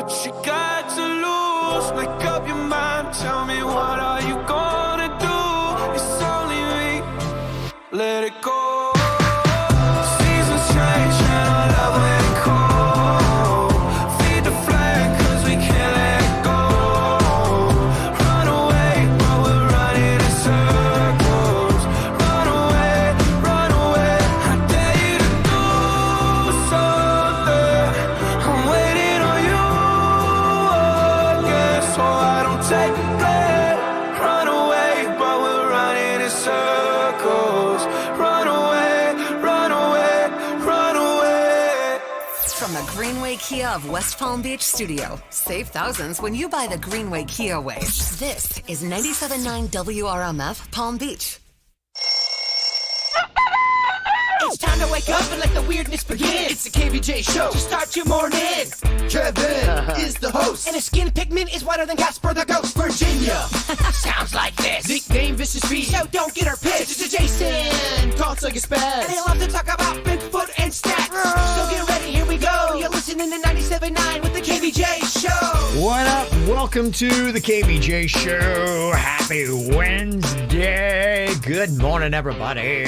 What you got to lose? Make up your mind, tell me what are you gonna do? It's only me, let it go. Seasons change and our love ain't cold. Feed the flame cause we can't let it go. Run away, but we're running in circles. Run away, I dare you to do something. I'm waiting on you again, so I don't take the blame. Run away, but we're running in circles. Run away, run away, run away. From the Greenway Kia of West Palm Beach studio. Save thousands when you buy the Greenway Kia way. This is 97.9 WRMF Palm Beach. It's time to wake up and let the weirdness begin. It's the KVJ show to start your morning. Kevin is the host, and his skin pigment is whiter than Casper the Ghost. Virginia sounds like this. Nickname Vicious Beast, so don't get her pissed. It's Jason, talks like a spaz, and they love to talk about Bigfoot and stats. So get ready, here we go. You're listening to 97.9 with the KVJ show. What up? Welcome to the KVJ show. Happy Wednesday. Good morning, everybody.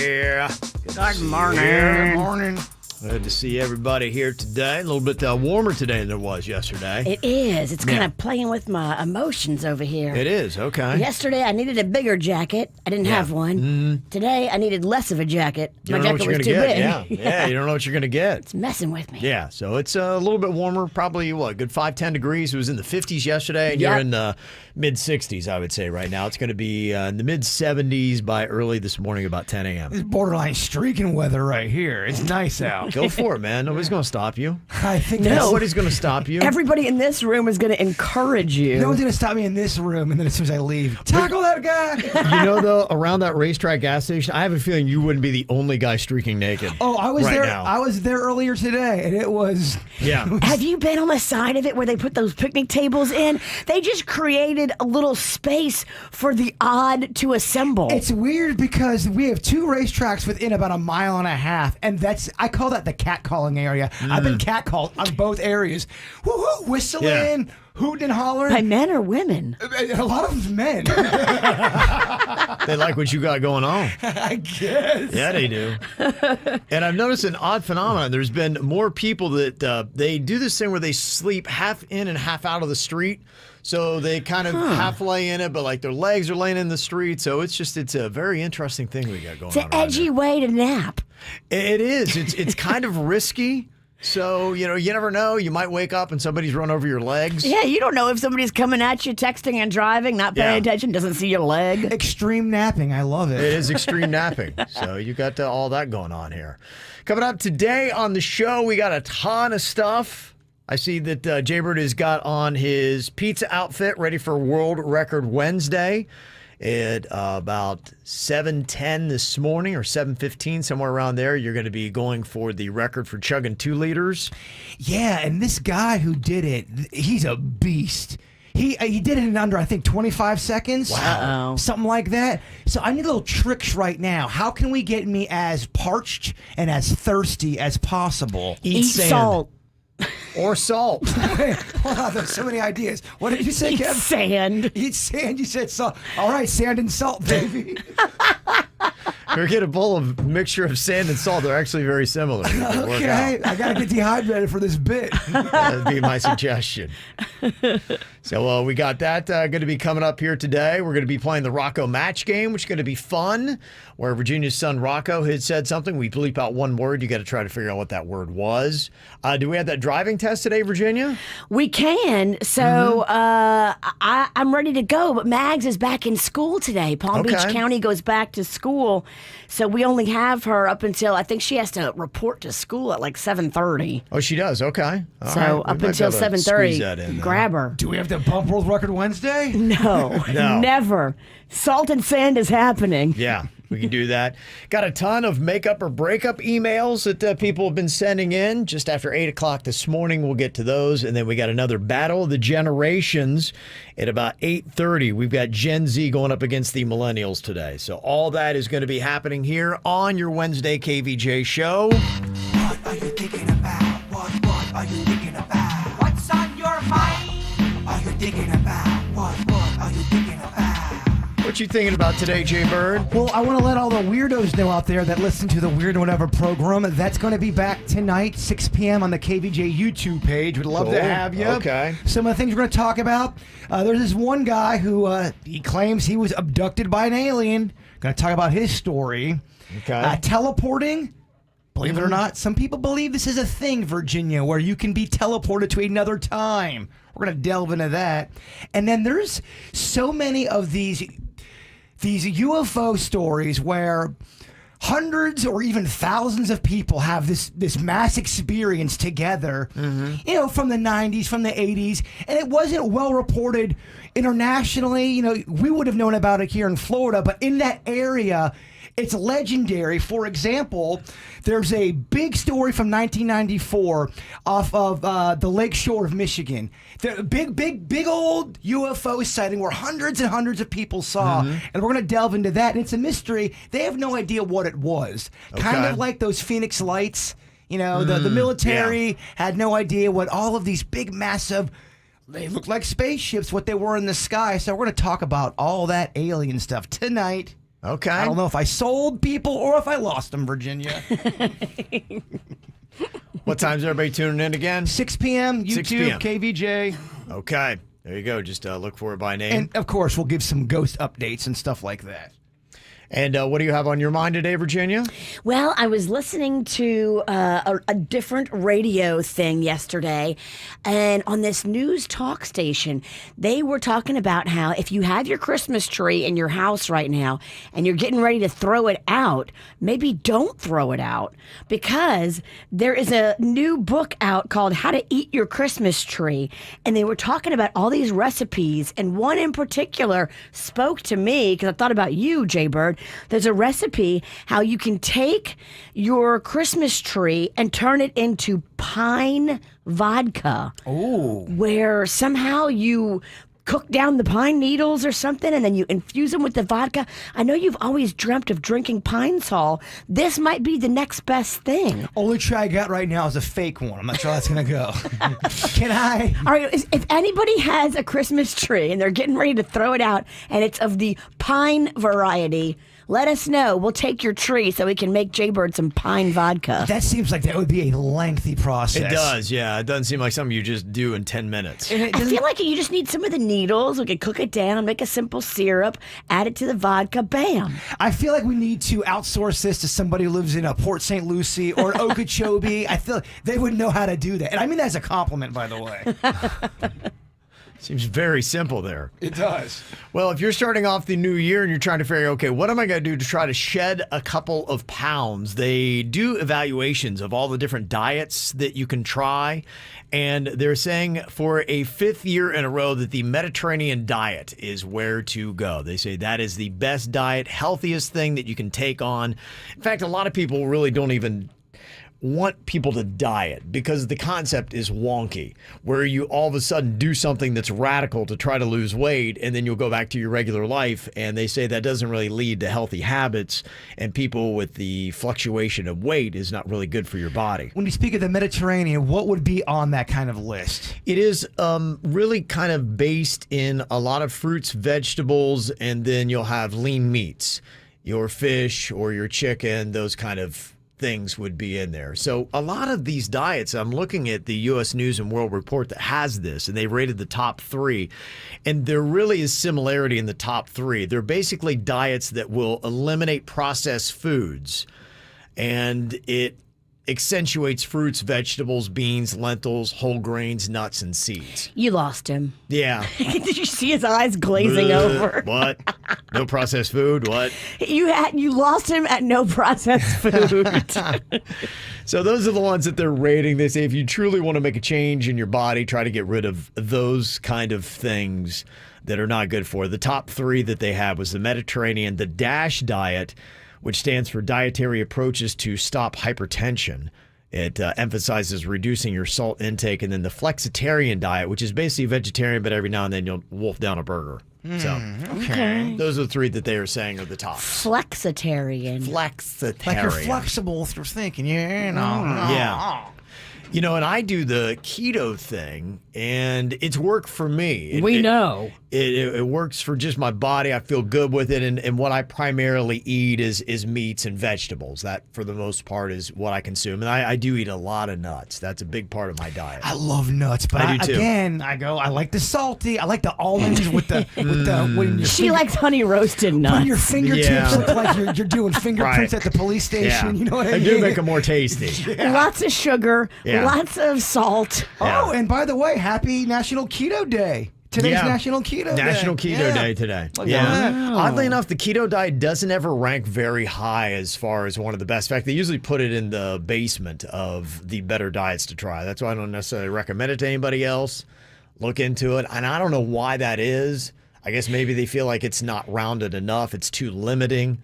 Good morning. Good morning. Good to see everybody here today. A little bit warmer today than it was yesterday. It is. It's kind of playing with my emotions over here. It is, okay. Yesterday, I needed a bigger jacket. I didn't have one. Today, I needed less of a jacket. My jacket was too big. Yeah, you don't know what you're going to get. It's messing with me. Yeah, so it's a little bit warmer, probably, good 5-10 degrees. It was in the 50s yesterday, and you're in the mid-60s, I would say, right now. It's going to be in the mid-70s by early this morning, about 10 a.m. It's borderline streaking weather right here. It's nice out. Go for it, man. Nobody's going to stop you. I think Nobody's going to stop you. Everybody in this room is going to encourage you. No one's going to stop me in this room, and then as soon as I leave, tackle that guy. You know, though, around that racetrack gas station, I have a feeling you wouldn't be the only guy streaking naked. Oh, I was there. Now. I was there earlier today, and it was. Yeah. Have you been on the side of it where they put those picnic tables in? They just created a little space for the odd to assemble. It's weird because we have two racetracks within about a mile and a half, and I call that the catcalling area. I've been catcalled on both areas. Woo-hoo, whistling, hooting and hollering. By men or women? A lot of them's men. They like what you got going on. I guess. Yeah, they do. And I've noticed an odd phenomenon. There's been more people that they do this thing where they sleep half in and half out of the street. So they kind of half lay in it, but like their legs are laying in the street. So it's a very interesting thing we got going on. It's an edgy way to nap. It is. It's kind of risky. So, you never know. You might wake up and somebody's run over your legs. Yeah, you don't know if somebody's coming at you, texting and driving, not paying attention, doesn't see your leg. Extreme napping. I love it. It is extreme napping. So you got all that going on here. Coming up today on the show, we got a ton of stuff. I see that Jaybird has got on his pizza outfit ready for World Record Wednesday at about 7:10 this morning or 7:15, somewhere around there. You're going to be going for the record for chugging 2 liters. Yeah, and this guy who did it, he's a beast. He did it in under, I think, 25 seconds. Wow. Something like that. So I need little tricks right now. How can we get me as parched and as thirsty as possible? Eat sand. salt. Or salt. Wait, hold on, there's so many ideas. What did you say, Eat Kev? sand. Eat sand. You said salt. All right, sand and salt, baby. Or get a bowl of mixture of sand and salt. They're actually very similar. Okay, I got to get dehydrated for this bit. That'd be my suggestion. So we got that going to be coming up here today. We're going to be playing the Rocco match game, which is going to be fun, where Virginia's son Rocco had said something. We bleep out one word. You got to try to figure out what that word was. Do we have that driving test today, Virginia? We can. So I'm ready to go, but Mags is back in school today. Palm Beach County goes back to school. So we only have her up until, I think she has to report to school at like 7:30. Oh, she does? Okay. All So right. up We might until be able to squeeze 7:30, that in, grab her. Do we have to bump World Record Wednesday? No, No. never. Salt and sand is happening. Yeah, we can do that. Got a ton of makeup or breakup emails that people have been sending in. Just after 8 o'clock this morning, we'll get to those. And then we got another Battle of the Generations at about 8:30. We've got Gen Z going up against the Millennials today. So all that is going to be happening here on your Wednesday KVJ show. What are you thinking about? What are you thinking about? What's on your mind? thinking about? What are you thinking about? What you thinking about today, Jay Bird? Well, I want to let all the weirdos know out there that listen to the Weird Whatever program. That's going to be back tonight, 6 p.m. on the KVJ YouTube page. We'd love to have you. Okay. Some of the things we're going to talk about. There's this one guy who he claims he was abducted by an alien. Going to talk about his story. Okay. Teleporting. Believe it or not, some people believe this is a thing, Virginia, where you can be teleported to another time. We're going to delve into that. And then there's so many of these UFO stories where hundreds or even thousands of people have this mass experience together, you know, from the 90s, from the 80s, and it wasn't well reported internationally. You know, we would have known about it here in Florida, but in that area, it's legendary. For example, there's a big story from 1994 off of the lake shore of Michigan. The big old UFO sighting where hundreds and hundreds of people saw, and we're going to delve into that. And it's a mystery. They have no idea what it was. Kind of like those Phoenix lights. You know, the military had no idea what all of these big, massive, they look like spaceships, what they were in the sky. So we're going to talk about all that alien stuff tonight. Okay. I don't know if I sold people or if I lost them, Virginia. What time's everybody tuning in again? 6 p.m. 6 YouTube, p.m. KVJ. Okay. There you go. Just look for it by name. And, of course, we'll give some ghost updates and stuff like that. And what do you have on your mind today, Virginia? Well, I was listening to a different radio thing yesterday, and on this news talk station, they were talking about how if you have your Christmas tree in your house right now and you're getting ready to throw it out, maybe don't throw it out, because there is a new book out called How to Eat Your Christmas Tree, and they were talking about all these recipes, and one in particular spoke to me because I thought about you, Jay Bird. There's a recipe how you can take your Christmas tree and turn it into pine vodka. Oh. Where somehow you cook down the pine needles or something and then you infuse them with the vodka. I know you've always dreamt of drinking Pine Sol. This might be the next best thing. Only try I got right now is a fake one. I'm not sure how that's going to go. Can I? All right, if anybody has a Christmas tree and they're getting ready to throw it out and it's of the pine variety, let us know. We'll take your tree so we can make Jaybird some pine vodka. That seems like that would be a lengthy process. It does, yeah. It doesn't seem like something you just do in 10 minutes. I feel like you just need some of the needles. We could cook it down, make a simple syrup, add it to the vodka, bam. I feel like we need to outsource this to somebody who lives in a Port St. Lucie or Okeechobee. I feel like they would know how to do that. And I mean that as a compliment, by the way. Seems very simple there. It does. Well, if you're starting off the new year and you're trying to figure, okay, what am I going to do to try to shed a couple of pounds? They do evaluations of all the different diets that you can try. And they're saying for a 5th year in a row that the Mediterranean diet is where to go. They say that is the best diet, healthiest thing that you can take on. In fact, a lot of people really don't even want people to diet because the concept is wonky, where you all of a sudden do something that's radical to try to lose weight and then you'll go back to your regular life, and they say that doesn't really lead to healthy habits, and people with the fluctuation of weight is not really good for your body. When you speak of the Mediterranean, what would be on that kind of list? It is really kind of based in a lot of fruits, vegetables, and then you'll have lean meats, your fish or your chicken, those kind of things would be in there. So a lot of these diets, I'm looking at the U.S. News and World Report that has this, and they rated the top 3, and there really is similarity in the top 3. They're basically diets that will eliminate processed foods, and it accentuates fruits, vegetables, beans, lentils, whole grains, nuts, and seeds. You lost him. Yeah. Did you see his eyes glazing over? What? No processed food? What? You lost him at no processed food. So those are the ones that they're rating. They say if you truly want to make a change in your body, try to get rid of those kind of things that are not good for you. The top 3 that they have was the Mediterranean, the DASH diet, which stands for Dietary Approaches to Stop Hypertension. It emphasizes reducing your salt intake. And then the flexitarian diet, which is basically vegetarian, but every now and then you'll wolf down a burger. Okay. Those are the 3 that they are saying are the top. Flexitarian. Flexitarian. Like you're flexible through thinking, you know. Yeah. And I do the keto thing, and it's worked for me. We know. It works for just my body. I feel good with it, and what I primarily eat is meats and vegetables. That, for the most part, is what I consume. And I do eat a lot of nuts. That's a big part of my diet. I love nuts, but I do too. Again, I like the salty. I like the almonds with the when your She likes honey roasted nuts. when your fingertips Yeah. look like you're doing fingerprints Right. at the police station. Yeah. You know what I mean? do make them more tasty. Lots of sugar, Yeah. lots of salt. Oh, and by the way, happy National Keto Day. Today's Yeah. National Keto Day. National Keto Day today. Look at that. Oddly enough, the keto diet doesn't ever rank very high as far as one of the best. In fact, they usually put it in the basement of the better diets to try. That's why I don't necessarily recommend it to anybody else. Look into it. And I don't know why that is. I guess maybe they feel like it's not rounded enough. It's too limiting.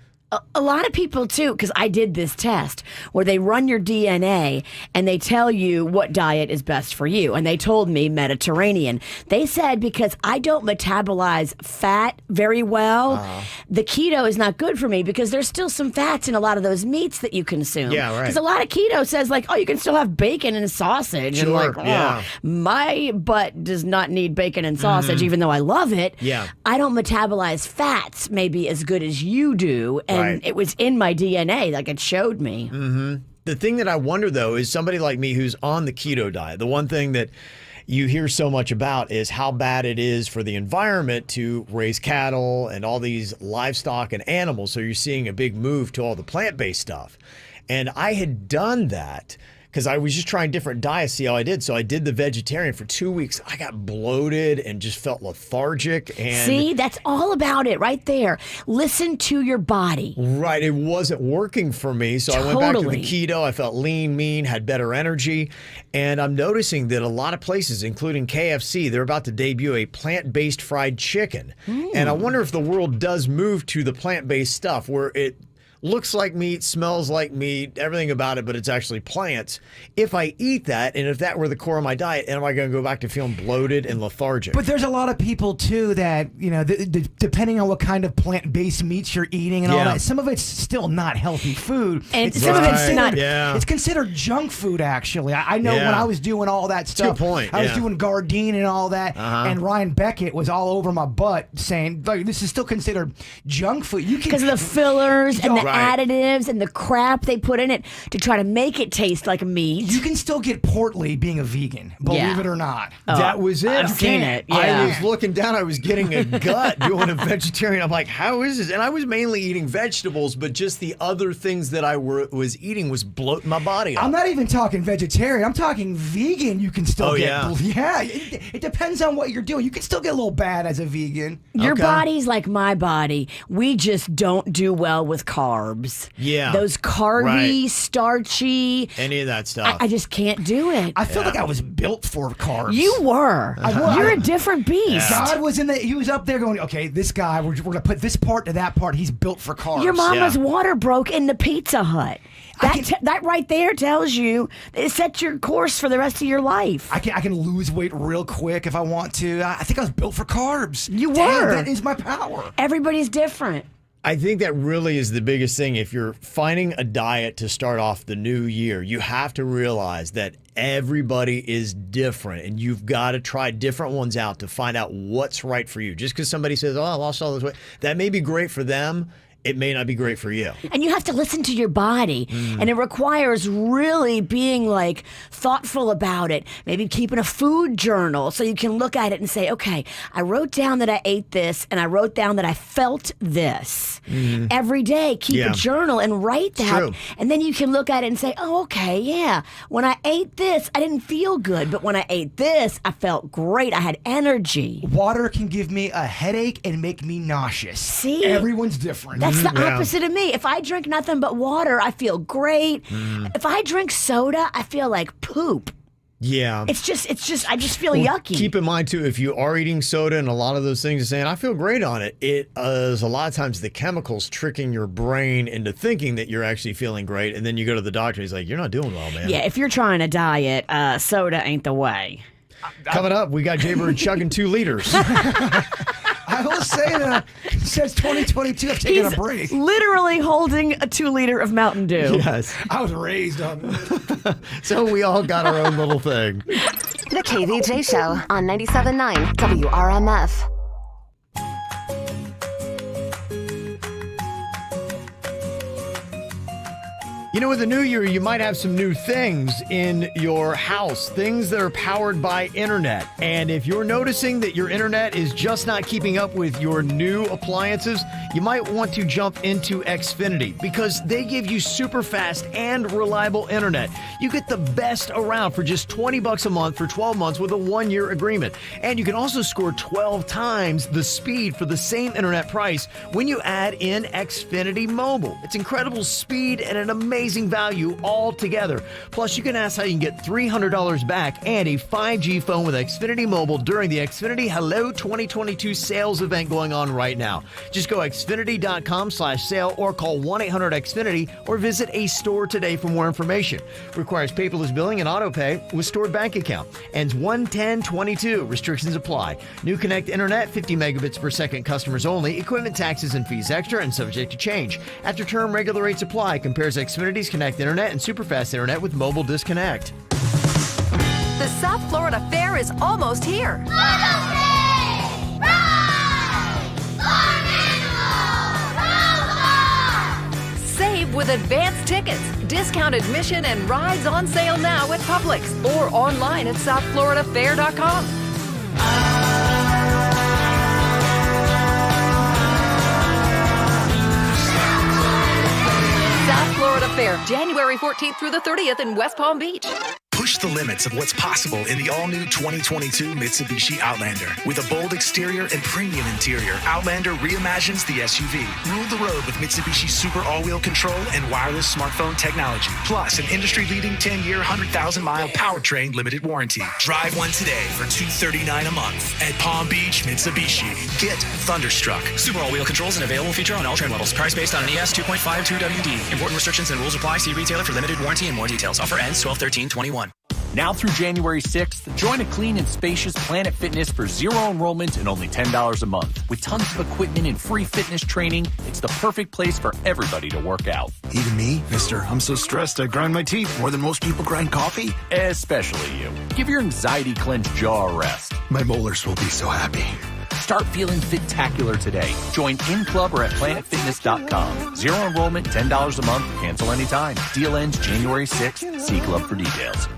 A lot of people too, because I did this test where they run your DNA and they tell you what diet is best for you. And they told me Mediterranean. They said because I don't metabolize fat very well, the keto is not good for me because there's still some fats in a lot of those meats that you consume. Yeah, right. Because a lot of keto says like, oh, you can still have bacon and sausage. And Sure, like, oh, yeah. my butt does not need bacon and sausage, even though I love it. Yeah. I don't metabolize fats maybe as good as you do. And Right. it was in my DNA, like it showed me. The thing that I wonder, though, is somebody like me who's on the keto diet. The one thing that you hear so much about is how bad it is for the environment to raise cattle and all these livestock and animals. So you're seeing a big move to all the plant-based stuff. And I had done that because I was just trying different diets, see how I did. So I did the vegetarian for 2 weeks. I got bloated and just felt lethargic. And See, that's all about it right there. Listen to your body. right, it wasn't working for me. So I went back to the Totally. keto. I felt lean, mean, had better energy. And I'm noticing that a lot of places, including KFC, they're about to debut a plant-based fried chicken. And I wonder if the world does move to the plant-based stuff where it looks like meat, smells like meat, everything about it, but it's actually plants. If I eat that, and if that were the core of my diet, am I going to go back to feeling bloated and lethargic? But there's a lot of people too that depending on what kind of plant-based meats you're eating and all Yeah. that, some of it's still not healthy food. And It's some of it's Right, not. yeah. It's considered junk food, actually. I know Yeah. when I was doing all that stuff, good point, I was yeah. doing Gardein and all that, and Ryan Beckett was all over my butt saying, like, this is still considered junk food. You can Because of the fillers and the Right. additives and the crap they put in it to try to make it taste like meat. You can still get portly being a vegan, believe Yeah. it or not. That was it. I've seen it, yeah. I was looking down. I was getting a gut doing a vegetarian. I'm like, how is this? And I was mainly eating vegetables, but just the other things that I was eating was bloating my body up. I'm not even talking vegetarian. I'm talking vegan. You can still Oh, get. yeah? It depends on what you're doing. You can still get a little bad as a vegan. Your Okay. body's like my body. We just don't do well with carbs. Yeah. Those carby, Right. starchy. Any of that stuff. I just can't do it. I feel like I was built for carbs. You were. was. You're a different beast. God was he was up there going, okay, this guy, we're going to put this part to that part. He's built for carbs. Your mama's Yeah. water broke in the Pizza Hut. I can- That right there tells you it set your course for the rest of your life. I can lose weight real quick if I want to. I think I was built for carbs. You Damn, were. that is my power. Everybody's different. I think that really is the biggest thing. If you're finding a diet to start off the new year, you have to realize that everybody is different and you've got to try different ones out to find out what's right for you. Just because somebody says, oh, I lost all this weight, that may be great for them. It may not be great for you. And you have to listen to your body. And it requires really being like thoughtful about it. Maybe keeping a food journal so you can look at it and say, okay, I wrote down that I ate this and I wrote down that I felt this. Every day, keep Yeah. a journal and write that. true. And then you can look at it and say, oh, okay, yeah. When I ate this, I didn't feel good. But when I ate this, I felt great. I had energy. Water can give me a headache and make me nauseous. See? Everyone's different. That's the Yeah. opposite of me. If I drink nothing but water, I feel great. If I drink soda, I feel like poop. Yeah. It's just, I just feel yucky. Keep in mind, too, if you are eating soda and a lot of those things are saying, I feel great on it, it is a lot of times the chemicals tricking your brain into thinking that you're actually feeling great. And then you go to the doctor, he's like, you're not doing well, man. Yeah, if you're trying to diet, soda ain't the way. Coming up, we got Jay Bird chugging 2 liters. I will say that since 2022, I've taken He's a break. literally holding a 2-liter of Mountain Dew. Yes. I was raised on it. So we all got our own little thing. The KVJ Show on 97.9 WRMF. You know, with the new year, you might have some new things in your house, things that are powered by internet. And if you're noticing that your internet is just not keeping up with your new appliances, you might want to jump into Xfinity because they give you super fast and reliable internet. You get the best around for just $20 a month for 12 months with a 1-year agreement. And you can also score 12 times the speed for the same internet price when you add in Xfinity Mobile. It's incredible speed and an amazing value all together. Plus, you can ask how you can get $300 back and a 5G phone with Xfinity Mobile during the Xfinity Hello 2022 sales event going on right now. Just go xfinity.com/sale or call 1-800-XFINITY or visit a store today for more information. Requires paperless billing and auto pay with stored bank account. Ends 1/10/22. Restrictions apply. New Connect Internet, 50 megabits per second, customers only. Equipment taxes and fees extra and subject to change. After term, regular rates apply. Compares Xfinity's Connect Internet and superfast internet with Mobile Disconnect. The South Florida Fair is almost here. Save with advanced tickets, discount admission, and rides on sale now at Publix or online at southfloridafair.com. South Florida Fair, January 14th through the 30th in West Palm Beach. Push the limits of what's possible in the all-new 2022 Mitsubishi Outlander. With a bold exterior and premium interior, Outlander reimagines the SUV. Rule the road with Mitsubishi Super all-wheel control and wireless smartphone technology. Plus, an industry-leading 10-year, 100,000-mile powertrain limited warranty. Drive one today for $239 a month at Palm Beach Mitsubishi. Get Thunderstruck. Super all-wheel controls and available feature on all trim levels. Price based on an ES 2.52 WD. Important restrictions and rules apply. See retailer for limited warranty and more details. Offer ends 12/13/21. Now through January 6th, join a clean and spacious Planet Fitness for zero enrollment and only $10 a month. With tons of equipment and free fitness training, it's the perfect place for everybody to work out. Even me, mister. I'm so stressed I grind my teeth more than most people grind coffee. Especially you. Give your anxiety-clenched jaw a rest. My molars will be so happy. Start feeling fit-tacular today. Join in club or at planetfitness.com. Zero enrollment, $10 a month, cancel anytime. Deal ends January 6th. See club for details.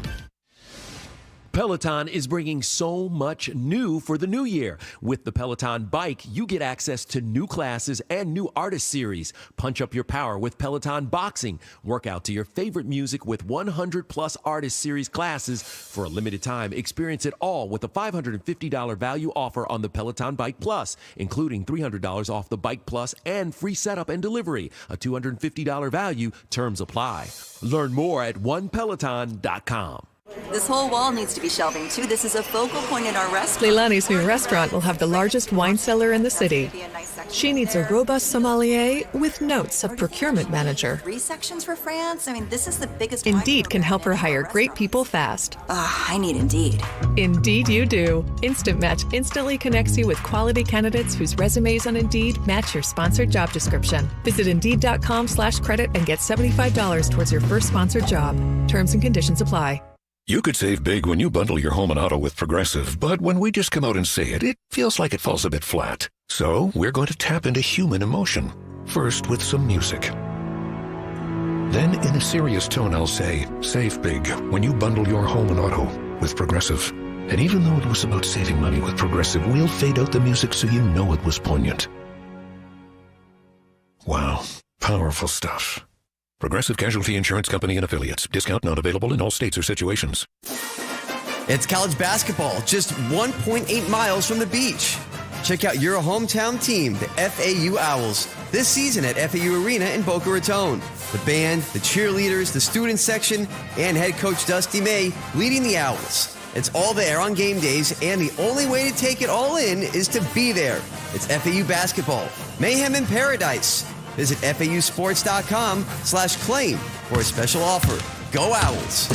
Peloton is bringing so much new for the new year. With the Peloton Bike, you get access to new classes and new artist series. Punch up your power with Peloton Boxing. Work out to your favorite music with 100-plus artist series classes. For a limited time, experience it all with a $550 value offer on the Peloton Bike Plus, including $300 off the Bike Plus and free setup and delivery. A $250 value. Terms apply. Learn more at onepeloton.com. This whole wall needs to be shelving, too. This is a focal point in our restaurant. Leilani's new restaurant will have the largest wine cellar in the city. She needs a robust sommelier with notes of procurement manager. 3 sections for France? I mean, this is the biggest... Indeed can help her hire great people fast. I need Indeed. Indeed you do. Instant Match instantly connects you with quality candidates whose resumes on Indeed match your sponsored job description. Visit Indeed.com/credit and get $75 towards your first sponsored job. Terms and conditions apply. You could save big when you bundle your home and auto with Progressive, but when we just come out and say it, it feels like it falls a bit flat. So we're going to tap into human emotion, first with some music. Then in a serious tone, I'll say, save big when you bundle your home and auto with Progressive. And even though it was about saving money with Progressive, we'll fade out the music so you know it was poignant. Wow, powerful stuff. Progressive Casualty Insurance Company and Affiliates. Discount not available in all states or situations. It's college basketball, just 1.8 miles from the beach. Check out your hometown team, the FAU Owls, this season at FAU Arena in Boca Raton. The band, the cheerleaders, the student section, and head coach Dusty May leading the Owls. It's all there on game days, and the only way to take it all in is to be there. It's FAU basketball, mayhem in paradise. Visit FAUsports.com/claim for a special offer. Go Owls!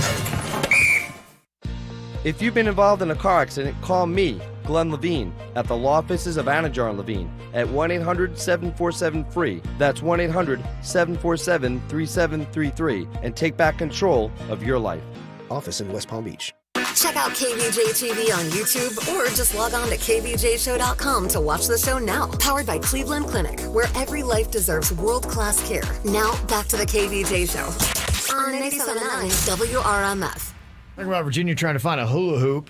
If you've been involved in a car accident, call me. Glenn Levine at the law offices of Anajar and Levine at 1-800-747-FREE. That's 1-800-747-3733 and take back control of your life. Office in West Palm Beach. Check out KVJ TV on YouTube or just log on to kvjshow.com to watch the show now. Powered by Cleveland Clinic, where every life deserves world-class care. Now, back to the KVJ show on 97.9 WRMF. Talking about Virginia trying to find a hula hoop.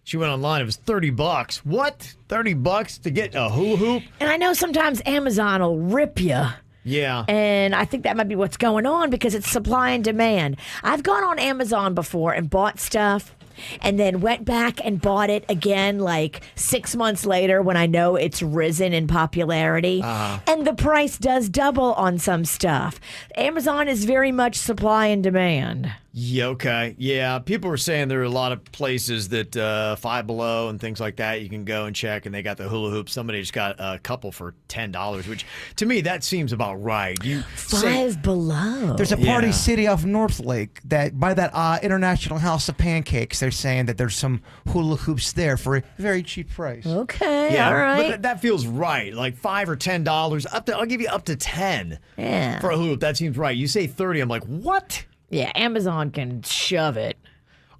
She went online. It was $30. What? $30 to get a hula hoop? And I know sometimes Amazon will rip you. Yeah. And I think that might be what's going on because it's supply and demand. I've gone on Amazon before and bought stuff and then went back and bought it again like 6 months later when I know it's risen in popularity. And the price does double on some stuff. Amazon is very much supply and demand. Yeah, okay. Yeah, people were saying there are a lot of places that Five Below and things like that you can go and check, and they got the hula hoop. Somebody just got a couple for $10, which to me that seems about right. Five Below. There's a Party City off North Lake that by that International House of Pancakes. They're saying that there's some hula hoops there for a very cheap price. Okay, yeah, all right. But that feels right. Like $5 or $10. I'll give you up to 10 for a hula hoop. That seems right. You say 30, I'm like, what? Yeah, Amazon can shove it.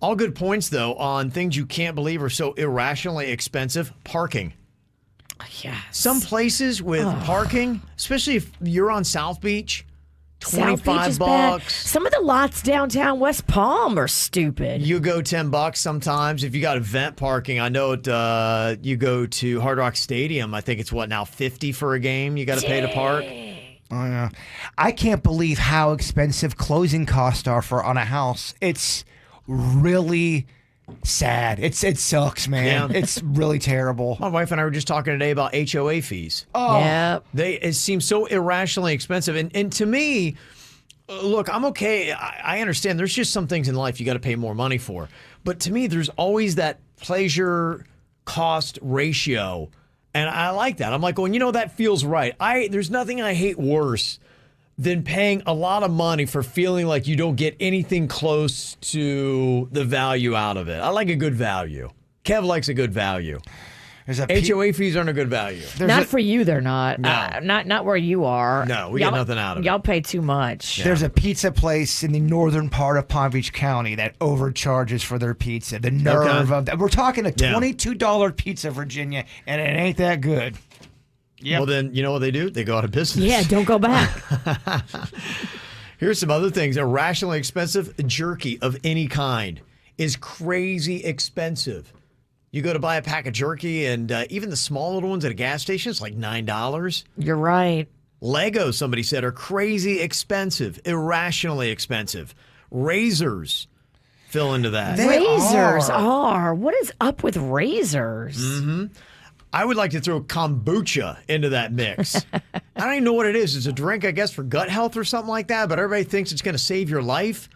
All good points, though, on things you can't believe are so irrationally expensive. Parking. Yes. Some places with parking, especially if you're on South Beach, $25. Bad. Some of the lots downtown West Palm are stupid. You go $10 sometimes. If you got event parking, I know it, you go to Hard Rock Stadium, I think it's now $50 for a game you got to pay to park. Oh, yeah. I can't believe how expensive closing costs are on a house. It's really sad. It sucks, man. Yeah. It's really terrible. My wife and I were just talking today about HOA fees. Oh, yeah. It seems so irrationally expensive. And to me, look, I'm okay. I understand there's just some things in life you got to pay more money for. But to me, there's always that pleasure cost ratio. And I like that. I'm like, well, that feels right. There's nothing I hate worse than paying a lot of money for feeling like you don't get anything close to the value out of it. I like a good value. Kev likes a good value. HOA fees aren't a good value. Not for you, they're not. No. Not where you are. No, we get nothing out of it. Y'all pay too much. Yeah. There's a pizza place in the northern part of Palm Beach County that overcharges for their pizza. The nerve of that. We're talking a $22 pizza, Virginia, and it ain't that good. Yep. Well, then, you know what they do? They go out of business. Yeah, don't go back. Here's some other things. Irrationally expensive jerky of any kind is crazy expensive. You go to buy a pack of jerky, and even the small little ones at a gas station, it's like $9. You're right. Legos, somebody said, are crazy expensive, irrationally expensive. Razors fill into that. Razors are. What is up with razors? Mm-hmm. I would like to throw kombucha into that mix. I don't even know what it is. It's a drink, I guess, for gut health or something like that, but everybody thinks it's going to save your life.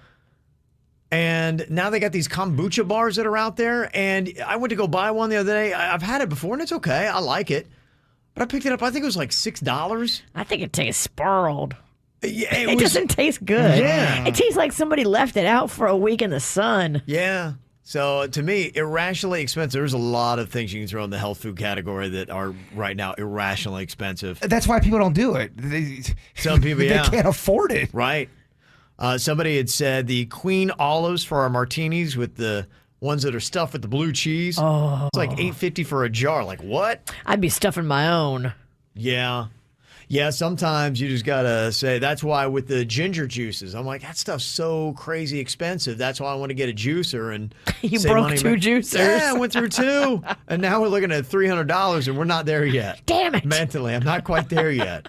And now they got these kombucha bars that are out there. And I went to go buy one the other day. I've had it before, and it's okay. I like it. But I picked it up. I think it was like $6. I think it tastes spurled. Yeah, it doesn't taste good. Yeah. It tastes like somebody left it out for a week in the sun. Yeah. So to me, irrationally expensive. There's a lot of things you can throw in the health food category that are right now irrationally expensive. That's why people don't do it. Some people, they can't afford it. Right. Somebody had said the Queen olives for our martinis with the ones that are stuffed with the blue cheese. Oh. It's like $8.50 for a jar. Like, what? I'd be stuffing my own. Yeah. Yeah, sometimes you just got to say, that's why with the ginger juices, I'm like, that stuff's so crazy expensive. That's why I want to get a juicer. And you save broke money. 2 juicers. Yeah, I went through 2. And now we're looking at $300 and we're not there yet. Damn it. Mentally, I'm not quite there yet.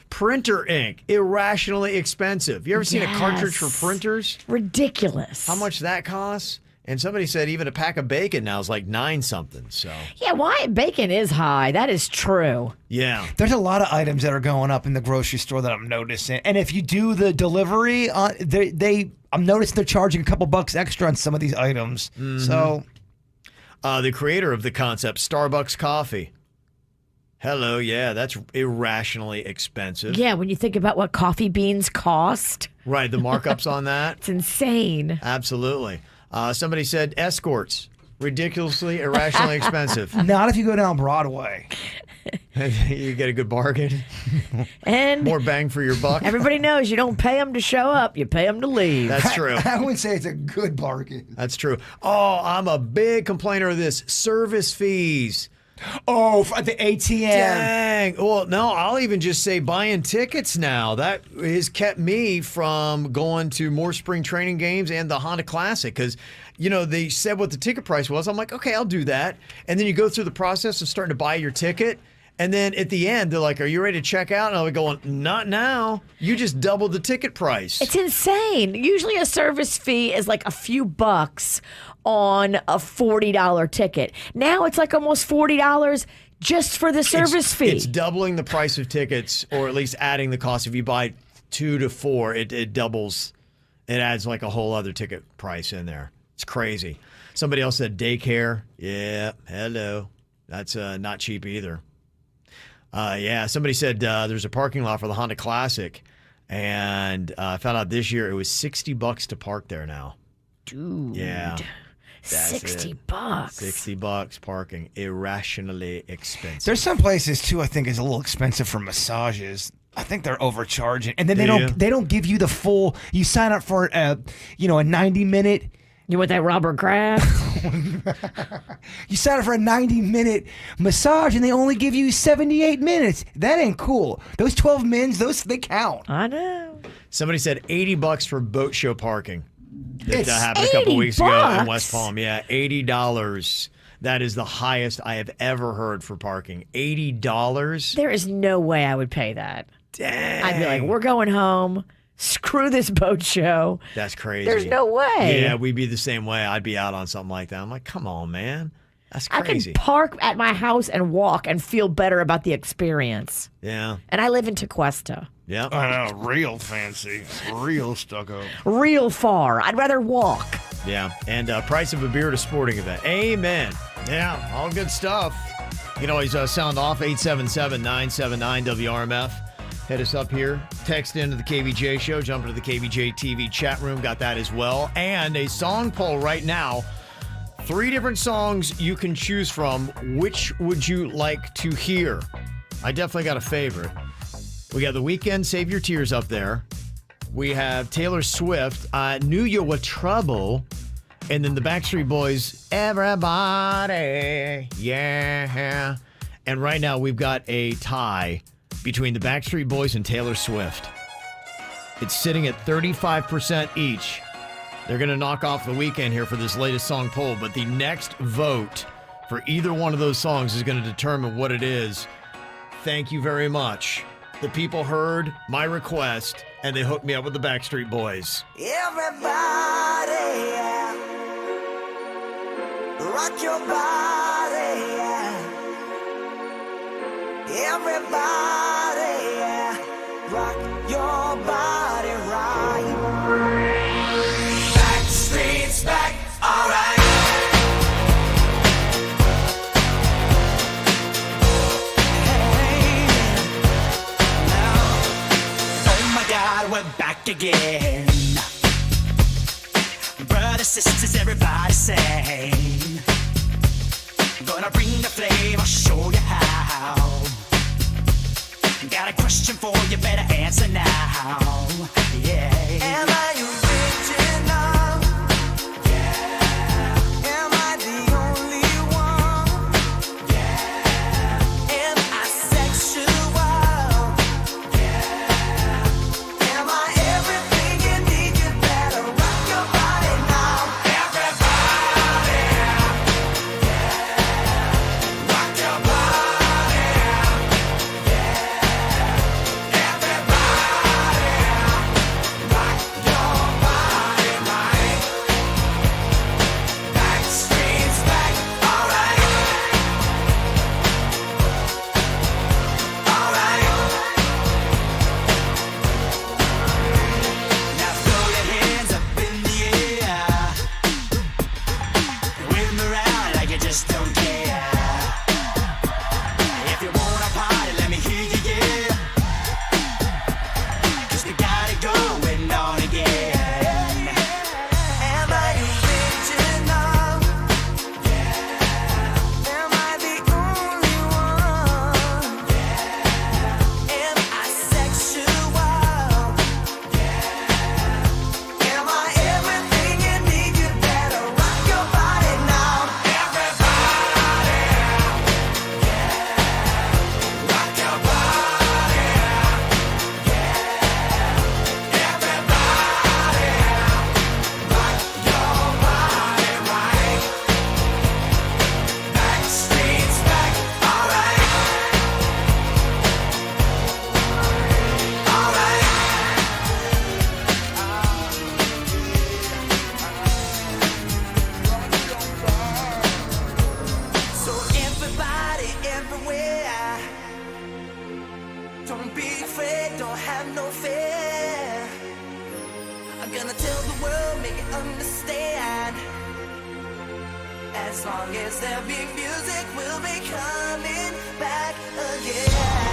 Printer ink, irrationally expensive. You ever seen a cartridge for printers? Ridiculous. How much that costs? And somebody said even a pack of bacon now is like $9 something. So yeah, why bacon is high. That is true. Yeah. There's a lot of items that are going up in the grocery store that I'm noticing. And if you do the delivery, I'm noticing they're charging a couple bucks extra on some of these items. Mm-hmm. So the creator of the concept, Starbucks coffee. Hello, yeah, that's irrationally expensive. Yeah, when you think about what coffee beans cost. Right, the markups on that. It's insane. Absolutely. Somebody said escorts. Ridiculously, irrationally expensive. Not if you go down Broadway. You get a good bargain. And more bang for your buck. Everybody knows you don't pay them to show up, you pay them to leave. That's true. I wouldn't say it's a good bargain. That's true. Oh, I'm a big complainer of this. Service fees. Oh, for the ATM. Dang. Well, no, I'll even just say buying tickets now. That has kept me from going to more spring training games and the Honda Classic because, they said what the ticket price was. I'm like, okay, I'll do that. And then you go through the process of starting to buy your ticket. And then at the end, they're like, are you ready to check out? And I'll be going, not now. You just doubled the ticket price. It's insane. Usually a service fee is like a few bucks on a $40 ticket. Now it's like almost $40 just for the service fee. It's doubling the price of tickets, or at least adding the cost. If you buy 2 to 4, it doubles. It adds like a whole other ticket price in there. It's crazy. Somebody else said daycare. Yeah, hello. That's not cheap either. Somebody said there's a parking lot for the Honda Classic, and I found out this year it was $60 to park there now. Dude. Yeah. $60. $60 parking. Irrationally expensive. There's some places too I think is a little expensive for massages. I think they're overcharging. And then they don't give you the full, you sign up for a 90-minute. You want that Robert Kraft? You sign up for a 90-minute massage and they only give you 78 minutes. That ain't cool. Those 12 mins, they count. I know. Somebody said $80 for boat show parking. That It's happened a couple weeks ago in $80. West Palm. Yeah, $80. That is the highest I have ever heard for parking. $80? There is no way I would pay that. Dang. I'd be like, we're going home. Screw this boat show. That's crazy. There's no way. Yeah, we'd be the same way. I'd be out on something like that. I'm like, come on, man. That's crazy. I can park at my house and walk and feel better about the experience. Yeah. And I live in Tequesta. Yep. I know, real fancy, real stucco. Real far. I'd rather walk. Yeah. And price of a beer at a sporting event. Amen. Yeah, all good stuff. You can always sound off 877-979-WRMF. Hit us up here. Text into the KVJ show. Jump into the KVJ TV chat room. Got that as well. And a song poll right now. 3 different songs you can choose from. Which would you like to hear? I definitely got a favorite. We got The Weeknd, Save Your Tears up there. We have Taylor Swift, Knew You Were Trouble. And then the Backstreet Boys, Everybody. Yeah. And right now we've got a tie between the Backstreet Boys and Taylor Swift. It's sitting at 35% each. They're going to knock off The Weeknd here for this latest song poll, but the next vote for either one of those songs is going to determine what it is. Thank you very much. The people heard my request, and they hooked me up with the Backstreet Boys. Everybody, yeah. Rock your body, yeah. Everybody, yeah. Rock your body right. Backstreet's back, alright. We're back again. Brothers, sisters, everybody sing. Gonna bring the flame, I'll show you how. Got a question for you, better answer now. Yeah. Am I original? Yeah. Am I the only one? Yeah. Am I sexual? As long as there be music, we'll be coming back again.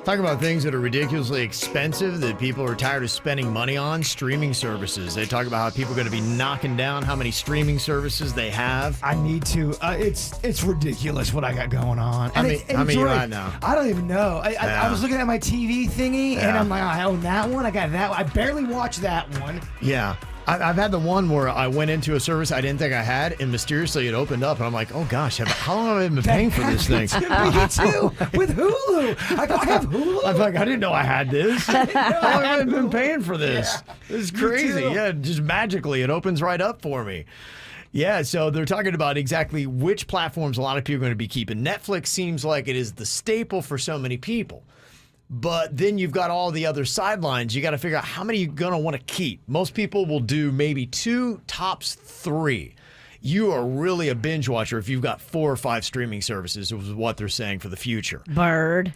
Talk about things that are ridiculously expensive that people are tired of spending money on. Streaming services. They talk about how people are going to be knocking down how many streaming services they have. I need to. It's ridiculous what I got going on. How many you got now? I don't even know. I was looking at my TV thingy, and I'm like, I own that one. I got that one. I barely watched that one. Yeah. I've had the one where I went into a service I didn't think I had, and mysteriously it opened up, and I'm like, oh gosh, how long have I been paying for this thing? Me too, with Hulu. I have Hulu. I'm like, I didn't know I had this. How long have I been paying for this? Yeah. This is crazy. Yeah, just magically it opens right up for me. Yeah, so they're talking about exactly which platforms a lot of people are going to be keeping. Netflix seems like it is the staple for so many people. But then you've got all the other sidelines. You got to figure out how many you're going to want to keep. Most people will do maybe 2, tops 3. You are really a binge watcher if you've got 4 or 5 streaming services, is what they're saying for the future. Bird.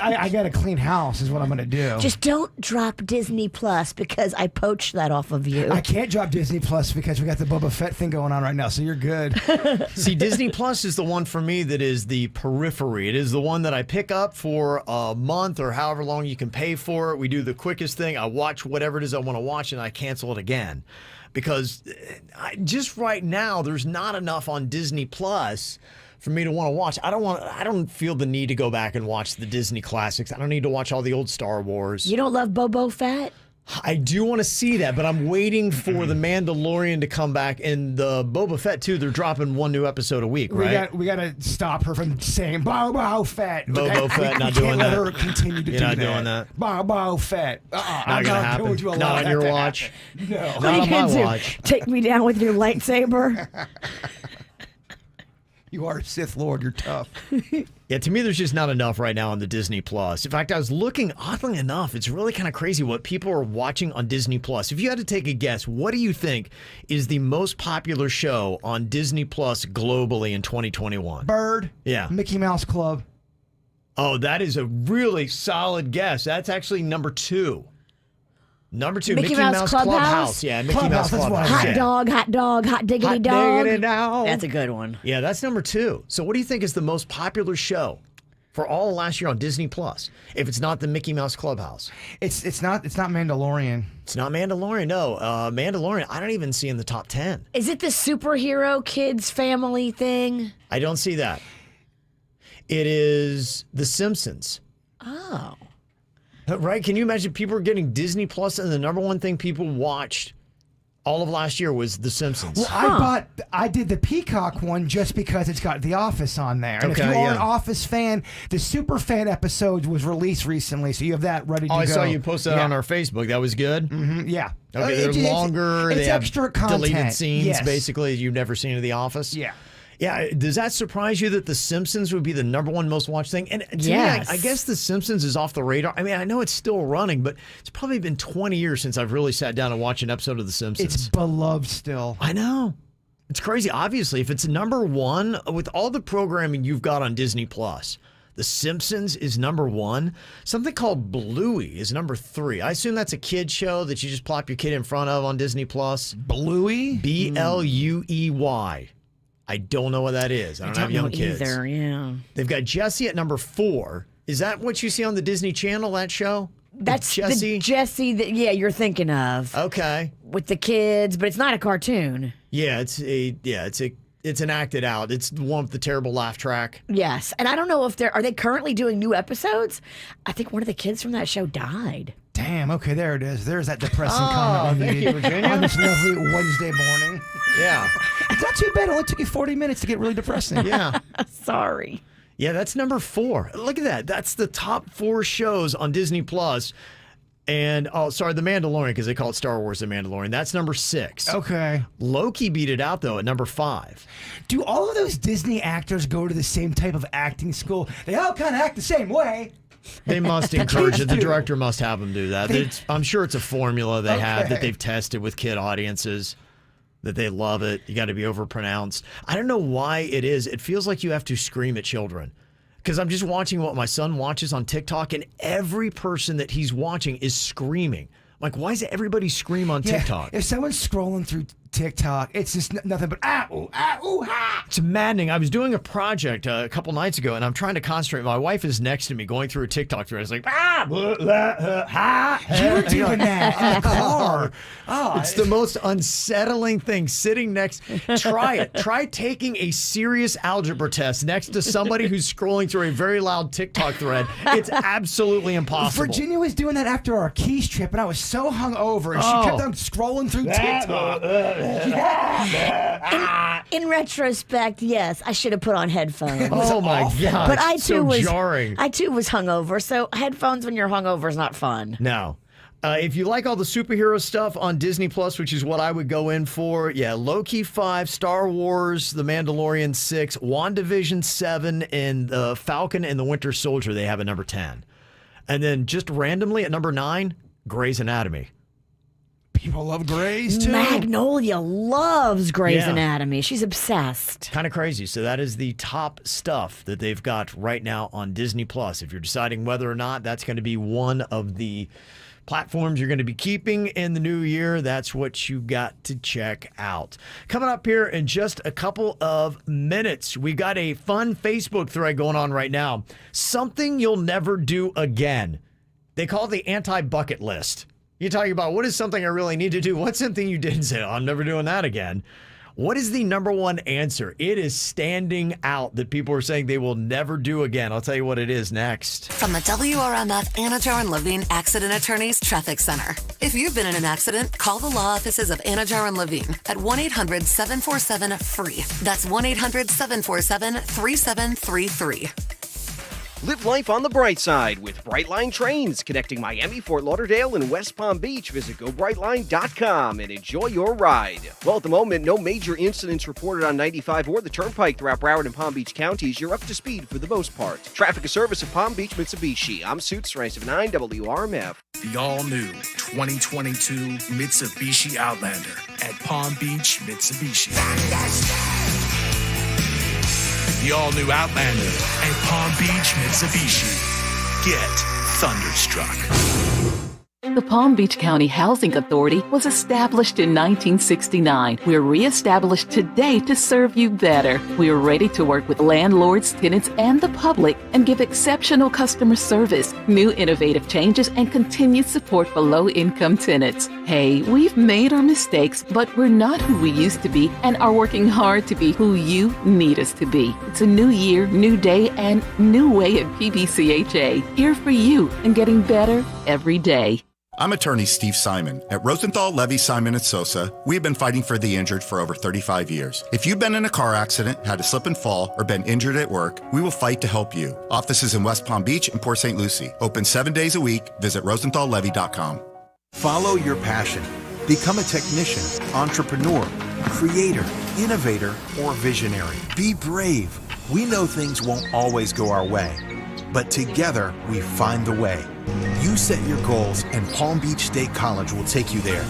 I got a clean house is what I'm going to do. Just don't drop Disney Plus because I poached that off of you. I can't drop Disney Plus because we got the Boba Fett thing going on right now, so you're good. See, Disney Plus is the one for me that is the periphery. It is the one that I pick up for a month or however long you can pay for it. We do the quickest thing. I watch whatever it is I want to watch, and I cancel it again. Because just right now, there's not enough on Disney Plus for me to want to watch. I don't feel the need to go back and watch the Disney classics. I don't need to watch all the old Star Wars. You don't love Boba Fett? I do want to see that, but I'm waiting for the Mandalorian to come back, and the Boba Fett too. They're dropping one new episode a week, right? We got to stop her from saying Boba Fett. Boba Fett, not doing that. Let her continue to You're do not that. doing that. Boba Fett. Not gonna happen. Not on your watch. No. Not on my watch. Take me down with your lightsaber. You are a Sith Lord. You're tough. Yeah, to me, there's just not enough right now on the Disney Plus. In fact, I was looking, oddly enough, it's really kind of crazy what people are watching on Disney Plus. If you had to take a guess, what do you think is the most popular show on Disney Plus globally in 2021? Bird. Yeah. Mickey Mouse Club. Oh, that is a really solid guess. That's actually number 2. Number 2, Mickey Mouse Clubhouse. Yeah, Mickey Mouse Clubhouse. Hot dog, hot diggity dog. That's a good one. Yeah, that's number 2. So what do you think is the most popular show for all of last year on Disney Plus? If it's not the Mickey Mouse Clubhouse. It's not Mandalorian. It's not Mandalorian, no. Mandalorian, I don't even see in the top 10. Is it the superhero kids family thing? I don't see that. It is The Simpsons. Oh. Right? Can you imagine people are getting Disney Plus and the number one thing people watched all of last year was The Simpsons? Well, I did the Peacock one just because it's got The Office on there. And if you are an Office fan, the Super Fan episode was released recently, so you have that ready to go. I saw you post that on our Facebook. That was good? Mm-hmm, yeah. Okay, they're longer. It's they have extra content. Deleted scenes, yes. basically, you've never seen in The Office? Yeah. Yeah, does that surprise you that The Simpsons would be the number one most watched thing? And to me, I guess The Simpsons is off the radar. I mean, I know it's still running, but it's probably been 20 years since I've really sat down and watched an episode of The Simpsons. It's beloved still. I know. It's crazy. Obviously, if it's number 1, with all the programming you've got on Disney Plus, The Simpsons is number 1. Something called Bluey is number 3. I assume that's a kid show that you just plop your kid in front of on Disney Plus. Bluey? Bluey. I don't know what that is. I don't have young kids. Either, yeah. They've got Jessie at number 4. Is that what you see on the Disney Channel, that show? That's Jessie? the Jessie that you're thinking of. Okay. With the kids, but it's not a cartoon. Yeah, it's an acted out. It's the one with the terrible laugh track. Yes. And I don't know if are they currently doing new episodes? I think one of the kids from that show died. Damn, okay, there it is. There's that depressing comment we needed on this lovely Wednesday morning. Yeah. It's not too bad. It only took you 40 minutes to get really depressing. Yeah. Sorry. Yeah, that's number 4. Look at that. That's the top 4 shows on Disney Plus. And, The Mandalorian, because they call it Star Wars The Mandalorian. That's number 6. Okay. Loki beat it out, though, at number 5. Do all of those Disney actors go to the same type of acting school? They all kind of act the same way. They must encourage it. The director must have them do that. I'm sure it's a formula they have that they've tested with kid audiences, that they love it. You got to be overpronounced. I don't know why it is. It feels like you have to scream at children. Because I'm just watching what my son watches on TikTok, and every person that he's watching is screaming. Like, why does everybody scream on TikTok? If someone's scrolling through TikTok, it's just nothing but ooh, ha. It's maddening. I was doing a project a couple nights ago, and I'm trying to concentrate. My wife is next to me going through a TikTok thread. It's like, ha. You were doing that in the car. It's the most unsettling thing, sitting next. Try it. Try taking a serious algebra test next to somebody who's scrolling through a very loud TikTok thread. It's absolutely impossible. Virginia was doing that after our Keys trip, and I was so hungover, and she kept on scrolling through TikTok. In retrospect, yes, I should have put on headphones. Oh my God! But I so too was jarring. I too was hungover, so headphones when you're hungover is not fun. No. If you like all the superhero stuff on Disney Plus, which is what I would go in for, Loki 5, Star Wars, The Mandalorian 6, WandaVision 7, and The Falcon and the Winter Soldier, they have at number 10. And then just randomly at number 9, Grey's Anatomy. People love Grey's too. Magnolia loves Grey's Anatomy. She's obsessed. Kind of crazy. So that is the top stuff that they've got right now on Disney Plus. If you're deciding whether or not that's going to be one of the platforms you're going to be keeping in the new year, that's what you got to check out. Coming up here in just a couple of minutes, we got a fun Facebook thread going on right now. Something you'll never do again. They call it the anti-bucket list. You're talking about what is something I really need to do? What's something you didn't say? Oh, I'm never doing that again. What is the number one answer? It is standing out that people are saying they will never do again. I'll tell you what it is next. From the WRMF Anajar and Levine Accident Attorneys Traffic Center. If you've been in an accident, call the law offices of Anajar and Levine at 1-800-747-FREE. That's 1-800-747-3733. Live life on the bright side with Brightline trains connecting Miami, Fort Lauderdale, and West Palm Beach. Visit GoBrightline.com and enjoy your ride. Well, at the moment, no major incidents reported on 95 or the Turnpike throughout Broward and Palm Beach counties. You're up to speed for the most part. Traffic and service of Palm Beach, Mitsubishi. I'm Suits, 979 WRMF. The all-new 2022 Mitsubishi Outlander at Palm Beach, Mitsubishi. The all-new Outlander at Palm Beach, Mitsubishi. Get thunderstruck. The Palm Beach County Housing Authority was established in 1969. We're reestablished today to serve you better. We are ready to work with landlords, tenants, and the public and give exceptional customer service, new innovative changes, and continued support for low-income tenants. Hey, we've made our mistakes, but we're not who we used to be and are working hard to be who you need us to be. It's a new year, new day, and new way at PBCHA. Here for you and getting better every day. I'm attorney Steve Simon. At Rosenthal, Levy, Simon & Sosa, we've been fighting for the injured for over 35 years. If you've been in a car accident, had a slip and fall, or been injured at work, we will fight to help you. Offices in West Palm Beach and Port St. Lucie. Open 7 days a week. Visit rosenthallevy.com. Follow your passion. Become a technician, entrepreneur, creator, innovator, or visionary. Be brave. We know things won't always go our way, but together we find the way. You set your goals and Palm Beach State College will take you there.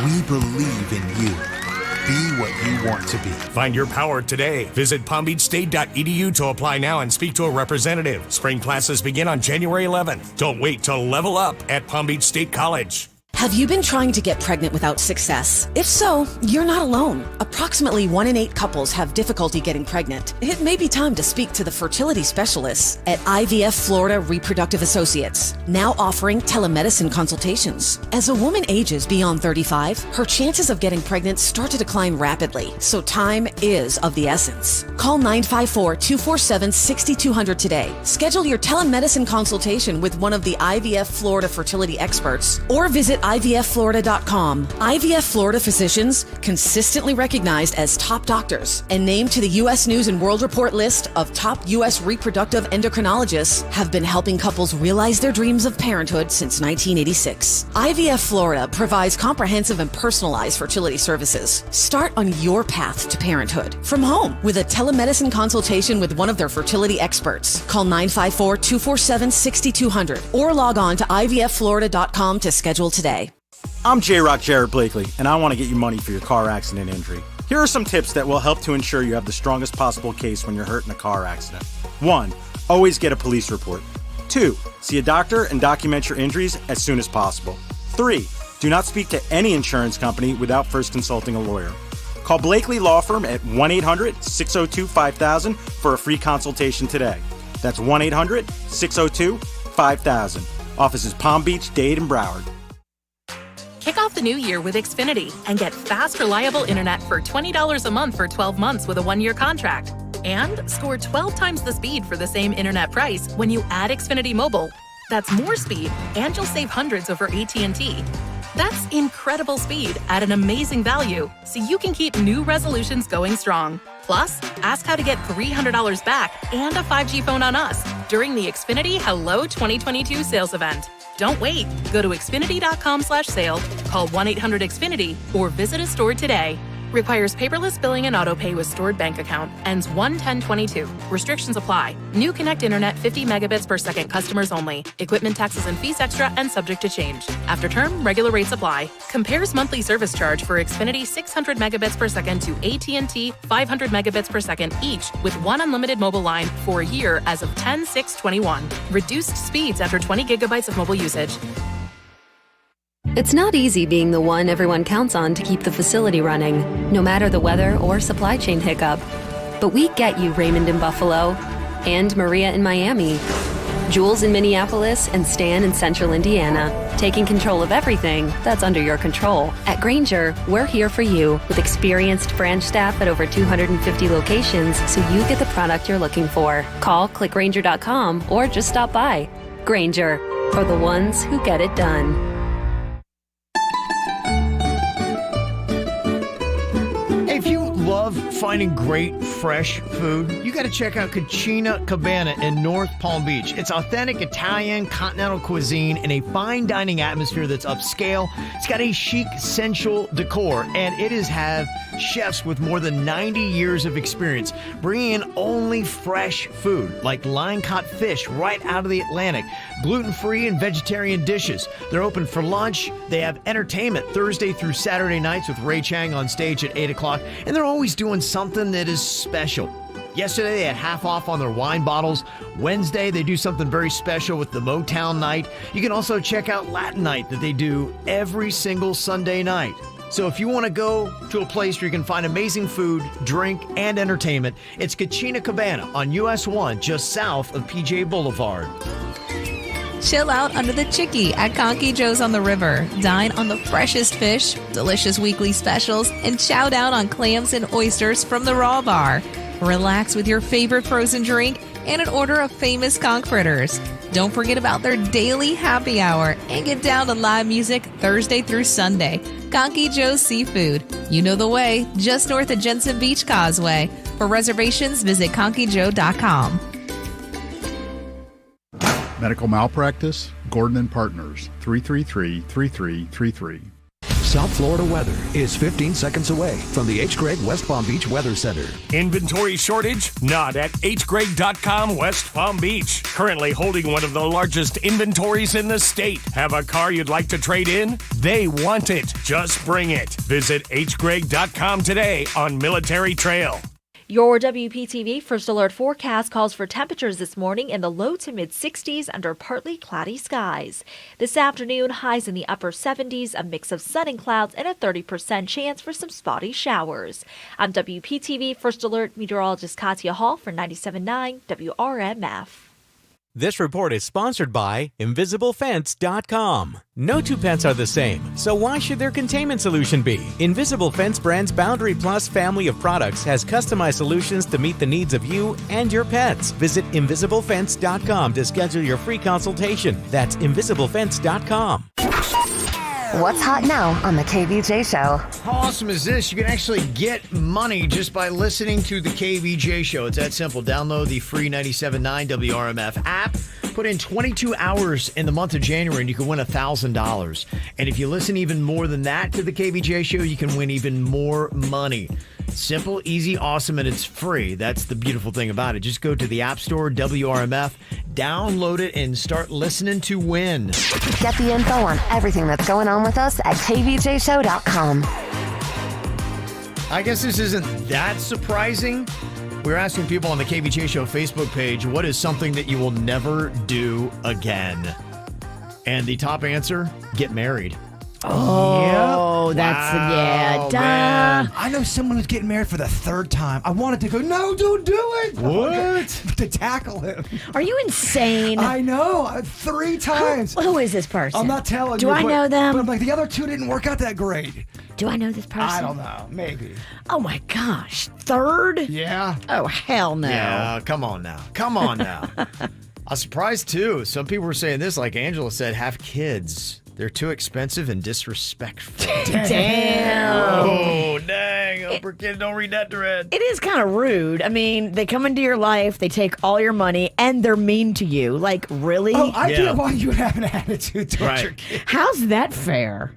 We believe in you. Be what you want to be. Find your power today. Visit palmbeachstate.edu to apply now and speak to a representative. Spring classes begin on January 11th. Don't wait to level up at Palm Beach State College. Have you been trying to get pregnant without success? If so, you're not alone. Approximately 1 in 8 couples have difficulty getting pregnant. It may be time to speak to the fertility specialists at IVF Florida Reproductive Associates, now offering telemedicine consultations. As a woman ages beyond 35, her chances of getting pregnant start to decline rapidly, so time is of the essence. Call 954-247-6200 today. Schedule your telemedicine consultation with one of the IVF Florida fertility experts or visit IVFFlorida.com. IVF Florida physicians, consistently recognized as top doctors and named to the U.S. News and World Report list of top U.S. reproductive endocrinologists, have been helping couples realize their dreams of parenthood since 1986. IVF Florida provides comprehensive and personalized fertility services. Start on your path to parenthood from home with a telemedicine consultation with one of their fertility experts. Call 954-247-6200 or log on to IVFFlorida.com to schedule today. I'm J-Rock Jared Blakely, and I want to get you money for your car accident injury. Here are some tips that will help to ensure you have the strongest possible case when you're hurt in a car accident. 1. Always get a police report. 2. See a doctor and document your injuries as soon as possible. 3. Do not speak to any insurance company without first consulting a lawyer. Call Blakely Law Firm at 1-800-602-5000 for a free consultation today. That's 1-800-602-5000. Offices Palm Beach, Dade, and Broward. Kick off the new year with Xfinity and get fast, reliable internet for $20 a month for 12 months with a 1-year contract. And score 12 times the speed for the same internet price when you add Xfinity Mobile. That's more speed, and you'll save hundreds over AT&T. That's incredible speed at an amazing value, so you can keep new resolutions going strong. Plus, ask how to get $300 back and a 5G phone on us during the Xfinity Hello 2022 sales event. Don't wait. Go to Xfinity.com/sale, call 1-800-XFINITY, or visit a store today. Requires paperless billing and autopay with stored bank account. Ends 1/10/22. Restrictions apply. New Connect Internet 50 megabits per second customers only. Equipment taxes and fees extra and subject to change. After term, regular rates apply. Compares monthly service charge for Xfinity 600 megabits per second to AT&T 500 megabits per second each with one unlimited mobile line for a year as of 10/6/21. Reduced speeds after 20 gigabytes of mobile usage. It's not easy being the one everyone counts on to keep the facility running, no matter the weather or supply chain hiccup. But we get you, Raymond in Buffalo, and Maria in Miami, Jules in Minneapolis, and Stan in Central Indiana, taking control of everything that's under your control. At Grainger, we're here for you with experienced branch staff at over 250 locations so you get the product you're looking for. Call, click Grainger.com, or just stop by. Grainger, for the ones who get it done. If you love finding great, fresh food, you got to check out Cucina Cabana in North Palm Beach. It's authentic Italian, continental cuisine in a fine dining atmosphere that's upscale. It's got a chic, sensual decor, and it have chefs with more than 90 years of experience bringing in only fresh food, like line-caught fish right out of the Atlantic, gluten-free and vegetarian dishes. They're open for lunch. They have entertainment Thursday through Saturday nights with Ray Chang on stage at 8 o'clock, and they're always doing something that is special. Yesterday, they had half off on their wine bottles. Wednesday, they do something very special with the Motown night. You can also check out Latin night that they do every single Sunday night. So if you want to go to a place where you can find amazing food, drink, and entertainment, it's Cucina Cabana on US 1, just south of PJ Boulevard. Chill out under the Chicky at Conky Joe's on the River. Dine on the freshest fish, delicious weekly specials, and chow down on clams and oysters from the Raw Bar. Relax with your favorite frozen drink and an order of famous conch fritters. Don't forget about their daily happy hour and get down to live music Thursday through Sunday. Conky Joe's Seafood. You know the way, just north of Jensen Beach Causeway. For reservations, visit conkyjoe.com. Medical malpractice, Gordon & Partners, 333-3333. South Florida weather is 15 seconds away from the H. Gregg West Palm Beach Weather Center. Inventory shortage? Not at hgregg.com West Palm Beach. Currently holding one of the largest inventories in the state. Have a car you'd like to trade in? They want it. Just bring it. Visit hgregg.com today on Military Trail. Your WPTV First Alert forecast calls for temperatures this morning in the low to mid 60s under partly cloudy skies. This afternoon, highs in the upper 70s, a mix of sun and clouds, and a 30% chance for some spotty showers. I'm WPTV First Alert meteorologist Katya Hall for 97.9 WRMF. This report is sponsored by InvisibleFence.com. No two pets are the same, so why should their containment solution be? Invisible Fence brand's Boundary Plus family of products has customized solutions to meet the needs of you and your pets. Visit InvisibleFence.com to schedule your free consultation. That's InvisibleFence.com. What's hot now on the KVJ Show? How awesome is this? You can actually get money just by listening to the KVJ Show. It's that simple. Download the free 97.9 WRMF app. Put in 22 hours in the month of January and you can win $1,000. And if you listen even more than that to the KVJ Show, you can win even more money. Simple, easy, awesome, and it's free. That's the beautiful thing about it. Just go to the App Store, WRMF, download it, and start listening to win. Get the info on everything that's going on with us at kvjshow.com. I guess this isn't that surprising. We're asking people on the KVJ Show Facebook page, what is something that you will never do again? And the top answer, get married. Oh, that's, wow, duh. Man. I know someone who's getting married for the third time. I wanted to go, no, don't do it. What? To tackle him. Are you insane? I know. 3 times. Who is this person? I'm not telling Do you. I know them? But I'm like, the other 2 didn't work out that great. Do I know this person? I don't know. Maybe. Oh, my gosh. Third? Yeah. Oh, hell no. Yeah, come on now. Come on now. I'm surprised, too. Some people were saying this, like Angela said, have kids. They're too expensive and disrespectful. Damn. Oh, dang. Hope our kids don't read that thread. It is kind of rude. I mean, they come into your life, they take all your money, and they're mean to you. Like, really? Oh, I get why you have an attitude towards your kids. How's that fair?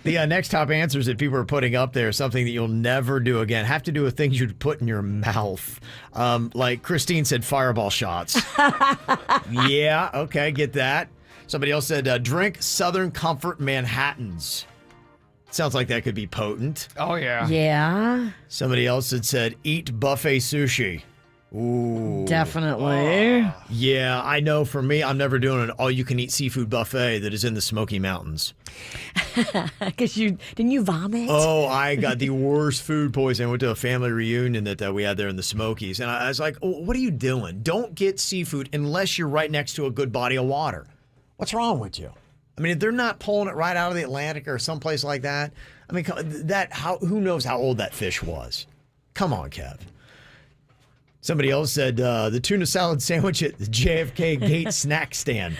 The next top answers that people are putting up there, something that you'll never do again, have to do with things you'd put in your mouth. Like Christine said, fireball shots. Yeah, okay, get that. Somebody else said, drink Southern Comfort Manhattans. Sounds like that could be potent. Oh, yeah. Yeah. Somebody else had said, eat buffet sushi. Ooh. Definitely. Yeah, I know for me, I'm never doing an all-you-can-eat seafood buffet that is in the Smoky Mountains. Because didn't you vomit? Oh, I got the worst food poisoning. I went to a family reunion that we had there in the Smokies. And I was like, oh, what are you doing? Don't get seafood unless you're right next to a good body of water. What's wrong with you? I mean, if they're not pulling it right out of the Atlantic or someplace like that, I mean, who knows how old that fish was? Come on, Kev. Somebody else said the tuna salad sandwich at the JFK Gate snack stand.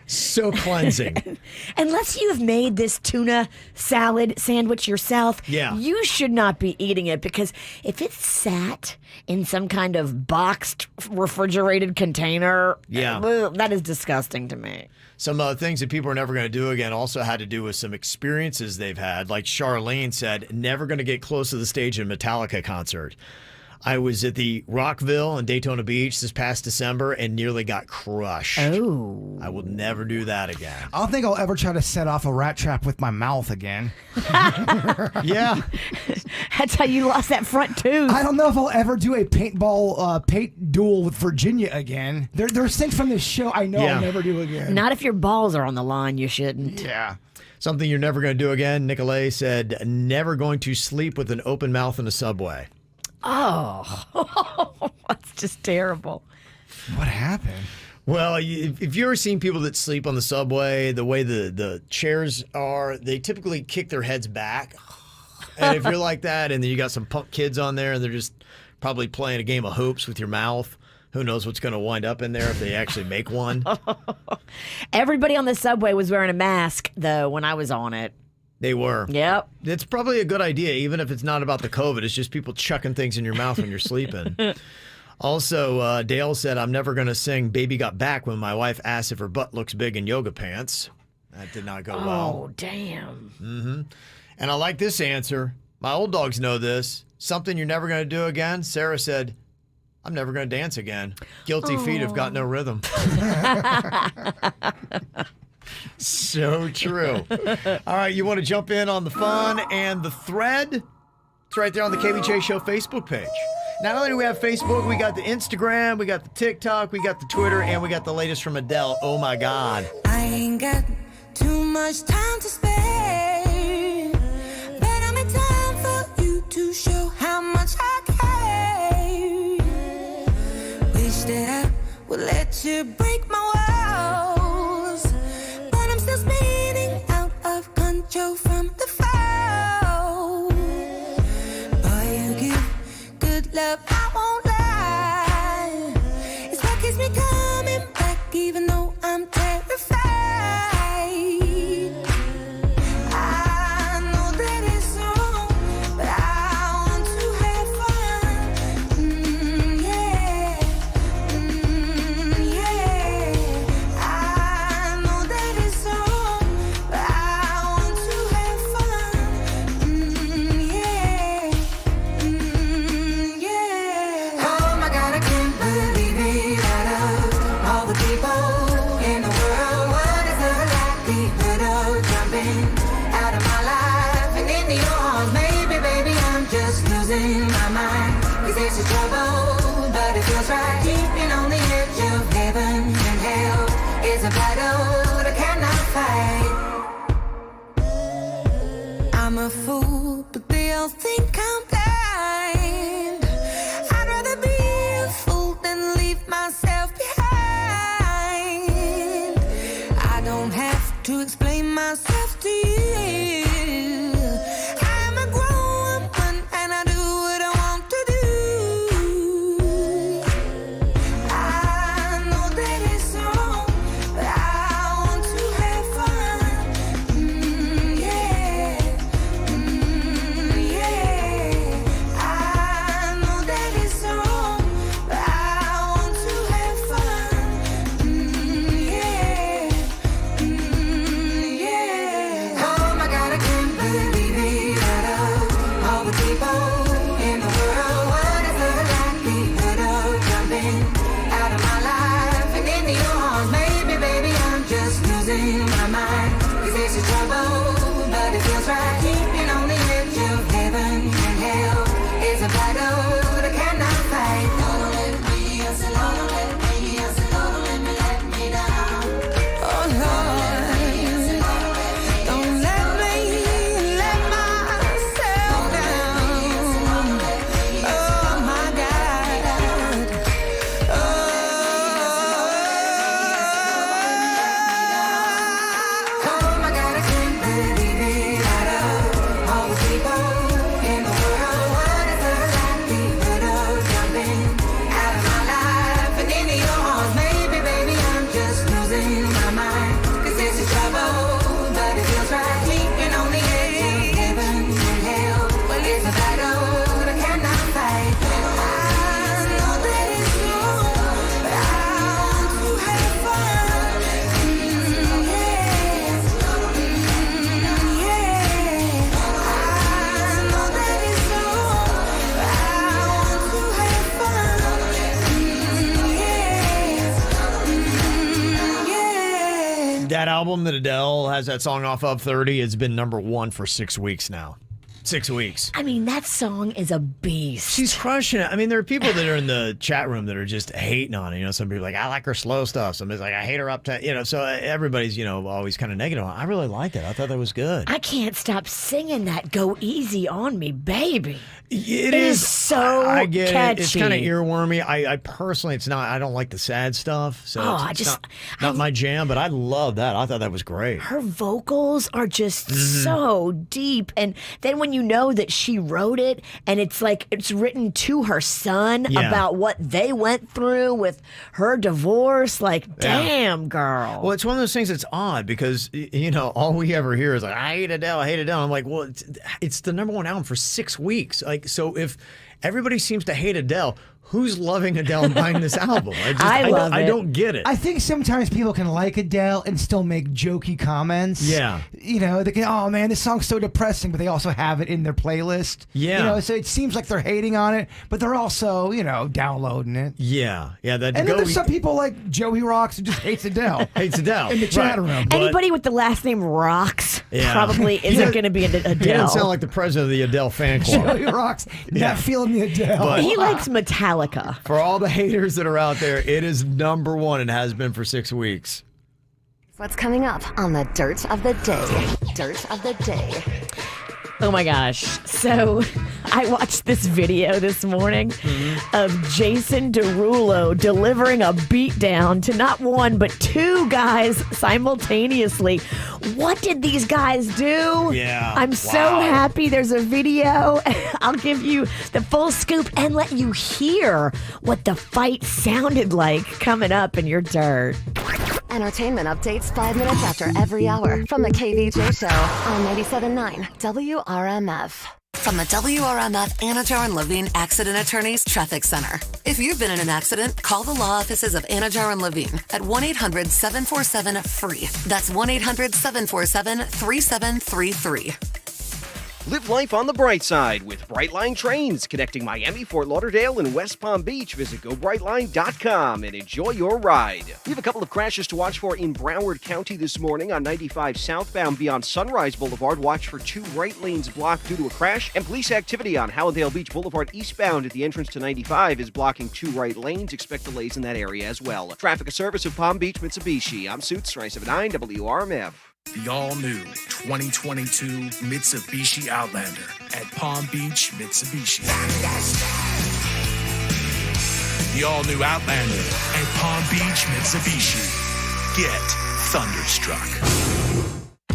So cleansing. Unless you've made this tuna salad sandwich yourself, yeah, you should not be eating it, because if it's sat in some kind of boxed, refrigerated container, that is disgusting to me. Some things that people are never going to do again also had to do with some experiences they've had. Like Charlene said, never going to get close to the stage in a Metallica concert. I was at the Rockville in Daytona Beach this past December and nearly got crushed. Oh. I will never do that again. I don't think I'll ever try to set off a rat trap with my mouth again. Yeah. That's how you lost that front tooth. I don't know if I'll ever do a paintball paint duel with Virginia again. There's things from this show I know I'll never do again. Not if your balls are on the line, you shouldn't. Yeah. Something you're never going to do again, Nicolay said, never going to sleep with an open mouth in a subway. Oh, that's just terrible. What happened? Well, if you've ever seen people that sleep on the subway, the way the chairs are, they typically kick their heads back. And if you're like that, and then you got some punk kids on there, and they're just probably playing a game of hoops with your mouth, who knows what's going to wind up in there if they actually make one. Everybody on the subway was wearing a mask, though, when I was on it. They were. Yep. It's probably a good idea, even if it's not about the COVID. It's just people chucking things in your mouth when you're sleeping. Also, Dale said, I'm never going to sing Baby Got Back when my wife asks if her butt looks big in yoga pants. That did not go well. Oh, damn. Mm-hmm. And I like this answer. My old dogs know this. Something you're never going to do again. Sarah said, I'm never going to dance again. Guilty feet have got no rhythm. So true. All right, you want to jump in on the fun and the thread? It's right there on the KVJ Show Facebook page. Not only do we have Facebook, we got the Instagram, we got the TikTok, we got the Twitter, and we got the latest from Adele. Oh, my God. I ain't got too much time to spare, but I'm in time for you to show how much I care. Wish that I would let you break my walls, but I'm still spinning out of control from the fall. Boy, you give good love, I won't lie. It's what keeps me coming back, even though I'm terrified. this is trouble, but it feels right. Keeping on the edge of heaven and hell is a battle that I cannot fight. I'm a fool, but they all think I'm blind. I'd rather be a fool than leave myself behind. I don't have to explain myself to you. I'm a grown woman and I do what I want to do. I know that it's wrong, but I want to have fun. Yeah. Yeah. I know that it's wrong, but I want to have fun. Yeah. Yeah. Oh my God, I can't believe it. Out of all the people in the world, what is the likelihood of jumping out of my life and into your arms? Maybe, baby, I'm just losing my mind. 'Cause this is trouble, but it feels right. Keeping on the edge of heaven and hell is a battle that I cannot fight. Don't let me, I said, don't let me, I said, don't let me let me down. Oh Lord, don't let me let myself down. Oh my God. Oh my God, I can't believe it. Out of all the people in the world, what is the likelihood of jumping out of my life and into your arms? Maybe, baby, I'm just losing my mind. 'Cause this is trouble, but it feels right. Keeping on the edge of heaven and hell. Well, it's a battle that I cannot fight. I know that it's wrong, but I want to have fun. Yeah. Yeah. I know that it's wrong, but I want to have fun. Yeah. That album that Adele has that song off of 30 has been number 1 for 6 weeks now. 6 weeks. I mean, that song is a beast. She's crushing it. I mean, there are people that are in the chat room that are just hating on it. You know, some people are like, I like her slow stuff. Somebody's like, I hate her up to, you know, so everybody's, you know, always kind of negative. I really liked it. I thought that was good. I can't stop singing that Go Easy on Me, baby. It is so I get catchy. it. It's kind of earwormy. I personally, it's not, I don't like the sad stuff. So Oh, it's not my jam, but I love that. I thought that was great. Her vocals are just so deep. And then when you know that she wrote it and it's like it's written to her son about what they went through with her divorce, like, damn, girl. Well, it's one of those things that's odd because, you know, all we ever hear is like, I hate Adele, I hate Adele. I'm like, well, it's the number 1 album for 6 weeks. Like, so if everybody seems to hate Adele, who's loving Adele and buying this album? I don't get it. I think sometimes people can like Adele and still make jokey comments. Yeah. You know, they can, oh man, this song's so depressing, but they also have it in their playlist. Yeah. You know, so it seems like they're hating on it, but they're also, you know, downloading it. Yeah. Yeah. And then there's some people like Joey Rocks who just hates Adele. Hates Adele. In the chat room. Anybody with the last name Rocks probably isn't going to be an Adele. He doesn't sound like the president of the Adele fan club. Joey Rocks, not feeling the Adele. But he likes Metallica. for all the haters that are out there, it is number 1 and has been for 6 weeks. What's coming up on the Dirt of the Day? Dirt of the Day. Oh my gosh. So I watched this video this morning of Jason Derulo delivering a beatdown to not one, but 2 guys simultaneously. What did these guys do? Yeah. I'm so happy there's a video. I'll give you the full scoop and let you hear what the fight sounded like coming up in your dirt. Entertainment updates 5 minutes after every hour from the KVJ Show on 97.9 WRMF. From the WRMF Anajar and Levine Accident Attorneys Traffic Center. If you've been in an accident, call the law offices of Anajar and Levine at 1-800-747-FREE. That's 1-800-747-3733. Live life on the bright side with Brightline trains connecting Miami, Fort Lauderdale, and West Palm Beach. Visit GoBrightline.com and enjoy your ride. We have a couple of crashes to watch for in Broward County this morning on 95 southbound beyond Sunrise Boulevard. Watch for 2 right lanes blocked due to a crash. And police activity on Hallandale Beach Boulevard eastbound at the entrance to 95 is blocking 2 right lanes. Expect delays in that area as well. Traffic, a service of Palm Beach Mitsubishi. I'm Suits 979 WRMF. The all-new 2022 Mitsubishi Outlander at Palm Beach Mitsubishi. The all-new Outlander at Palm Beach Mitsubishi. Get thunderstruck.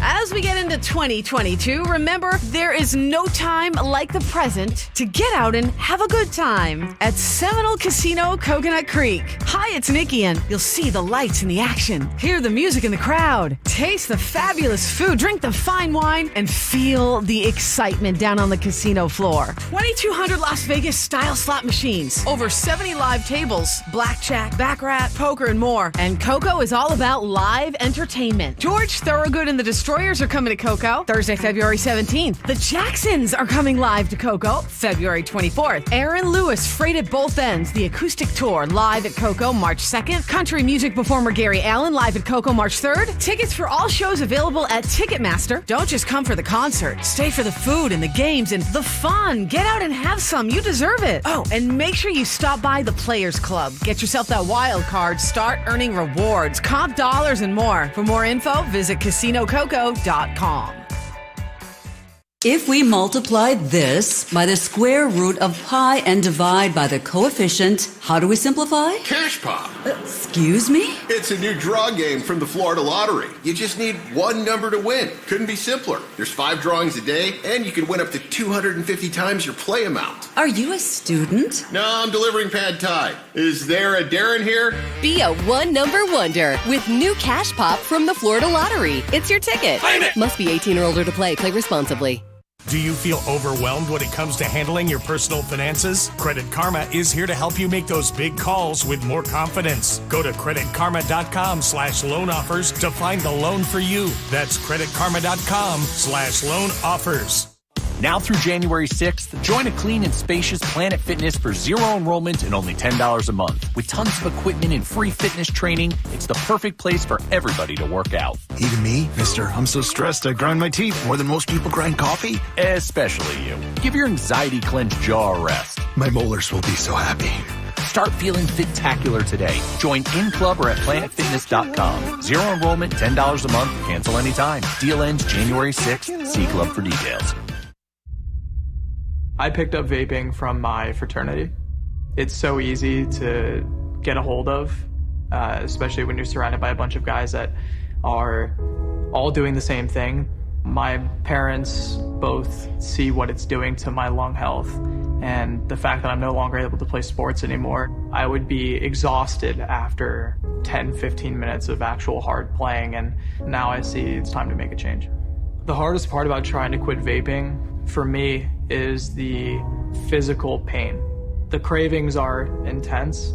As we get into 2022, remember, there is no time like the present to get out and have a good time at Seminole Casino, Coconut Creek. Hi, it's Nikki, and you'll see the lights and the action, hear the music in the crowd, taste the fabulous food, drink the fine wine, and feel the excitement down on the casino floor. 2,200 Las Vegas style slot machines, over 70 live tables, blackjack, baccarat, poker, and more. And Coco is all about live entertainment. George Thorogood and the Destroyers are coming to Coco Thursday, February 17th. The Jacksons are coming live to Coco February 24th. Aaron Lewis, Freight at Both Ends, the acoustic tour live at Coco March 2nd. Country music performer Gary Allen live at Coco March 3rd. Tickets for all shows available at Ticketmaster. Don't just come for the concert. Stay for the food and the games and the fun. Get out and have some. You deserve it. Oh, and make sure you stop by the Players Club. Get yourself that wild card. Start earning rewards, comp dollars, and more. For more info, visit CasinoCoco.com. If we multiply this by the square root of pi and divide by the coefficient, how do we simplify? Cash Pop. Excuse me? It's a new draw game from the Florida Lottery. You just need one number to win. Couldn't be simpler. There's 5 drawings a day, and you can win up to 250 times your play amount. Are you a student? No, I'm delivering pad thai. Is there a Darren here? Be a one-number wonder with new Cash Pop from the Florida Lottery. It's your ticket. Claim it! Must be 18 or older to play. Play responsibly. Do you feel overwhelmed when it comes to handling your personal finances? Credit Karma is here to help you make those big calls with more confidence. Go to creditkarma.com/loan offers to find the loan for you. That's creditkarma.com/loan offers. Now through January 6th, join a clean and spacious Planet Fitness for zero enrollment and only $10 a month. With tons of equipment and free fitness training, it's the perfect place for everybody to work out. Even me, mister. I'm so stressed I grind my teeth more than most people grind coffee. Especially you. Give your anxiety-clenched jaw a rest. My molars will be so happy. Start feeling fit-tacular today. Join in club or at planetfitness.com. Zero enrollment, $10 a month. Cancel anytime. Deal ends January 6th. See club for details. I picked up vaping from my fraternity. It's so easy to get a hold of, especially when you're surrounded by a bunch of guys that are all doing the same thing. My parents both see what it's doing to my lung health, and the fact that I'm no longer able to play sports anymore. I would be exhausted after 10, 15 minutes of actual hard playing, and now I see it's time to make a change. The hardest part about trying to quit vaping for me is the physical pain. The cravings are intense.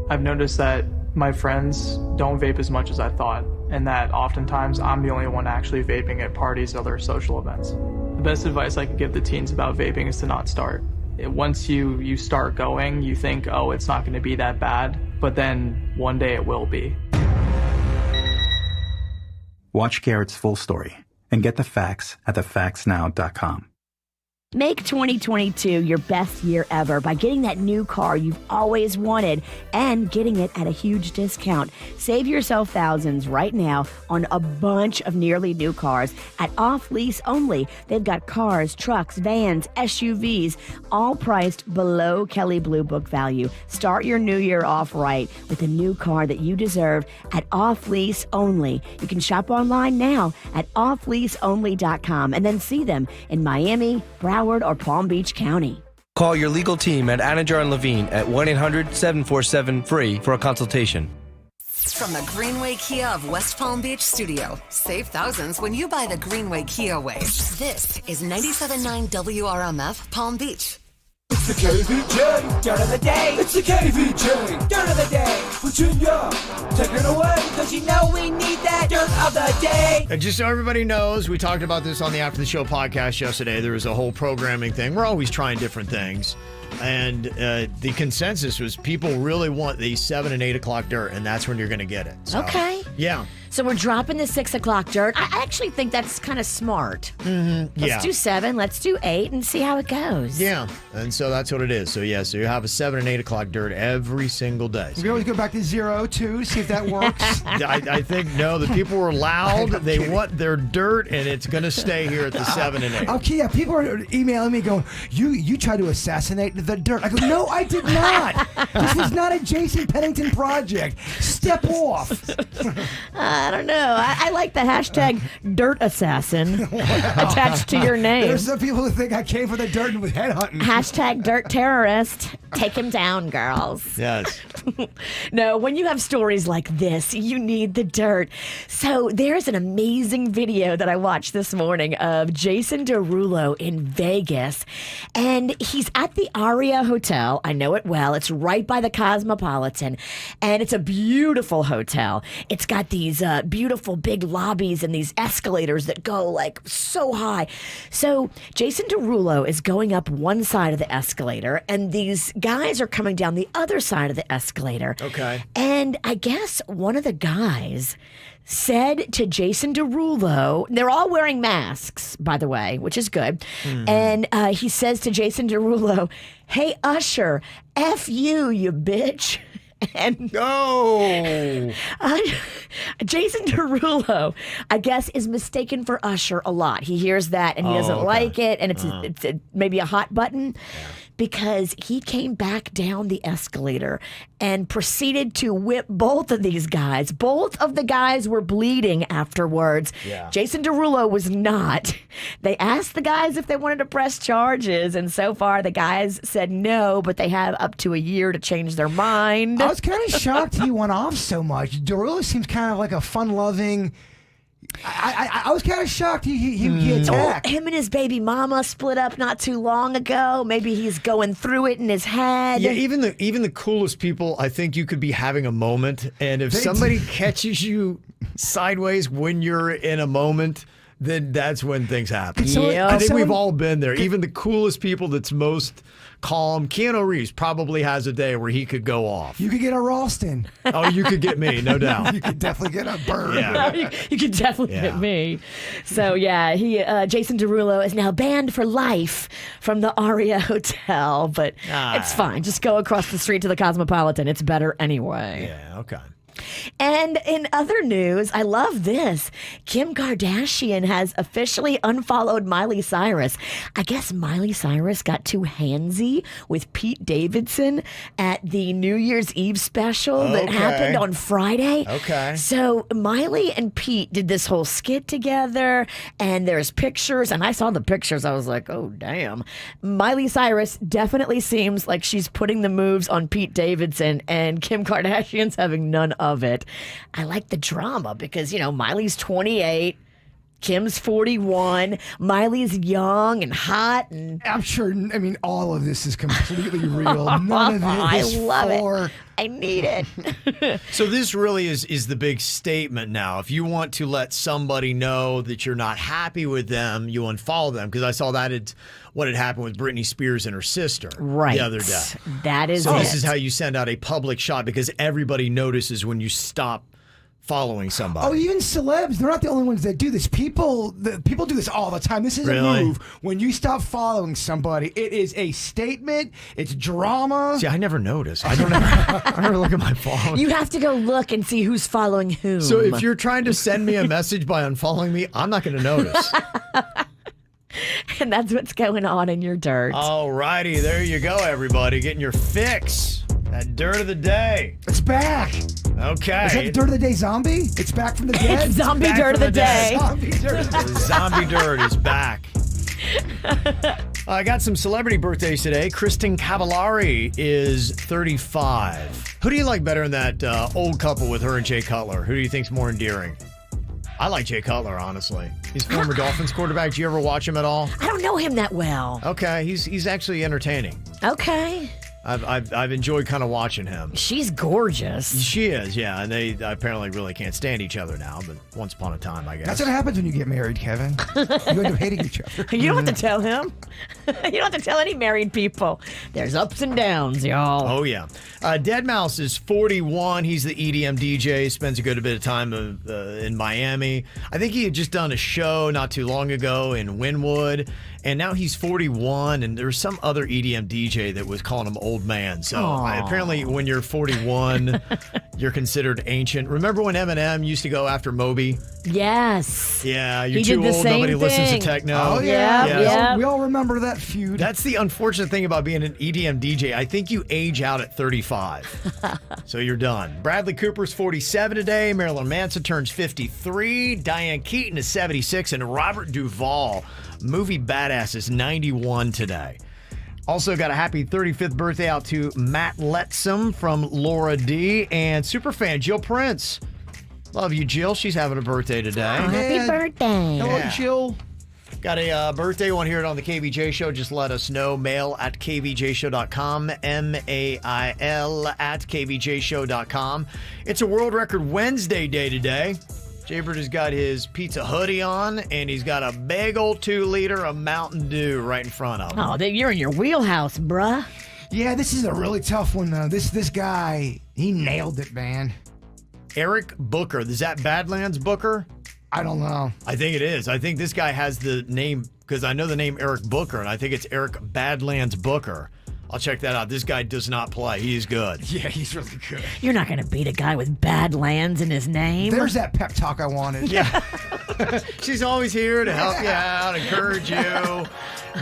I've noticed that my friends don't vape as much as I thought, and that oftentimes I'm the only one actually vaping at parties and other social events. The best advice I could give the teens about vaping is to not start. Once you start going, you think, oh, it's not going to be that bad, but then one day it will be. Watch Garrett's full story and get the facts at thefactsnow.com. Make 2022 your best year ever by getting that new car you've always wanted and getting it at a huge discount. Save yourself thousands right now on a bunch of nearly new cars at Off Lease Only. They've got cars, trucks, vans, SUVs, all priced below Kelley Blue Book value. Start your new year off right with a new car that you deserve at Off Lease Only. You can shop online now at offleaseonly.com and then see them in Miami, Broward, or Palm Beach County. Call your legal team at Anajar and Levine at 1-800-747-FREE for a consultation. From the Greenway Kia of West Palm Beach studio, save thousands when you buy the Greenway Kia way. This is 97.9 WRMF Palm Beach. the KVJ Dirt of the Day. It's the KVJ Dirt of the Day. Virginia, take it away, because you know we need that Dirt of the Day. And just so everybody knows, we talked about this on the After the Show podcast yesterday. There was a whole programming thing. We're always trying different things. And the consensus was people really want the 7 and 8 o'clock dirt, and that's when you're going to get it. So, Okay. Yeah. So we're dropping the 6 o'clock dirt. I actually think that's kind of smart. Mm-hmm. Let's do 7, let's do 8, and see how it goes. Yeah. And so that's what it is. So, yeah, so you have a 7 and 8 o'clock dirt every single day. We can always go back to 0, 2, see if that works. I think, no, the people were loud. They want their dirt, and it's going to stay here at the 7 and 8. Okay, yeah, people are emailing me going, you tried to assassinate the dirt. I go, no, I did not. This was not a Jason Pennington project. Step off. I don't know. I like the hashtag dirt assassin attached to your name. There's some people who think I came for the dirt and was headhunting. Hashtag dirt terrorist. Take him down, girls. Yes. No, when you have stories like this, you need the dirt. So there's an amazing video that I watched this morning of Jason Derulo in Vegas. And he's at the Aria Hotel. I know it well. It's right by the Cosmopolitan. And it's a beautiful hotel. It's got these beautiful big lobbies and these escalators that go like so high. So Jason Derulo is going up one side of the escalator, and these guys are coming down the other side of the escalator. Okay. And I guess one of the guys said to Jason Derulo, they're all wearing masks, by the way, which is good. And he says to Jason Derulo, "Hey, Usher, F you bitch." And Jason Derulo, I guess, is mistaken for Usher a lot. He hears that and he doesn't like it, and it's maybe a hot button, because he came back down the escalator and proceeded to whip both of these guys. Both of the guys were bleeding afterwards. Yeah. Jason Derulo was not. They asked the guys if they wanted to press charges, and so far the guys said no, but they have up to a year to change their mind. I was kind of shocked he went off so much. Derulo seems kind of like a fun-loving... I was kind of shocked he attacked. Him and his baby mama split up not too long ago. Maybe he's going through it in his head. Yeah, even the coolest people, I think you could be having a moment, and if somebody catches you sideways when you're in a moment, then that's when things happen. I think we've all been there. Even the coolest people that's most calm. Keanu Reeves probably has a day where he could go off. You could get a Ralston. Oh, you could get me, no doubt. You could definitely get a bird. Yeah. You could definitely get me. So yeah, Jason Derulo is now banned for life from the Aria Hotel, but it's fine. Just go across the street to the Cosmopolitan. It's better anyway. Yeah, okay. And in other news, I love this. Kim Kardashian has officially unfollowed Miley Cyrus. I guess Miley Cyrus got too handsy with Pete Davidson at the New Year's Eve special that happened on Friday. Okay. So Miley and Pete did this whole skit together, and there's pictures, and I saw the pictures. I was like, oh, damn. Miley Cyrus definitely seems like she's putting the moves on Pete Davidson, and Kim Kardashian's having none of it. I like the drama because, Miley's 28, Kim's 41, Miley's young and hot, and I'm sure, all of this is completely real. None of it is I love for... it. I need it. So this really is the big statement now. If you want to let somebody know that you're not happy with them, you unfollow them. Because I saw what had happened with Britney Spears and her sister the other day. That is so it. This is how you send out a public shot, because everybody notices when you stop following somebody. Oh, even celebs, they're not the only ones that do this. People do this all the time. This is a move. When you stop following somebody, it is a statement. It's drama. See, I never notice. I never look at my phone. You have to go look and see who's following whom. So if you're trying to send me a message by unfollowing me, I'm not going to notice. And that's what's going on in your dirt. All righty, there you go, everybody. Getting your fix. That dirt of the day. It's back. Okay. Is that the dirt of the day zombie? It's back from the dead? It's zombie dirt of the day. Zombie dirt of the day. Zombie dirt is back. I got some celebrity birthdays today. Kristen Cavallari is 35. Who do you like better in that old couple with her and Jay Cutler? Who do you think's more endearing? I like Jay Cutler, honestly. He's former Dolphins quarterback. Did you ever watch him at all? I don't know him that well. Okay, he's actually entertaining. Okay. I've enjoyed kind of watching him. She's gorgeous. She is, yeah. And they apparently really can't stand each other now, but once upon a time, I guess. That's what happens when you get married, Kevin. You end up hating each other. You don't have to tell him. You don't have to tell any married people. There's ups and downs, y'all. Oh, yeah. Deadmau5 is 41. He's the EDM DJ. Spends a good bit of time in Miami. I think he had just done a show not too long ago in Wynwood. And now he's 41, and there's some other EDM DJ that was calling him old man. So apparently when you're 41, you're considered ancient. Remember when Eminem used to go after Moby? Yes. Yeah, you're too old, nobody listens to techno. Oh, yeah. We all remember that feud. That's the unfortunate thing about being an EDM DJ. I think you age out at 35. So you're done. Bradley Cooper's 47 today. Marilyn Manson turns 53. Diane Keaton is 76. And Robert Duvall, movie badass, is 91 today. Also got a happy 35th birthday out to Matt Letzum from Laura D. And superfan Jill Prince. Love you, Jill. She's having a birthday today. Happy birthday. Hello, Jill. Got a birthday. You want to hear it on the KVJ Show? Just let us know. Mail at kvjshow.com. MAIL at kvjshow.com. It's a World Record Wednesday day today. Jaybird has got his pizza hoodie on, and he's got a big old 2-liter of Mountain Dew right in front of him. Oh, you're in your wheelhouse, bruh. Yeah, this is a really tough one, though. This guy, he nailed it, man. Eric Booker. Is that Badlands Booker? I don't know. I think it is. I think this guy has the name, because I know the name Eric Booker, and I think it's Eric Badlands Booker. I'll check that out. This guy does not play. He's good. Yeah, he's really good. You're not going to beat a guy with Badlands in his name. There's that pep talk I wanted. Yeah. She's always here to help you out, encourage you.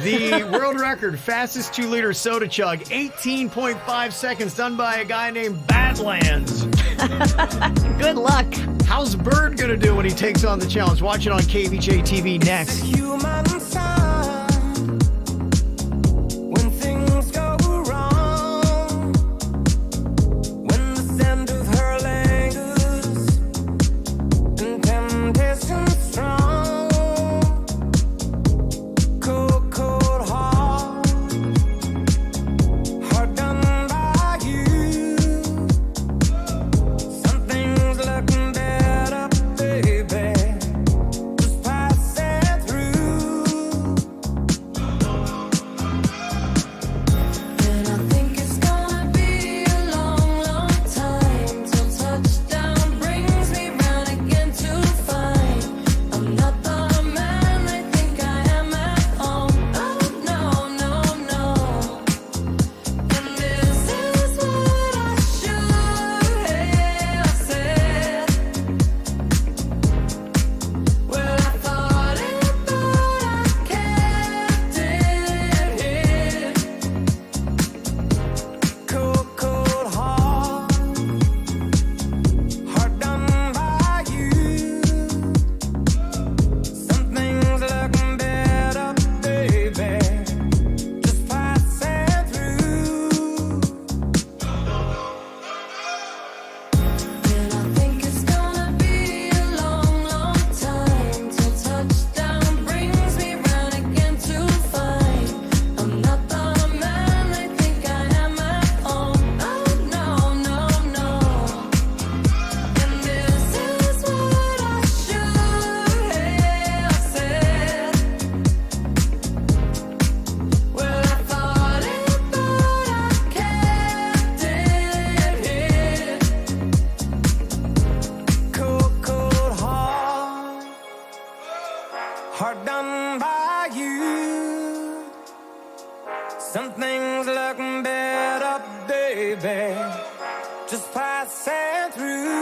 The world record, fastest 2-liter soda chug, 18.5 seconds, done by a guy named Badlands. Good luck. How's Bird going to do when he takes on the challenge? Watch it on KVJ TV next. Hard done by you. Some things look better, baby. Just passing through.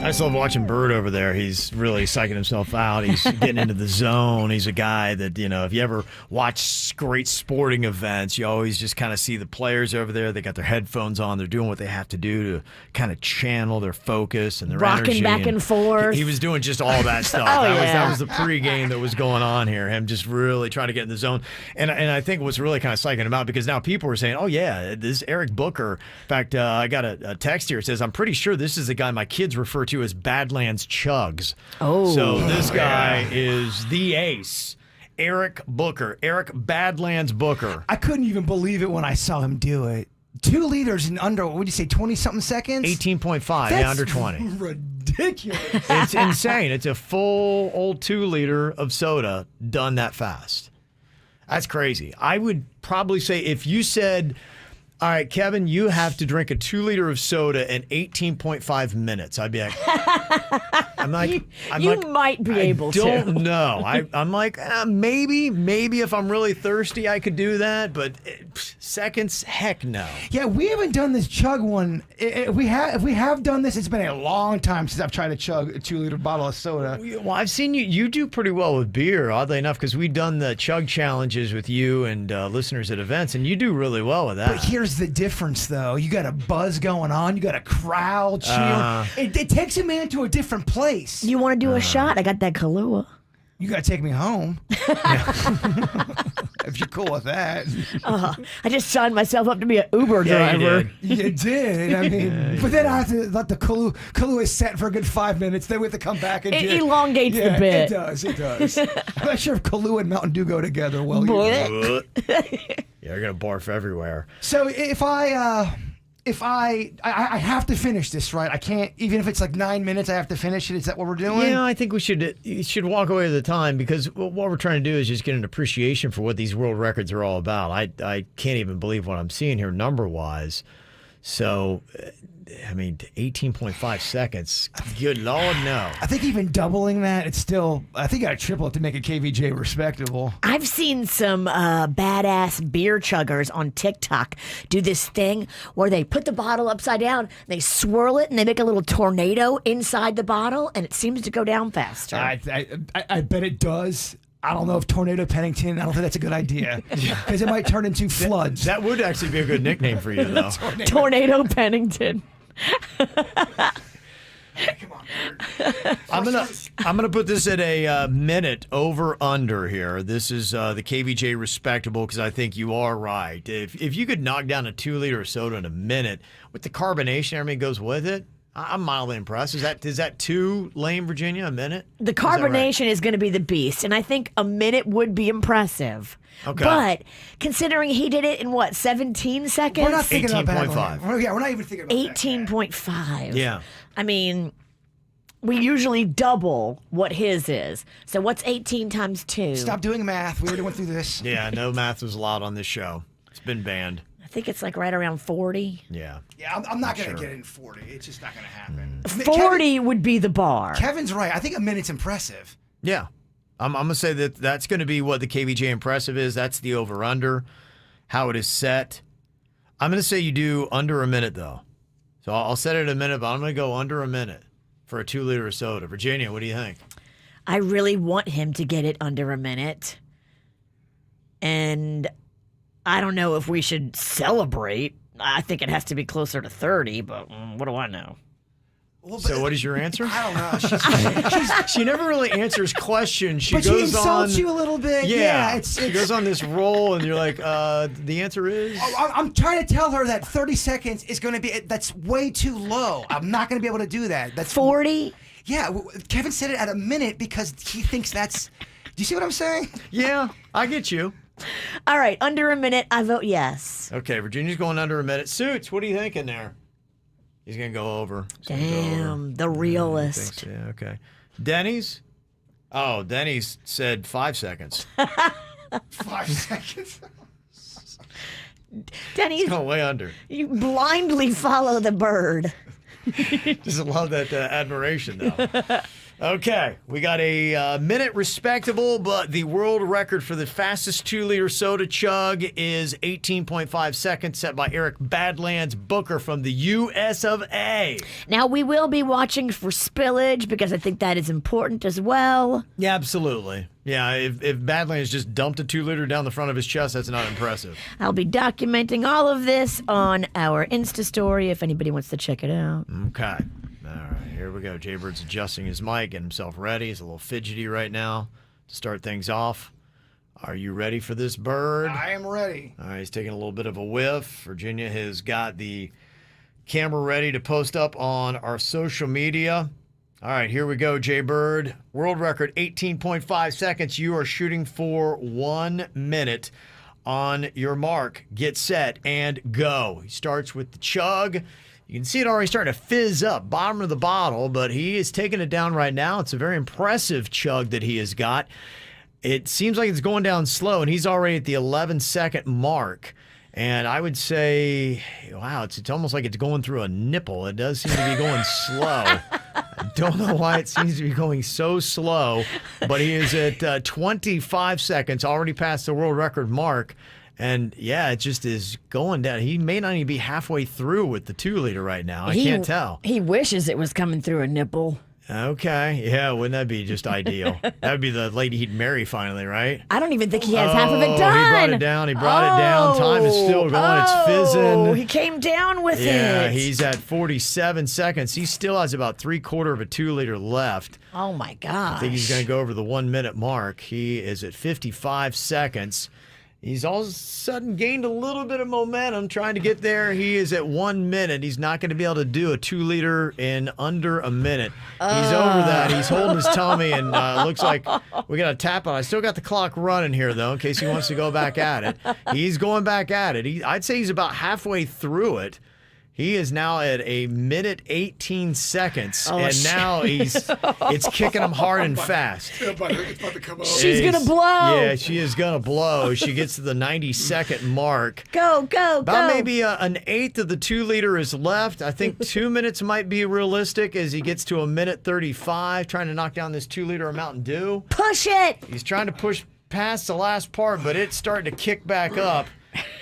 I just love watching Bird over there. He's really psyching himself out. He's getting into the zone. He's a guy that, if you ever watch great sporting events, you always just kind of see the players over there. They got their headphones on. They're doing what they have to do to kind of channel their focus and their rocking energy. back and forth. He was doing just all that stuff. That was the pregame that was going on here. Him just really trying to get in the zone. And I think what's really kind of psyching him out, because now people are saying, oh, yeah, this Eric Booker. In fact, I got a text here. It says, I'm pretty sure this is the guy my kids refer to as Badlands Chugs. Oh. So this guy is the ace. Eric Booker. Eric Badlands Booker. I couldn't even believe it when I saw him do it. 2 liters in under, what would you say, 20-something seconds? 18.5, That's under 20. ridiculous. It's insane. It's a full old 2 liter of soda done that fast. That's crazy. I would probably say if you said, all right, Kevin, you have to drink a 2 liter of soda in 18.5 minutes, I'd be like, you might be able to. I don't know. I'm like, maybe if I'm really thirsty, I could do that. But seconds, heck no. Yeah, we haven't done this chug one. If we have done this, it's been a long time since I've tried to chug a 2 liter bottle of soda. Well, I've seen you do pretty well with beer, oddly enough, because we've done the chug challenges with you and listeners at events, and you do really well with that. But here's the difference, though. You got a buzz going on. You got a crowd cheering. It takes a man to a different place. You want to do a shot? I got that Kahlua. You got to take me home. If you're cool with that. I just signed myself up to be an Uber driver. You did. I mean, but then I have to let the Kahlua is set for a good 5 minutes. Then we have to come back and it elongates the bit. It does. I'm not sure if Kahlua and Mountain Dew go together well. Yeah, you're going to barf everywhere. So if I have to finish this, right? I can't, even if it's like 9 minutes, I have to finish it. Is that what we're doing? Yeah, I think you should walk away at the time, because what we're trying to do is just get an appreciation for what these world records are all about. I can't even believe what I'm seeing here number-wise. So, 18.5 seconds. Good Lord, no. I think even doubling that, it's still, I think I got to triple it to make a KVJ respectable. I've seen some badass beer chuggers on TikTok do this thing where they put the bottle upside down, they swirl it, and they make a little tornado inside the bottle, and it seems to go down faster. I bet it does. I don't know if Tornado Pennington, I don't think that's a good idea, because it might turn into floods. That would actually be a good nickname for you, though. Tornado Pennington. Come on, I'm gonna put this at a minute over under here. This is the KVJ respectable, because I think you are right. If you could knock down a 2 liter of soda in a minute with the carbonation, everything goes with it. I'm mildly impressed. Is that too lame, Virginia? A minute? The carbonation is going to be the beast, and I think a minute would be impressive. Okay. But considering he did it in 17 seconds? We're not thinking about 18.5. Yeah, we're not even thinking about 18.5. Yeah. I mean, we usually double what his is. So what's 18 times 2? Stop doing math. We already went through this. Yeah, no math was allowed on this show. It's been banned. I think it's like right around 40. Yeah. Yeah, I'm not going to get in 40. It's just not going to happen. 40 would be the bar. Kevin's right. I think a minute's impressive. Yeah. I'm going to say that's going to be what the KVJ impressive is. That's the over-under, how it is set. I'm going to say you do under a minute, though. So I'll set it at a minute, but I'm going to go under a minute for a 2 liter of soda. Virginia, what do you think? I really want him to get it under a minute. And I don't know if we should celebrate. I think it has to be closer to 30, but what do I know? Well, so what is your answer? I don't know. She never really answers questions. She goes on. She insults you a little bit. Yeah, she goes on this roll, and you're like, the answer is? I'm trying to tell her that 30 seconds is going to be, that's way too low. I'm not going to be able to do that. That's 40? Yeah, Kevin said it at a minute because he thinks that's, do you see what I'm saying? Yeah, I get you. All right, under a minute, I vote yes. Okay, Virginia's going under a minute. Suits, what are you thinking there? He's going to go over. Damn, the realist. Yeah, okay. Denny's? Oh, Denny's said 5 seconds. 5 seconds? Denny's going way under. You blindly follow the bird. Just love that admiration, though. Okay, we got a minute respectable, but the world record for the fastest 2-liter soda chug is 18.5 seconds, set by Eric Badlands Booker from the US of A. Now, we will be watching for spillage because I think that is important as well. Yeah, absolutely. Yeah, if Badlands just dumped a 2-liter down the front of his chest, that's not impressive. I'll be documenting all of this on our Insta story if anybody wants to check it out. Okay. All right, here we go. Jaybird's adjusting his mic, getting himself ready. He's a little fidgety right now to start things off. Are you ready for this, Bird? I am ready. All right, he's taking a little bit of a whiff. Virginia has got the camera ready to post up on our social media. All right, here we go, Jaybird. World record, 18.5 seconds. You are shooting for 1 minute. On your mark, get set, and go. He starts with the chug. You can see it already starting to fizz up, bottom of the bottle, but he is taking it down right now. It's a very impressive chug that he has got. It seems like it's going down slow, and he's already at the 11-second mark. And I would say, wow, it's almost like it's going through a nipple. It does seem to be going slow. I don't know why it seems to be going so slow, but he is at 25 seconds, already past the world record mark. And yeah, it just is going down. He may not even be halfway through with the 2-liter right now. I can't tell. He wishes it was coming through a nipple. Okay. Yeah, wouldn't that be just ideal? That would be the lady he'd marry finally, right? I don't even think he has half of it done. He brought it down. He brought it down. Time is still going. It's fizzing. He came down with it. Yeah, he's at 47 seconds. He still has about 3/4 of a 2-liter left. Oh, my gosh. I think he's going to go over the 1 minute mark. He is at 55 seconds. He's all of a sudden gained a little bit of momentum trying to get there. He is at 1 minute. He's not going to be able to do a 2-liter in under a minute. He's over that. He's holding his tummy, and looks like we got to tap it. I still got the clock running here, though, in case he wants to go back at it. He's going back at it. I'd say he's about halfway through it. He is now at 1 minute 18 seconds, and now it's kicking him hard and fast. She's going to blow. Yeah, she is going to blow. She gets to the 90-second mark. Go. About maybe an eighth of the 2-liter is left. I think 2 minutes might be realistic as he gets to 1 minute 35, trying to knock down this 2-liter of Mountain Dew. Push it. He's trying to push past the last part, but it's starting to kick back up.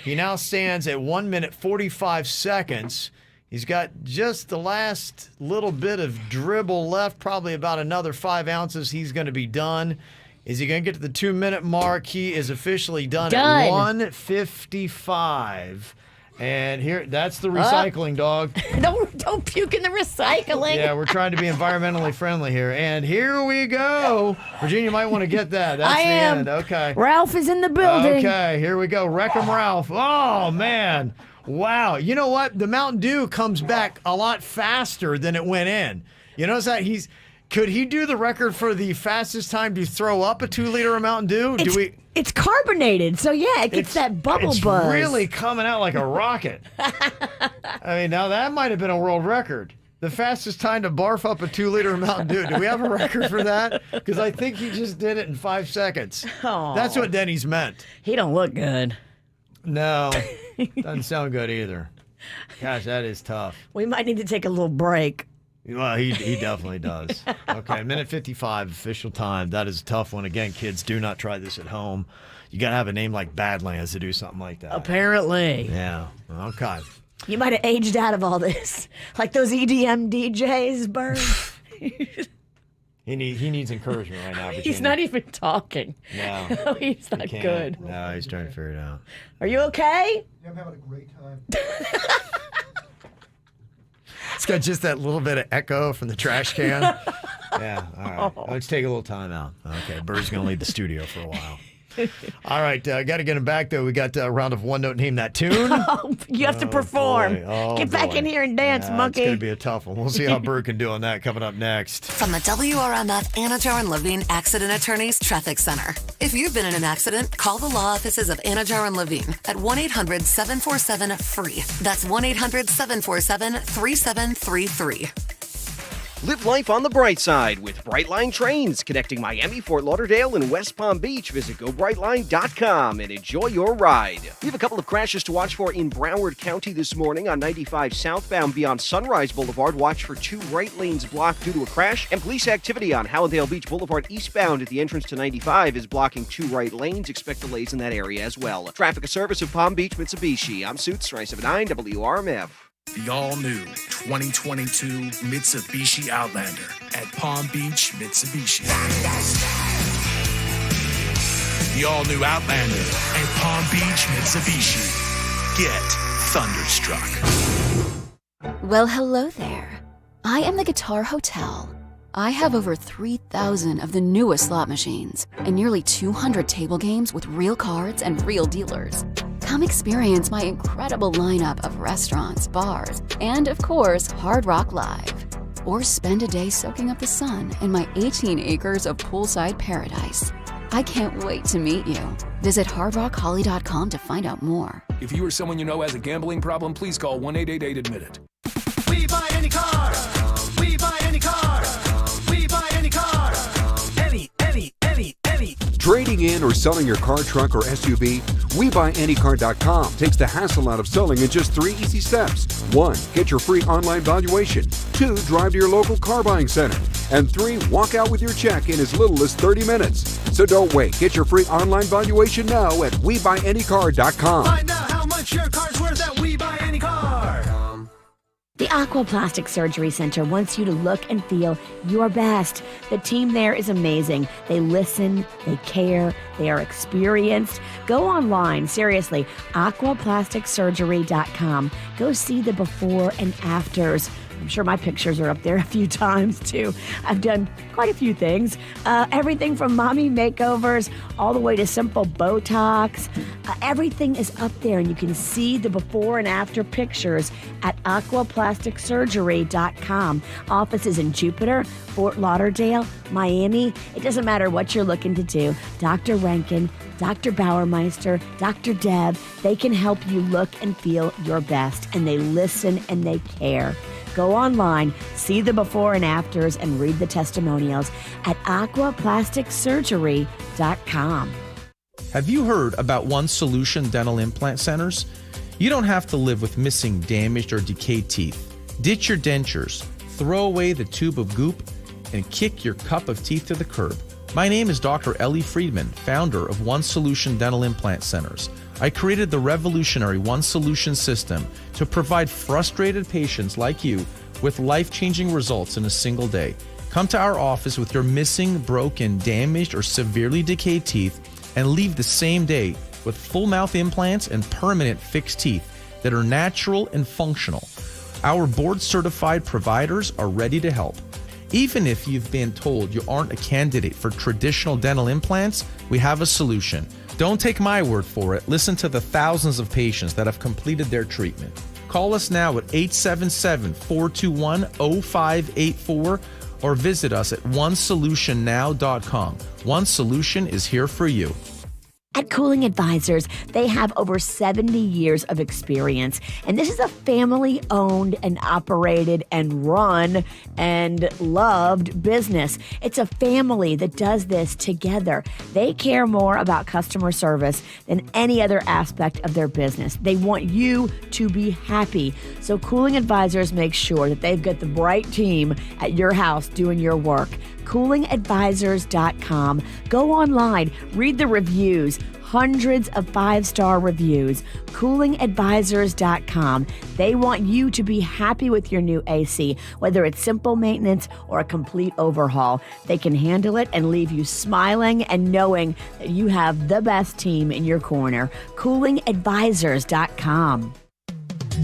He now stands at 1 minute 45 seconds. He's got just the last little bit of dribble left, probably about another 5 ounces. He's going to be done. Is he going to get to the 2 minute mark? He is officially done. At 1:55. And here, that's the recycling, dog. Don't puke in the recycling. Yeah, we're trying to be environmentally friendly here. And here we go. Virginia might want to get that. That's the end. Okay. Ralph is in the building. Okay, here we go. Wreck 'em Ralph. Oh, man. Wow. You know what? The Mountain Dew comes back a lot faster than it went in. You notice that could he do the record for the fastest time to throw up a 2-liter of Mountain Dew? It's carbonated, so yeah, it gets that bubble buzz. It's really coming out like a rocket. I mean, now that might have been a world record. The fastest time to barf up a 2-liter of Mountain Dew. Do we have a record for that? Because I think he just did it in 5 seconds. Aww. That's what Denny's meant. He don't look good. No, doesn't sound good either. Gosh, that is tough. We might need to take a little break. Well, he definitely does. Okay, 1:55 official time. That is a tough one. Again, kids, do not try this at home. You got to have a name like Badlands to do something like that. Apparently. Yeah. Okay. You might have aged out of all this. Like those EDM DJs, Bird. He needs encouragement right now. He's not even talking. No. He's not good. No, he's trying to figure it out. Are you okay? Yeah, I'm having a great time. It's got just that little bit of echo from the trash can. Yeah, all right. Let's take a little time out. Okay, Bird's going to leave the studio for a while. All right, got to get him back, though. We got a round of one note, name that tune. You have to perform. Get back in here and dance, monkey. It's going to be a tough one. We'll see how Bird can do on that coming up next. From the WRMF Anajar and Levine Accident Attorneys Traffic Center. If you've been in an accident, call the law offices of Anajar and Levine at 1-800-747-FREE. That's 1-800-747-3733. Live life on the bright side with Brightline Trains, connecting Miami, Fort Lauderdale, and West Palm Beach. Visit GoBrightline.com and enjoy your ride. We have a couple of crashes to watch for in Broward County this morning on 95 southbound beyond Sunrise Boulevard. Watch for 2 right lanes blocked due to a crash, and police activity on Hallandale Beach Boulevard eastbound at the entrance to 95 is blocking 2 right lanes. Expect delays in that area as well. Traffic, a service of Palm Beach Mitsubishi. I'm Suits 979 WRMF. The all-new 2022 Mitsubishi Outlander at Palm Beach Mitsubishi. The all-new Outlander at Palm Beach Mitsubishi. Get thunderstruck. Well, hello there. I am the Guitar Hotel. I have over 3,000 of the newest slot machines and nearly 200 table games with real cards and real dealers. Come experience my incredible lineup of restaurants, bars, and of course, Hard Rock Live. Or spend a day soaking up the sun in my 18 acres of poolside paradise. I can't wait to meet you. Visit hardrockholly.com to find out more. If you or someone you know has a gambling problem, please call 1-888-ADMIT-IT. We buy any car. We buy any car. We buy any car. Any. Trading in or selling your car, truck, or SUV? WeBuyAnyCar.com takes the hassle out of selling in just 3 easy steps. 1. Get your free online valuation. 2. Drive to your local car buying center. And 3. Walk out with your check in as little as 30 minutes. So don't wait. Get your free online valuation now at WeBuyAnyCar.com. Find out how much your car's worth at We Buy Any Car. The Aquaplastic Surgery Center wants you to look and feel your best. The team there is amazing. They listen, they care, they are experienced. Go online, seriously, aquaplasticsurgery.com. Go see the before and afters. I'm sure my pictures are up there a few times too. I've done quite a few things. Everything from mommy makeovers all the way to simple Botox. Everything is up there, and you can see the before and after pictures at aquaplasticsurgery.com. Offices in Jupiter, Fort Lauderdale, Miami. It doesn't matter what you're looking to do. Dr. Rankin, Dr. Bauermeister, Dr. Deb, they can help you look and feel your best, and they listen and they care. Go online, see the before and afters, and read the testimonials at aquaplasticsurgery.com. Have you heard about One Solution Dental Implant Centers? You don't have to live with missing, damaged, or decayed teeth. Ditch your dentures, throw away the tube of goop, and kick your cup of teeth to the curb. My name is Dr. Ellie Friedman, founder of One Solution Dental Implant Centers. I created the revolutionary One Solution system to provide frustrated patients like you with life-changing results in a single day. Come to our office with your missing, broken, damaged, or severely decayed teeth and leave the same day with full mouth implants and permanent fixed teeth that are natural and functional. Our board-certified providers are ready to help. Even if you've been told you aren't a candidate for traditional dental implants, we have a solution. Don't take my word for it. Listen to the thousands of patients that have completed their treatment. Call us now at 877-421-0584 or visit us at onesolutionnow.com. One Solution is here for you. At Cooling Advisors, they have over 70 years of experience, and this is a family-owned and operated and run and loved business. It's a family that does this together. They care more about customer service than any other aspect of their business. They want you to be happy. So Cooling Advisors makes sure that they've got the right team at your house doing your work. CoolingAdvisors.com. Go online, read the reviews, hundreds of 5-star reviews. CoolingAdvisors.com. They want you to be happy with your new AC, whether it's simple maintenance or a complete overhaul. They can handle it and leave you smiling and knowing that you have the best team in your corner. CoolingAdvisors.com.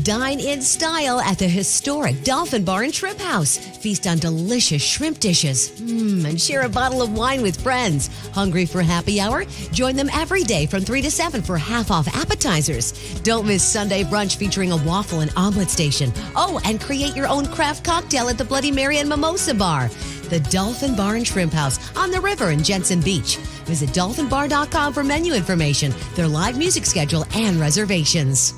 Dine in style at the historic Dolphin Bar and Shrimp House. Feast on delicious shrimp dishes. And share a bottle of wine with friends. Hungry for happy hour? Join them every day from 3 to 7 for half-off appetizers. Don't miss Sunday brunch featuring a waffle and omelet station. Oh, and create your own craft cocktail at the Bloody Mary and Mimosa Bar. The Dolphin Bar and Shrimp House on the river in Jensen Beach. Visit dolphinbar.com for menu information, their live music schedule, and reservations.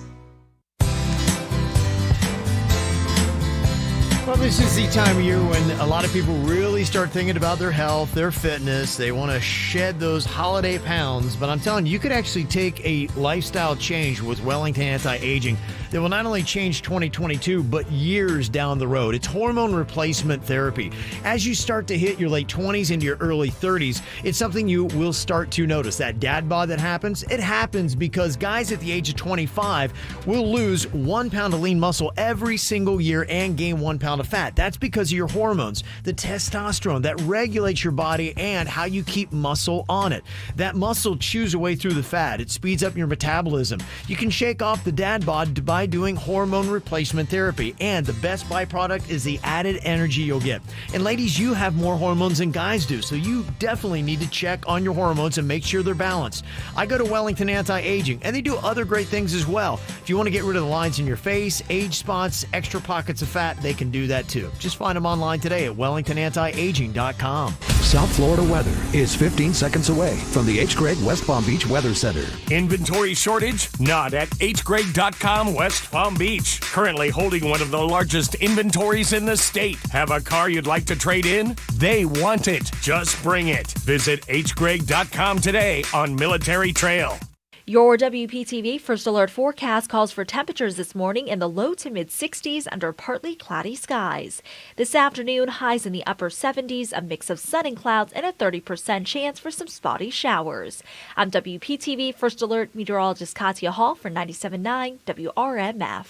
Well, this is the time of year when a lot of people really start thinking about their health, their fitness. They want to shed those holiday pounds. But I'm telling you, you could actually take a lifestyle change with Wellington Anti-Aging that will not only change 2022, but years down the road. It's hormone replacement therapy. As you start to hit your late 20s into your early 30s, it's something you will start to notice. That dad bod that happens, it happens because guys at the age of 25 will lose 1 pound of lean muscle every single year and gain 1 pound of fat. That's because of your hormones, the testosterone that regulates your body and how you keep muscle on it. That muscle chews away through the fat. It speeds up your metabolism. You can shake off the dad bod by doing hormone replacement therapy. And the best byproduct is the added energy you'll get. And ladies, you have more hormones than guys do, so you definitely need to check on your hormones and make sure they're balanced. I go to Wellington Anti-Aging, and they do other great things as well. If you want to get rid of the lines in your face, age spots, extra pockets of fat, they can do that too. Just find them online today at wellingtonantiaging.com. South Florida weather is 15 seconds away from the H. Gregg West Palm Beach Weather Center. Inventory shortage? Not at hgregg.com West Palm Beach. Currently holding one of the largest inventories in the state. Have a car you'd like to trade in? They want it. Just bring it. Visit hgregg.com today on Military Trail. Your WPTV First Alert forecast calls for temperatures this morning in the low to mid 60s under partly cloudy skies. This afternoon, highs in the upper 70s, a mix of sun and clouds, and a 30% chance for some spotty showers. I'm WPTV First Alert meteorologist Katya Hall for 97.9 WRMF.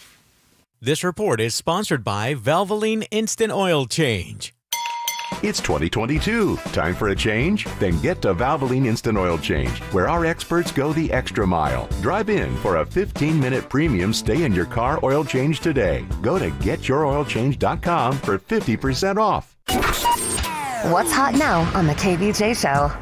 This report is sponsored by Valvoline Instant Oil Change. It's 2022. Time for a change? Then get to Valvoline Instant Oil Change, where our experts go the extra mile. Drive in for a 15-minute premium stay in your car oil change today. Go to getyouroilchange.com for 50% off. What's hot now on the KVJ Show?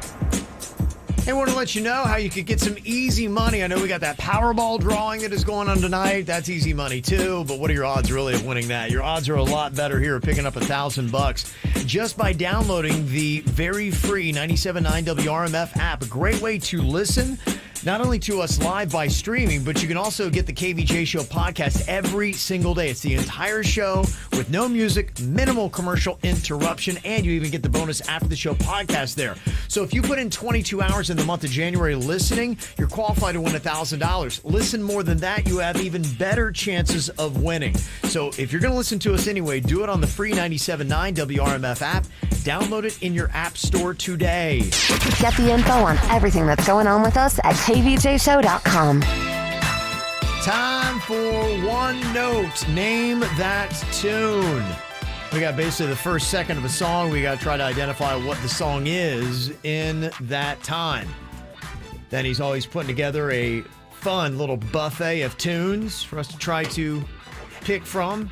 I want to let you know how you could get some easy money. I know we got that Powerball drawing that is going on tonight. That's easy money too, but what are your odds really of winning that? Your odds are a lot better here of picking up $1,000 just by downloading the very free 97.9 WRMF app. A great way to listen not only to us live by streaming, but you can also get the KVJ Show podcast every single day. It's the entire show with no music, minimal commercial interruption, and you even get the bonus after the show podcast there. So if you put in 22 hours in the month of January listening, you're qualified to win $1,000. Listen more than that, you have even better chances of winning. So if you're going to listen to us anyway, do it on the free 97.9 WRMF app. Download it in your app store today. Get the info on everything that's going on with us at kvjshow.com. Time for one note. Name that tune. We got basically the first second of a song. We got to try to identify what the song is in that time. Then he's always putting together a fun little buffet of tunes for us to try to pick from.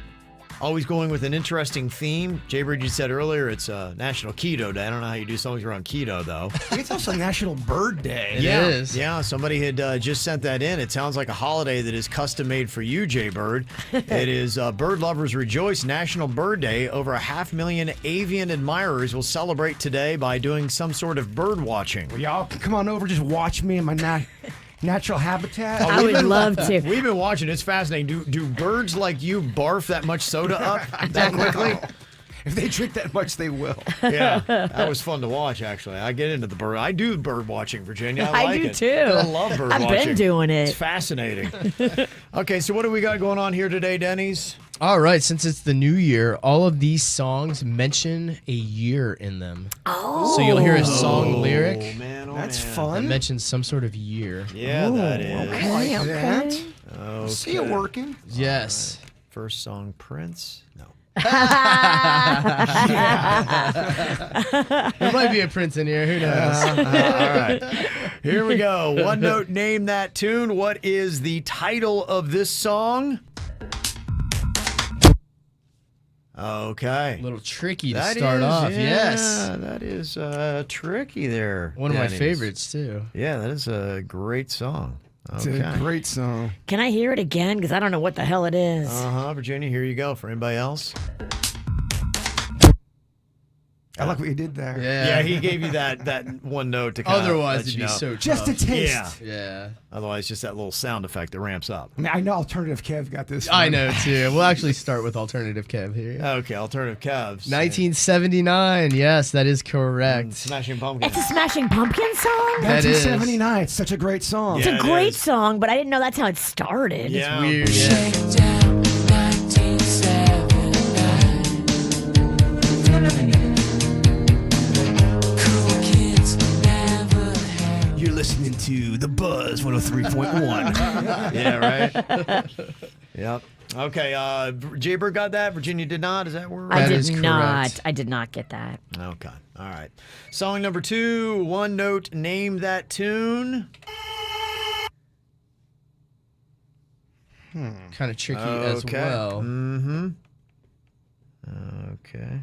Always going with an interesting theme. Jay Bridges said earlier it's National Keto Day. I don't know how you do songs around keto, though. It's also National Bird Day. It is. Yeah, somebody had just sent that in. It sounds like a holiday that is custom made for you, Jay Bird. It is Bird Lovers Rejoice National Bird Day. Over 500,000 avian admirers will celebrate today by doing some sort of bird watching. Well, y'all come on over, just watch me in my natural habitat. I would love to. We've been watching. It's fascinating. Do birds like you barf that much soda up that quickly? If they drink that much, they will. Yeah, that was fun to watch, actually. I get into the bird. I do bird watching, Virginia. I like do it. too. I love bird watching. I've been doing it. It's fascinating. Okay, so what do we got going on here today, Denny's? All right, since it's the new year, all of these songs mention a year in them. Oh. So you'll hear a song lyric. That's fun. That mentions some sort of year. Yeah, that is. Okay, Like okay. that. Okay. See it working. Yes. First song, Prince? No. There might be a Prince in here. Who knows? All right. Here we go. One note, name that tune. What is the title of this song? Okay. A little tricky to start off. Yes. That is tricky there. One of my Denny's. favorites, too. Yeah, that is a great song. It's a great song. Can I hear it again? Because I don't know what the hell it is. Virginia, here you go. For anybody else? I like what you did there. Yeah, he gave you that one note to kind Otherwise, of it'd be so tough. Just a taste. Yeah. Otherwise, just that little sound effect that ramps up. I mean, I know Alternative Kev got this. I know too. We'll actually start with Alternative Kev here. Okay, Alternative Kevs. 1979. Yes, that is correct. Smashing Pumpkins. It's a Smashing Pumpkins song? That is. 1979. It's such a great song. It's a great song, but I didn't know that's how it started. Yeah. Weird. Yeah. You're listening to The Buzz 103.1. Yeah, right? Yep. Okay, Jaybird got that. Virginia did not. Is that where I we're did not. I did not get that. Okay. All right. Song number 2, one note, name that tune. Kind of tricky as well. Mm-hmm. Okay.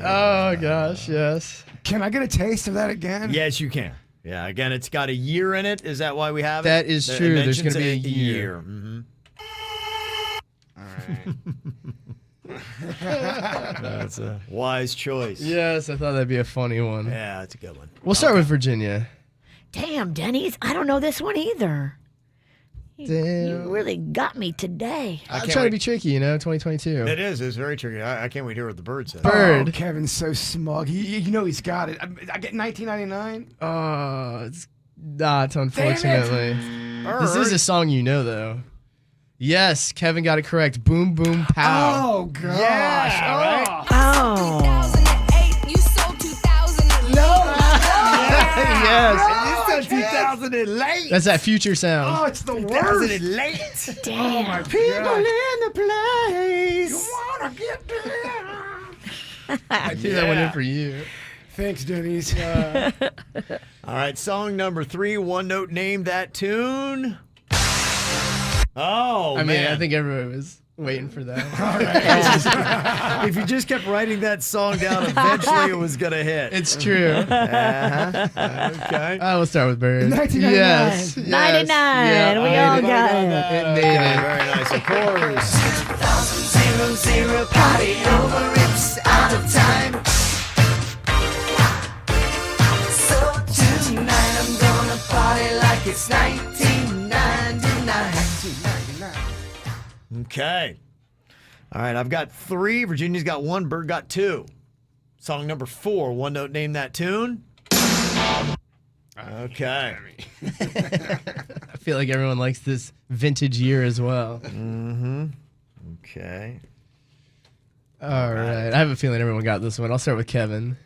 Oh gosh, yes. Can I get a taste of that again? Yes, you can. Yeah, again, it's got a year in it. Is that why we have it? That is It true. There's mentions going to be a year. year. Mm-hmm. That's a wise choice. Yes, I thought that'd be a funny one. Yeah, that's a good one. We'll start with Virginia. Damn, Denny's. I don't know this one either. You really got me today. I'm trying to be tricky, 2022. It is. It's very tricky. I can't wait to hear what the bird says. Bird. Oh, Kevin's so smug. You know he's got it. I get 1999. Oh, it's not, unfortunately. This is a song you know, though. Yes, Kevin got it correct. Boom, boom, pow. Oh, gosh. Yeah, right? Oh. 2008, you sold 2000. Yes. You said 2000 and late. That's that future sound. Oh, it's the 2000 worst. and late. Damn. Oh, my People God. in the place. You want to get there. I threw that one in for you. Thanks, Denny's. All right, song number 3, one note, name that tune. Oh, I mean, man. I think everyone was waiting for that. If you just kept writing that song down, eventually it was going to hit. It's true. Okay. We'll start with Bird. 1999. Yes. 99. Yeah, We all got it. It made Okay, it. very nice. Of course. 000 party over, it's out of time. So tonight I'm gonna party like it's 1999. Okay. All right, I've got 3. Virginia's got 1. Bird got 2. Song number 4, one note, name that tune. Okay. I feel like everyone likes this vintage year as well. Mm-hmm. Okay. All right. I have a feeling everyone got this one. I'll start with Kevin.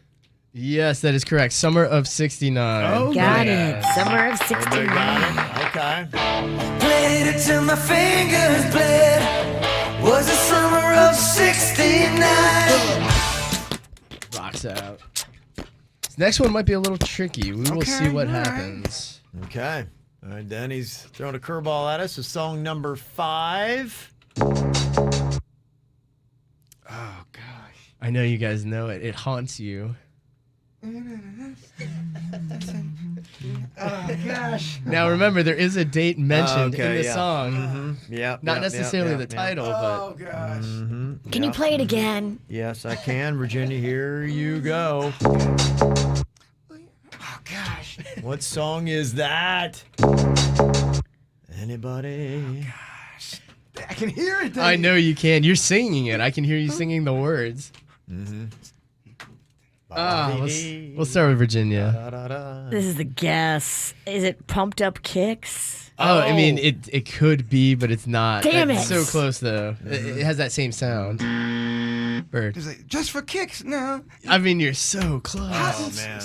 Yes, that is correct. Summer of 69. Oh, Got yeah. it. Summer of 69. Okay. Played it till my fingers bled. Was the summer of 69. Rocks out. This next one might be a little tricky. We will see what happens. Okay. All right, Danny's throwing a curveball at us. So song number 5. Oh, gosh. I know you guys know it. It haunts you. Oh, gosh. Now, remember, there is a date mentioned in the song. Mm-hmm. Yeah. Not necessarily the title, Oh, gosh. Mm-hmm. Can you play it again? Yes, I can. Virginia, here you go. Oh, gosh. What song is that? Anybody? I can hear it. but I know you can. You're singing it. I can hear you singing the words. Mm-hmm. We'll start with Virginia. This is the guess. Is it Pumped Up Kicks? Oh, I mean, it could be, but it's not. Damn It's it. so close, though. It has that same sound. Bird. It's like, just for kicks now. I mean, you're so close. Oh, man.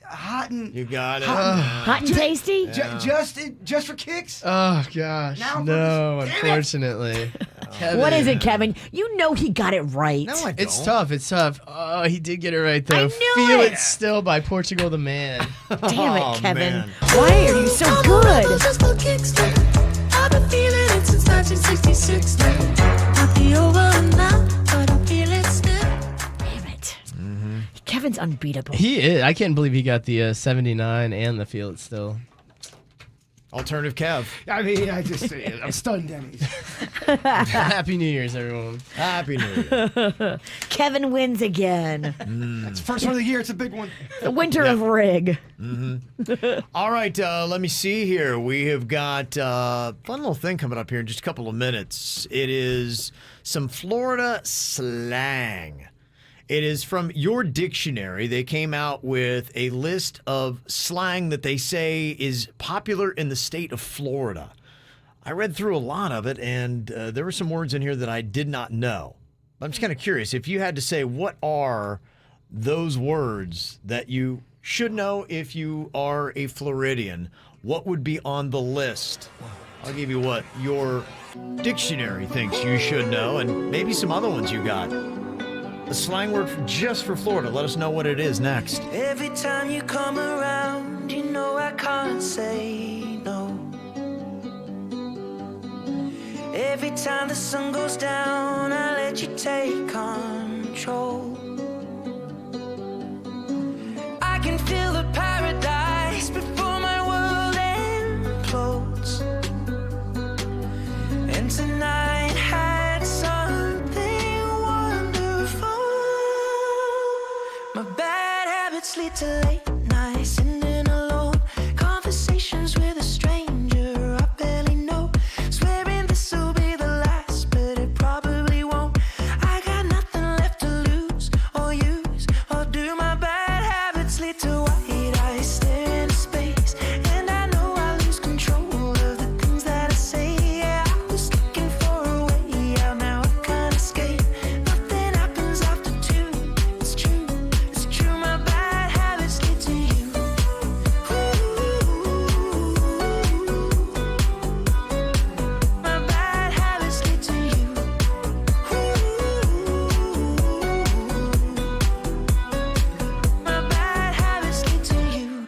Hot and You got it. Hot and tasty? just for kicks. Oh, gosh. Now No, damn it. unfortunately. Kevin. What is it, Kevin? You know he got it right. No, I don't. It's tough. It's tough. Oh, he did get it right, though. I knew Feel it. It Still by Portugal the Man. Damn Oh, it, Kevin. man. Why are you so good? Just for kicks now. I've been feeling it since 1966 now. Might be over now, but I feel it still. Damn it. Kevin's unbeatable. He is. I can't believe he got the 79 and the Feel It Still. Alternative Kev. I mean, I'm stunned, Denny's. Happy New Year's, everyone. Happy New Year. Kevin wins again. It's the first one of the year. It's a big one. The winter of rig. All right, let me see here. We have got a fun little thing coming up here in just a couple of minutes. It is some Florida slang. It is from Your Dictionary. They came out with a list of slang that they say is popular in the state of Florida. I read through a lot of it, and there were some words in here that I did not know. I'm just kind of curious. If you had to say, what are those words that you should know if you are a Floridian, what would be on the list? I'll give you what your dictionary thinks you should know, and maybe some other ones you got. A slang word just for Florida. Let us know what it is next. Every time you come around, you know I can't say no. Every time the sun goes down, I let you take control. I can feel the paradise before my world implodes. And tonight had something wonderful. My bad habits lead to late nights, sitting alone. Conversations with a stranger I barely know. Swearing this will be the last, but it probably won't. I got nothing left to lose or use or do. My bad habits lead to white eyes stare into space, and I know I lose control of the things that I say. Yeah, I was looking for a way out, now I can't escape. Nothing happens after two. It's true, it's true. My bad habits lead to you. My bad habits lead to you. My bad habits lead to you.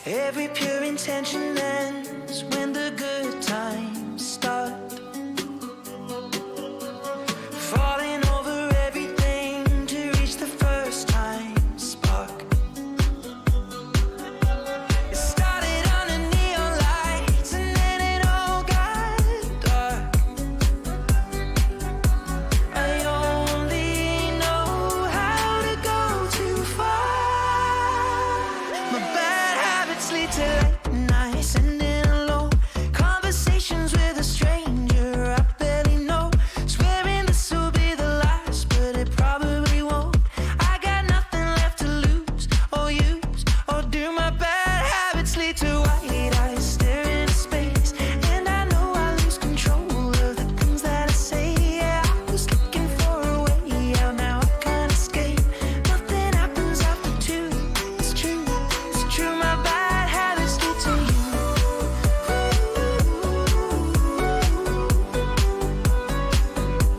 Every pure intention ends when the good times start. Falling over everything to reach the first time spark. It started under neon lights and then it all got dark. I only know how to go too far. My bad habits lead to late nights, sitting alone. Conversations with a stranger I barely know. Swearing this will be the last, but it probably won't. I got nothing left to lose or use or do. My bad habits lead to white eyes stare into space, and I know I lose control of the things that I say. Yeah, I was looking for a way out, now I can't escape. Nothing happens after two. It's true, it's true. My bad habits lead to you.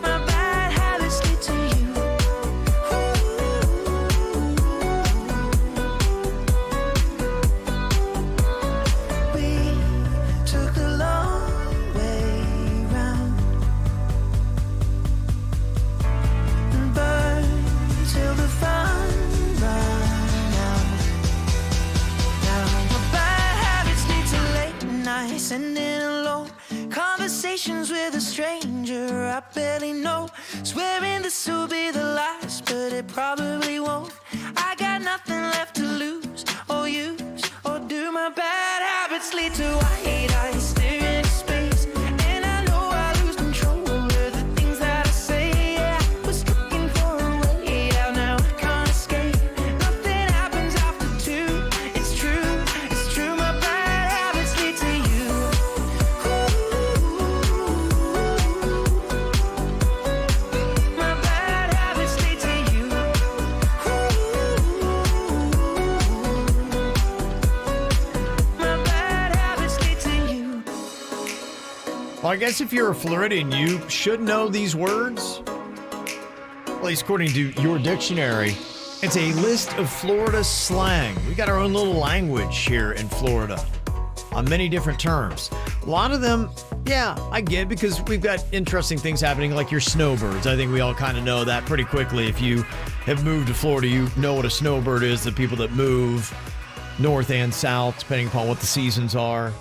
My bad habits lead to you. We took the long way round and burned till the fun ran out. Now my bad habits lead to late nights, sitting alone. Conversations with a stranger I barely know. Swearing this will be the last, but it probably won't. I got nothing left to lose or use or do. My bad habits lead to white eyes stare into space, and I know I lose control of the things that I say. Yeah, I was looking for a way out, now I can't escape. Nothing happens after two. It's true, it's true. My bad habits lead to you. My bad habits lead to you. My bad habits lead to you. Well, I guess if you're a Floridian, you should know these words. At least according to Your Dictionary. It's a list of Florida slang. We got our own little language here in Florida on many different terms. A lot of them, yeah, I get, because we've got interesting things happening like your snowbirds. I think we all kind of know that pretty quickly. If you have moved to Florida, you know what a snowbird is, the people that move north and south, depending upon what the seasons are.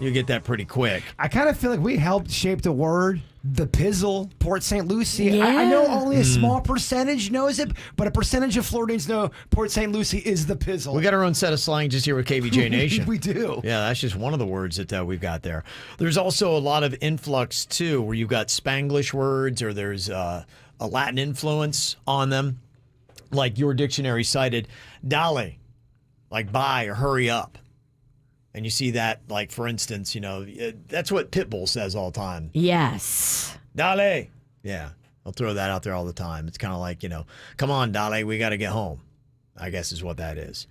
You get that pretty quick. I kind of feel like we helped shape the word, the pizzle, Port St. Lucie. Yeah. I know only a small percentage knows it, but a percentage of Floridians know Port St. Lucie is the pizzle. We got our own set of slang just here with KVJ Nation. We do. Yeah, that's just one of the words that we've got there. There's also a lot of influx, too, where you've got Spanglish words or there's a Latin influence on them. Like your dictionary cited, dale, like buy or hurry up. And you see that, like, for instance, that's what Pitbull says all the time. Yes. Dale. Yeah, I'll throw that out there all the time. It's kind of like, come on, Dale, we got to get home, I guess is what that is.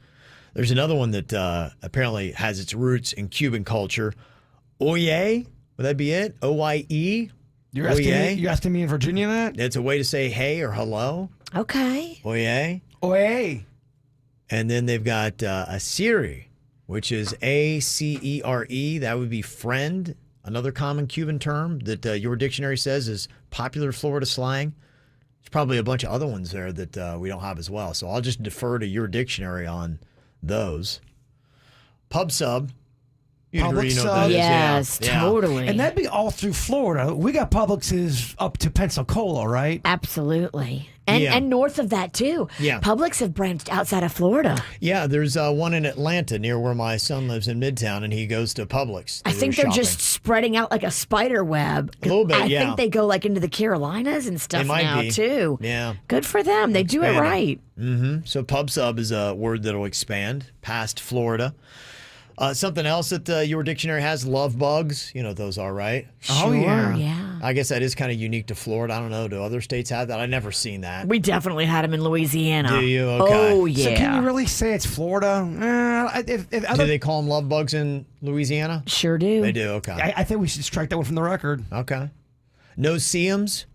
There's another one that apparently has its roots in Cuban culture. Oye, would that be it? O-Y-E? You're asking me in Virginia that? It's a way to say hey or hello. Okay. Oye. Oye. And then they've got Acere, which is A-C-E-R-E. That would be friend, another common Cuban term that your dictionary says is popular Florida slang. There's probably a bunch of other ones there that we don't have as well. So I'll just defer to your dictionary on those. Pub sub. Public What sub. that is. Yes, Yeah. totally. And that'd be all through Florida. We got Publix's up to Pensacola, right? Absolutely. And north of that, too. Yeah. Publix have branched outside of Florida. Yeah, there's one in Atlanta near where my son lives in Midtown, and he goes to Publix. I think they're just spreading out like a spider web. A little bit, I yeah. think they go like into the Carolinas and stuff They might now, be. too. Yeah. Good for them. They do it right. Mm-hmm. So pub sub is a word that'll expand past Florida. Something else that your dictionary has, love bugs. You know what those are, right? Sure, yeah. I guess that is kind of unique to Florida. I don't know. Do other states have that? I've never seen that. We definitely had them in Louisiana. Do you? Okay. Oh, yeah. So can you really say it's Florida? Do they call them love bugs in Louisiana? Sure do. They do, okay. I think we should strike that one from the record. Okay. No-see-ums?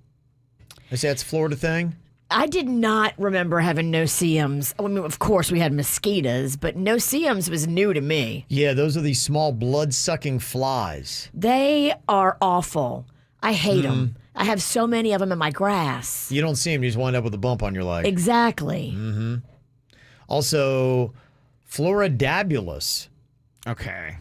They say that's a Florida thing? I did not remember having no-see-ums. I mean, of course, we had mosquitoes, but no-see-ums was new to me. Yeah, those are these small blood-sucking flies. They are awful. I hate them. I have so many of them in my grass. You don't see them, you just wind up with a bump on your leg. Exactly. Mm-hmm. Also, floridabulous. Okay.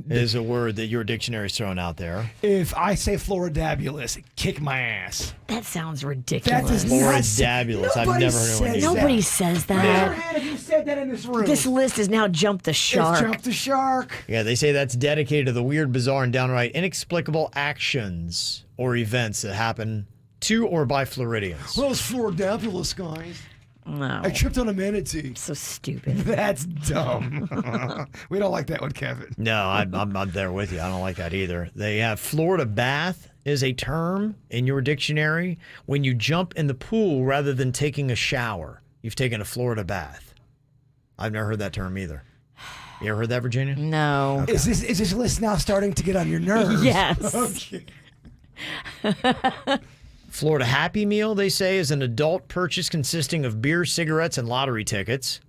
Is a word that your dictionary's throwing out there. If I say floridabulous, kick my ass. That sounds ridiculous. That does not Floridabulous. I've never heard anyone use that. Nobody says that. Raise your hand if you said that in this room. This list has now jumped the shark. It's jumped the shark. Yeah, they say that's dedicated to the weird, bizarre, and downright inexplicable actions or events that happen to or by Floridians. Well, it's floridabulous, guys. No. I tripped on a manatee. So stupid. That's dumb. We don't like that one, Kevin. No, I'm there with you. I don't like that either. They have Florida bath is a term in your dictionary when you jump in the pool rather than taking a shower. You've taken a Florida bath. I've never heard that term either. You ever heard that, Virginia? No. Okay. Is this list now starting to get on your nerves? Yes. Okay. Florida Happy Meal, they say, is an adult purchase consisting of beer, cigarettes, and lottery tickets.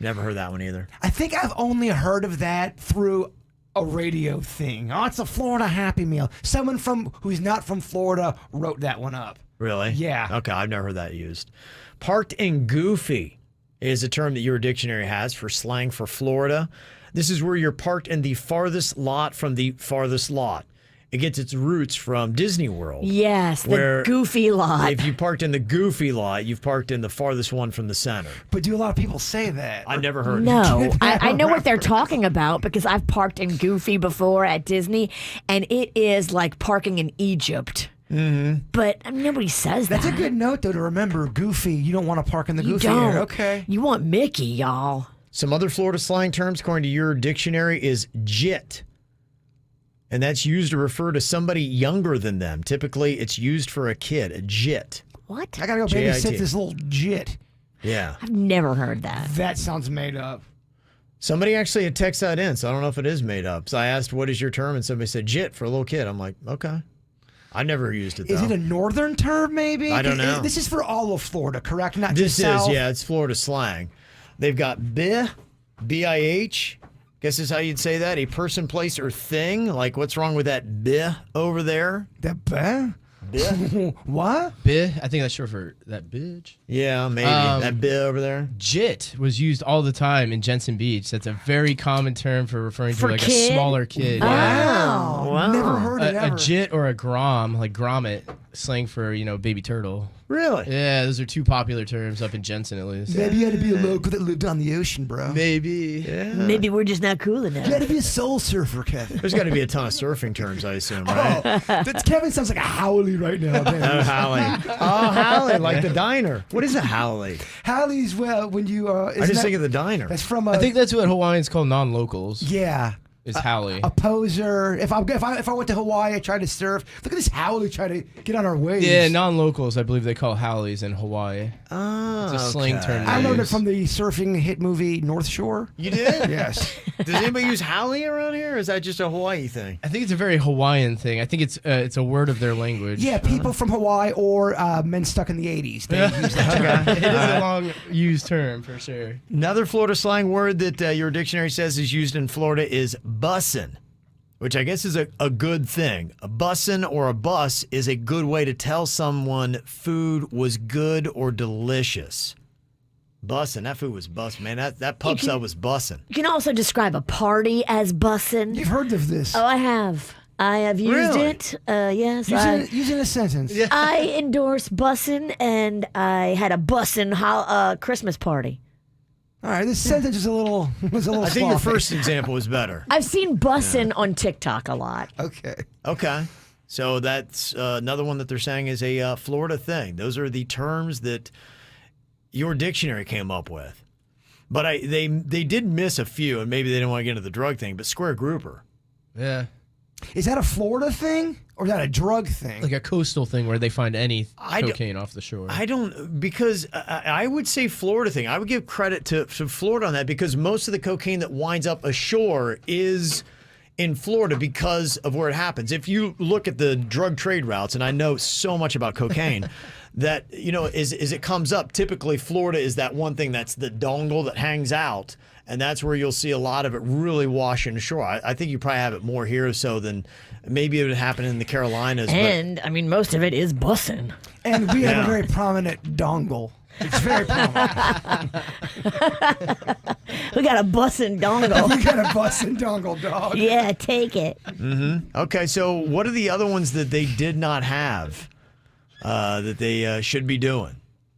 Never heard that one either. I think I've only heard of that through a radio thing. Oh, it's a Florida Happy Meal. Someone who's not from Florida wrote that one up. Really? Yeah. Okay, I've never heard that used. Parked and goofy is a term that your dictionary has for slang for Florida. This is where you're parked in the farthest lot from the farthest lot. It gets its roots from Disney World. Yes, the goofy lot. If you parked in the goofy lot, you've parked in the farthest one from the center. But do a lot of people say that? I've never heard No, it. I know what they're talking about because I've parked in Goofy before at Disney, and it is like parking in Egypt. Mm-hmm. But nobody says that. That's a good note, though, to remember. Goofy. You don't want to park in the You Goofy don't. area. Okay. You want Mickey, y'all. Some other Florida slang terms, according to your dictionary, is jit. And that's used to refer to somebody younger than them. Typically, it's used for a kid, a jit. What? I gotta go J-I-T. babysit this little jit. Yeah. I've never heard that. That sounds made up. Somebody actually had texted that in, so I don't know if it is made up. So I asked, what is your term? And somebody said, jit for a little kid. I'm like, okay. I never used it, though. Is it a northern term, maybe? I don't know. This is for all of Florida, correct? Not This just is, South? yeah, it's Florida slang. They've got bih, B-I-H. Guess is how you'd say that. A person, place, or thing. Like, what's wrong with that bih over there? That bih? Bih? What? Bih? I think that's short for that bitch. Yeah, maybe. That bih over there. Jit was used all the time in Jensen Beach. That's a very common term for referring to like kid? a smaller kid. Wow. Never heard it A ever. jit or a grom, like grommet, slang for, baby turtle. Really? Yeah, those are two popular terms up in Jensen at least. Maybe you had to be a local that lived on the ocean, bro. Maybe. Yeah. Maybe we're just not cool enough. You had to be a soul surfer, Kevin. There's got to be a ton of surfing terms, I assume, right? Kevin sounds like a howley right now. Oh, howley. Oh, howley, like the diner. What is a howley? Howley's when you. I just think of the diner. That's from. I think that's what Hawaiians call non-locals. Yeah. Is howley. A poser. If I went to Hawaii, I tried to surf. Look at this howley try to get on our waves. Yeah, non-locals, I believe they call howleys in Hawaii. Oh, it's a slang term. I learned it from the surfing hit movie North Shore. You did? Yes. Does anybody use howley around here, or is that just a Hawaii thing? I think it's a very Hawaiian thing. I think it's a word of their language. Yeah, people from Hawaii or men stuck in the 80s. They use that term. It is a long used term for sure. Another Florida slang word that your dictionary says is used in Florida is bussin', which I guess is a good thing. A bussin' or a bus is a good way to tell someone food was good or delicious. Bussin', that food was bussin', man. That pub sub was bussin'. You can also describe a party as bussin'. You've heard of this. Oh, I have. I have used Really? it. Yes. Using a sentence. Yeah. I endorse bussin', and I had a bussin' Christmas party. All right, this sentence is a little I think your sloppy. first example was better. I've seen bussin' on TikTok a lot. Okay. Okay. So that's another one that they're saying is a Florida thing. Those are the terms that your dictionary came up with. But they did miss a few, and maybe they didn't want to get into the drug thing, but square grouper. Yeah. Is that a Florida thing or is that a drug thing? Like a coastal thing where they find any cocaine off the shore. I don't, because I would say Florida thing. I would give credit to Florida on that because most of the cocaine that winds up ashore is in Florida because of where it happens. If you look at the drug trade routes, and I know so much about cocaine, that, as it comes up, typically Florida is that one thing that's the dongle that hangs out, and that's where you'll see a lot of it really washing ashore. I think you probably have it more here so than maybe it would happen in the Carolinas. And, most of it is bussin'. And we have a very prominent dongle. It's very prominent. We got a bussin' dongle. We got a bussin' dongle, dog. Yeah, take it. Mm-hmm. Okay, so what are the other ones that they did not have that they should be doing?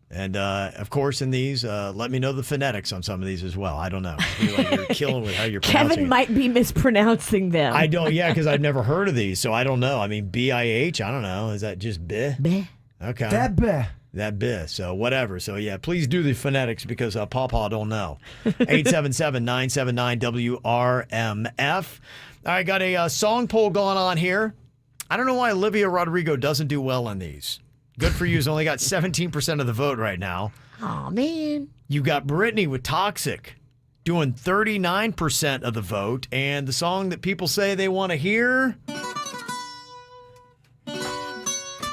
And, of course, in these, let me know the phonetics on some of these as well. I don't know. I feel like you're killing with how you're pronouncing Kevin it. might be mispronouncing them. I don't, because I've never heard of these, so I don't know. I mean, B-I-H, I don't know. Is that just bih? Bih. Okay. That bih. That bih. So whatever. So, yeah, please do the phonetics because Pawpaw don't know. 877-979-WRMF. All right, got a song poll going on here. I don't know why Olivia Rodrigo doesn't do well in these. Good for you. Has only got 17% of the vote right now. Oh, man. You got Britney with Toxic doing 39% of the vote. And the song that people say they want to hear...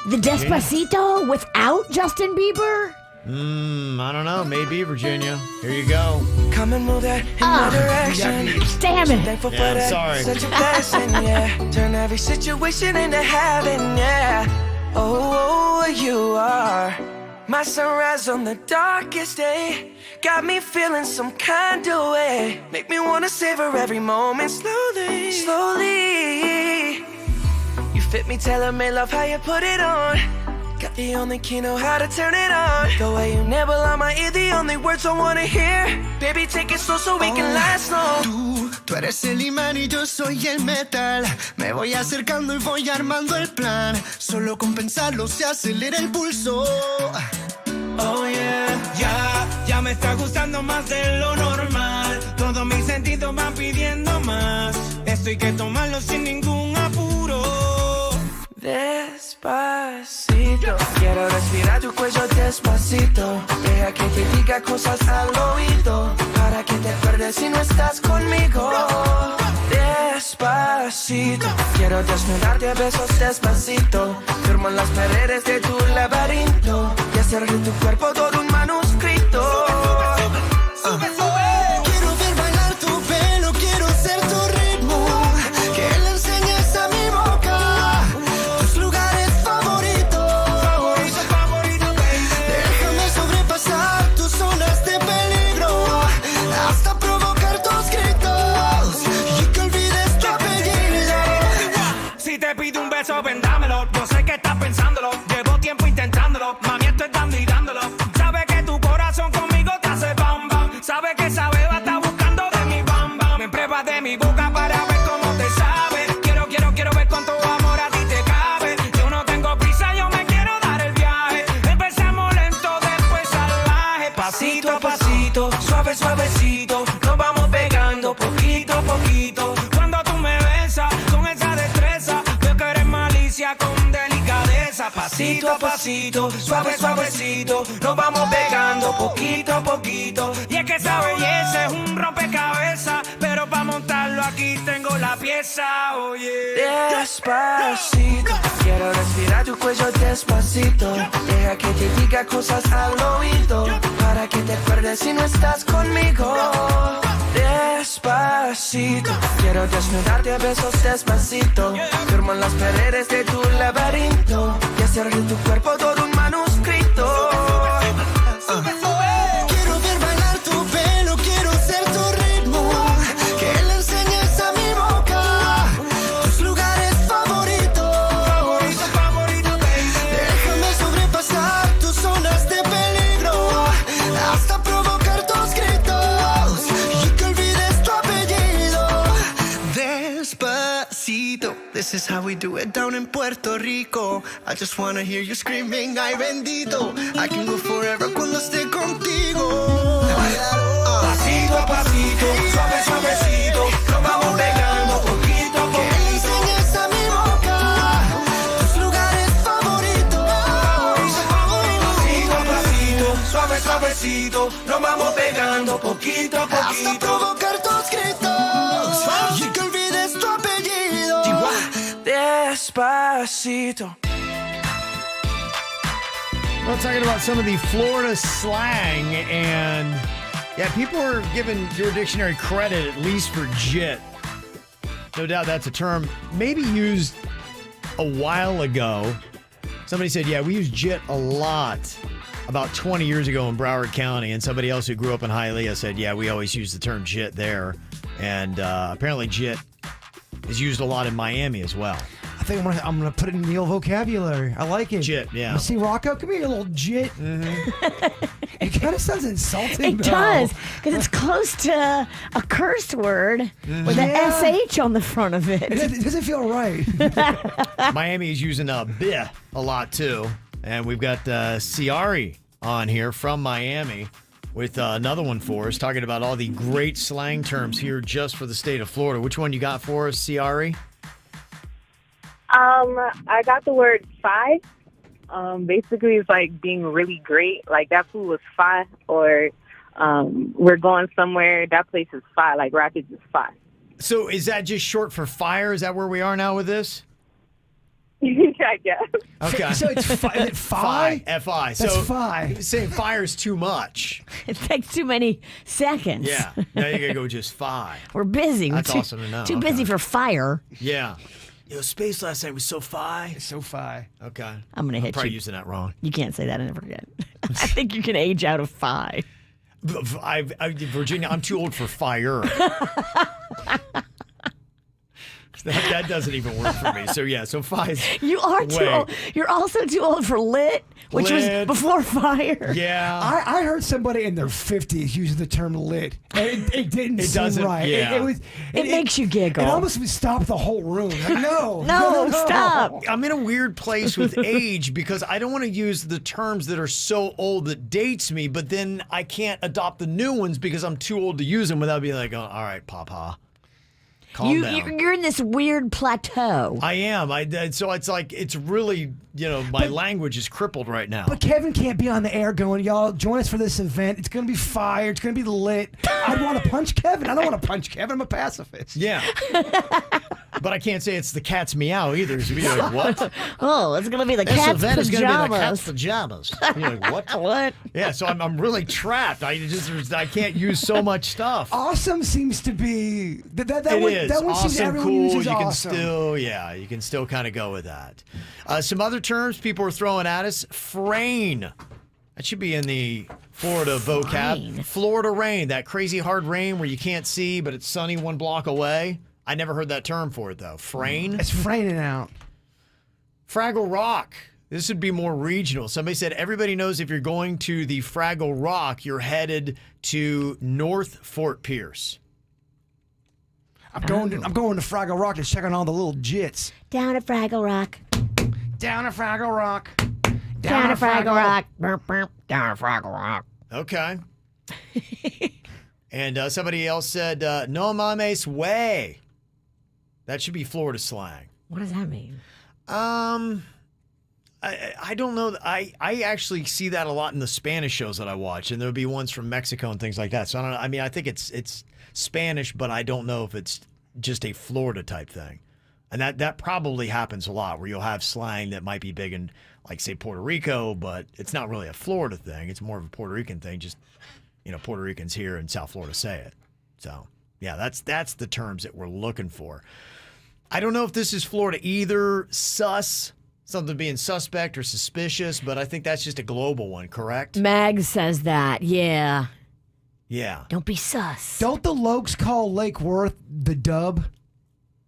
The Despacito without Justin Bieber? I don't know. Maybe, Virginia. Here you go. Come and move that in my direction. Damn it. Thankful for Yeah, I'm that. sorry. Such a blessing, yeah. Turn every situation into heaven, yeah. Oh, you are my sunrise on the darkest day. Got me feeling some kind of way. Make me wanna savor every moment slowly, slowly. You fit me, tailor-made, love how you put it on. Got the only key, know how to turn it on. The way you nibble on my ear, the only words I wanna hear. Baby, take it slow so we can last long. Tú eres el imán y yo soy el metal. Me voy acercando y voy armando el plan. Solo con pensarlo se acelera el pulso. Oh yeah, ya me está gustando más de lo normal. Todos mis sentidos van pidiendo más. Esto hay que tomarlo sin ningún apuro. Despacito, quiero respirar tu cuello despacito. Deja que te diga cosas al oído, para que te acuerdes si no estás conmigo. Despacito, quiero desnudarte a besos despacito. Firmo en las paredes de tu laberinto y hacer de tu cuerpo todo un manuscrito. Sube, sube. Quiero ver bailar tu pelo, quiero ser tu ritmo. Que le enseñes a mi boca tus lugares favoritos. ven, dámelo. Yo sé que estás pensándolo. Llevo tiempo intentándolo. Mami, estoy dando y dándolo. Sabe que tu corazón conmigo te hace bam bam. Sabe que esa beba está buscando de mi bam bam. Me pruebas de mi boca para ver cómo te sabe. Quiero ver cuánto amor a ti te cabe. Yo no tengo prisa, yo me quiero dar el viaje. Empezamos lento, después salvaje. Pasito a pasito, suave, suavecito. Nos vamos pegando poquito a poquito. Cuando tú me besas con esa destreza, veo que eres malicia con delicadeza. Pasito a pasito, suave, suavecito. Nos vamos pegando poquito a poquito. Y es que esa belleza es un rompecabezas, pero para montarlo aquí tengo la pieza, oye. Despacito, quiero respirar tu cuello despacito. Deja que te diga cosas al oído, para que te acuerdes si no estás conmigo. Despacito, quiero desnudarte a besos despacito. Firmo en las paredes de tu laberinto y hacer de tu cuerpo todo un manuscrito. Quiero ver bailar tu pelo, quiero ser tu ritmo. Que le enseñes a mi boca tus lugares favoritos. Déjame sobrepasar tus zonas de peligro, hasta provocar tus gritos y que olvides tu apellido. Despacito, this is how we do it down in Puerto Rico. I just wanna hear you screaming, ay bendito. I can go forever cuando esté contigo. Pasito a pasito, suave, suavecito. Nos vamos pegando poquito a poquito. Que le enseñes a mi boca tus lugares favoritos. Pasito a pasito, suave, suavecito. Nos vamos pegando poquito a poquito. Hasta provocar tus gritos y que olvides tu apellido. Despacito. Well, talking about some of the Florida slang, and yeah, people are giving your dictionary credit at least for jit. No doubt that's a term maybe used a while ago. Somebody said, yeah, we use jit a lot about 20 years ago in Broward County, and somebody else who grew up in Hialeah said, yeah, we always use the term jit there. And apparently jit is used a lot in Miami as well. I think I'm gonna put it in the old vocabulary. I like it. Jit, yeah. You see, Rocco, come here, you little jit. It kind of sounds insulting. It does, because it's close to a curse word with an SH on the front of it. It doesn't feel right. Miami is using bih a lot too. And we've got Ciari on here from Miami with another one for us, talking about all the great slang terms here just for the state of Florida. Which one you got for us, Ciari? I got the word fi. Basically, it's like being really great. Like, that food was fi, or we're going somewhere, that place is fi. Like, Rapids is fi. So is that just short for fire? Is that where we are now with this? I guess. Okay. So it's is it fi? F-I. That's So fi. saying fire's too much. It takes too many seconds. Yeah. Now you got to go just fi. We're busy. That's We're awesome to know. Too Okay. busy for fire. Yeah. Yo, space last night was so fi. So fi. Okay. I'm going to hit probably you. using that wrong. You can't say that ever again. I think you can age out of fi. Virginia, I'm too old for fire. That doesn't even work for me. So yeah, so fi is You are too way. old. You're also too old for lit, which Lit. was before fire. Yeah. I heard somebody in their 50s using the term lit. And it didn't It seem doesn't- right. yeah. It makes you giggle. It almost would stop the whole room. Like, no. No, stop. I'm in a weird place with age because I don't want to use the terms that are so old that dates me, but then I can't adopt the new ones because I'm too old to use them without being like, oh, all right, Papa. Calm down. You're in this weird plateau. I am. So it's like, it's really, my language is crippled right now. But Kevin can't be on the air going, y'all, join us for this event. It's going to be fire. It's going to be lit. I'd want to punch Kevin. I don't want to punch Kevin. I'm a pacifist. Yeah. But I can't say it's the cat's meow either. So you're like, what? Oh, it's going to be the This cat's event is going to be the pajamas. cat's pajamas. You're like, what? What? Yeah, so I'm really trapped. I can't use so much stuff. Awesome seems to be that It one, is. that one seems Awesome, everyone cool. uses You can awesome. you can still kind of go with that. Some other terms people are throwing at us: frayne. That should be in the Florida vocab. Florida rain, that crazy hard rain where you can't see, but it's sunny one block away. I never heard that term for it though. Frayne. It's fraying out. Fraggle Rock. This would be more regional. Somebody said everybody knows if you're going to the Fraggle Rock, you're headed to North Fort Pierce. I'm going to Fraggle Rock to check on all the little jits. Down at Fraggle Rock. Down at Fraggle Rock. Down at Fraggle Rock. Down at Fraggle Rock. Okay. And somebody else said, no mames way. That should be Florida slang. What does that mean? I don't know. I actually see that a lot in the Spanish shows that I watch, and there'll be ones from Mexico and things like that. So I don't know. I mean, I think it's Spanish, but I don't know if it's just a Florida type thing. And that probably happens a lot, where you'll have slang that might be big in, like, say, Puerto Rico, but it's not really a Florida thing. It's more of a Puerto Rican thing. Just, Puerto Ricans here in South Florida say it. So, yeah, that's the terms that we're looking for. I don't know if this is Florida either. Something being suspect or suspicious, but I think that's just a global one, correct? Mags says that, yeah. Yeah. Don't be sus. Don't the Lokes call Lake Worth the Dub?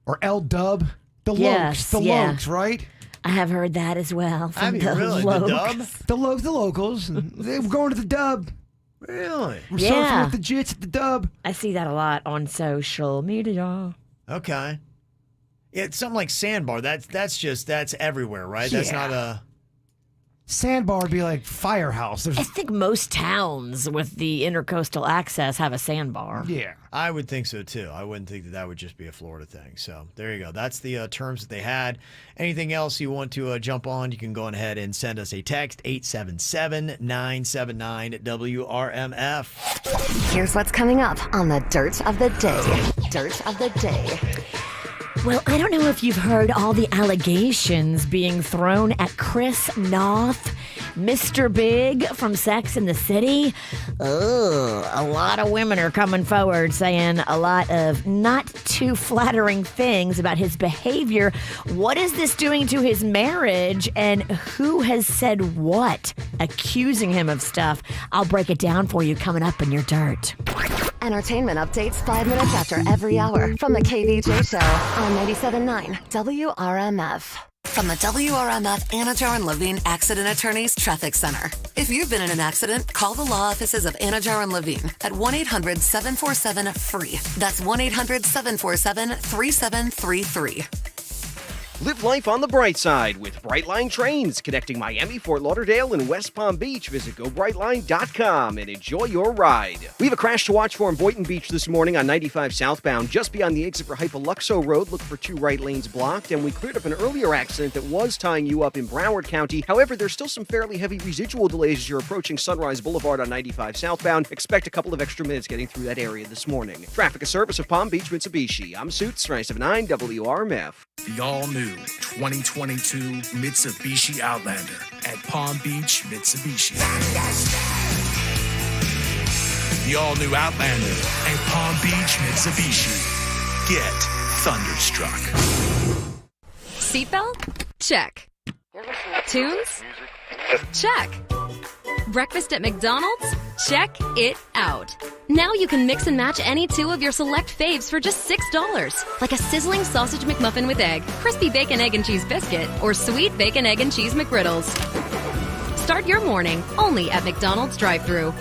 Or El Dub? The Yes, Lokes. The yeah. Lokes, right? I have heard that as well. From I mean, the really? Lokes. The Dub? The locals. They were going to the Dub. Really? We're surfing with the jits at the Dub. I see that a lot on social media. Okay. Yeah, it's something like Sandbar. That's everywhere, right? That's Yeah. not a... Sandbar would be like Firehouse. I think most towns with the intercoastal access have a sandbar. Yeah. I would think so, too. I wouldn't think that would just be a Florida thing. So there you go. That's the terms that they had. Anything else you want to jump on, you can go ahead and send us a text, 877-979-WRMF. Here's what's coming up on the Dirt of the Day. Dirt of the Day. Well, I don't know if you've heard all the allegations being thrown at Chris Noth, Mr. Big from Sex and the City. A lot of women are coming forward saying a lot of not too flattering things about his behavior. What is this doing to his marriage, and who has said what, accusing him of stuff? I'll break it down for you coming up in your Dirt. Entertainment updates 5 minutes after every hour from the KVJ Show on 97.9 WRMF. From the WRMF Anajar and Levine Accident Attorneys Traffic Center. If you've been in an accident, call the law offices of Anajar and Levine at 1-800-747-FREE. That's 1-800-747-3733. Live life on the bright side with Brightline Trains, connecting Miami, Fort Lauderdale, and West Palm Beach. Visit GoBrightline.com and enjoy your ride. We have a crash to watch for in Boynton Beach this morning on 95 southbound, just beyond the exit for Hypoluxo Road. Look for 2 right lanes blocked, and we cleared up an earlier accident that was tying you up in Broward County. However, there's still some fairly heavy residual delays as you're approaching Sunrise Boulevard on 95 southbound. Expect a couple of extra minutes getting through that area this morning. Traffic, a service of Palm Beach, Mitsubishi. I'm Suits, 97.9 WRMF. The all-new 2022 Mitsubishi Outlander at Palm Beach, Mitsubishi. The all-new Outlander at Palm Beach, Mitsubishi. Get thunderstruck. Seatbelt? Check. Tunes? Check. Breakfast at McDonald's? Check it out. Now you can mix and match any 2 of your select faves for just $6. Like a sizzling sausage McMuffin with egg, crispy bacon, egg, and cheese biscuit, or sweet bacon, egg, and cheese McGriddles. Start your morning only at McDonald's drive-thru.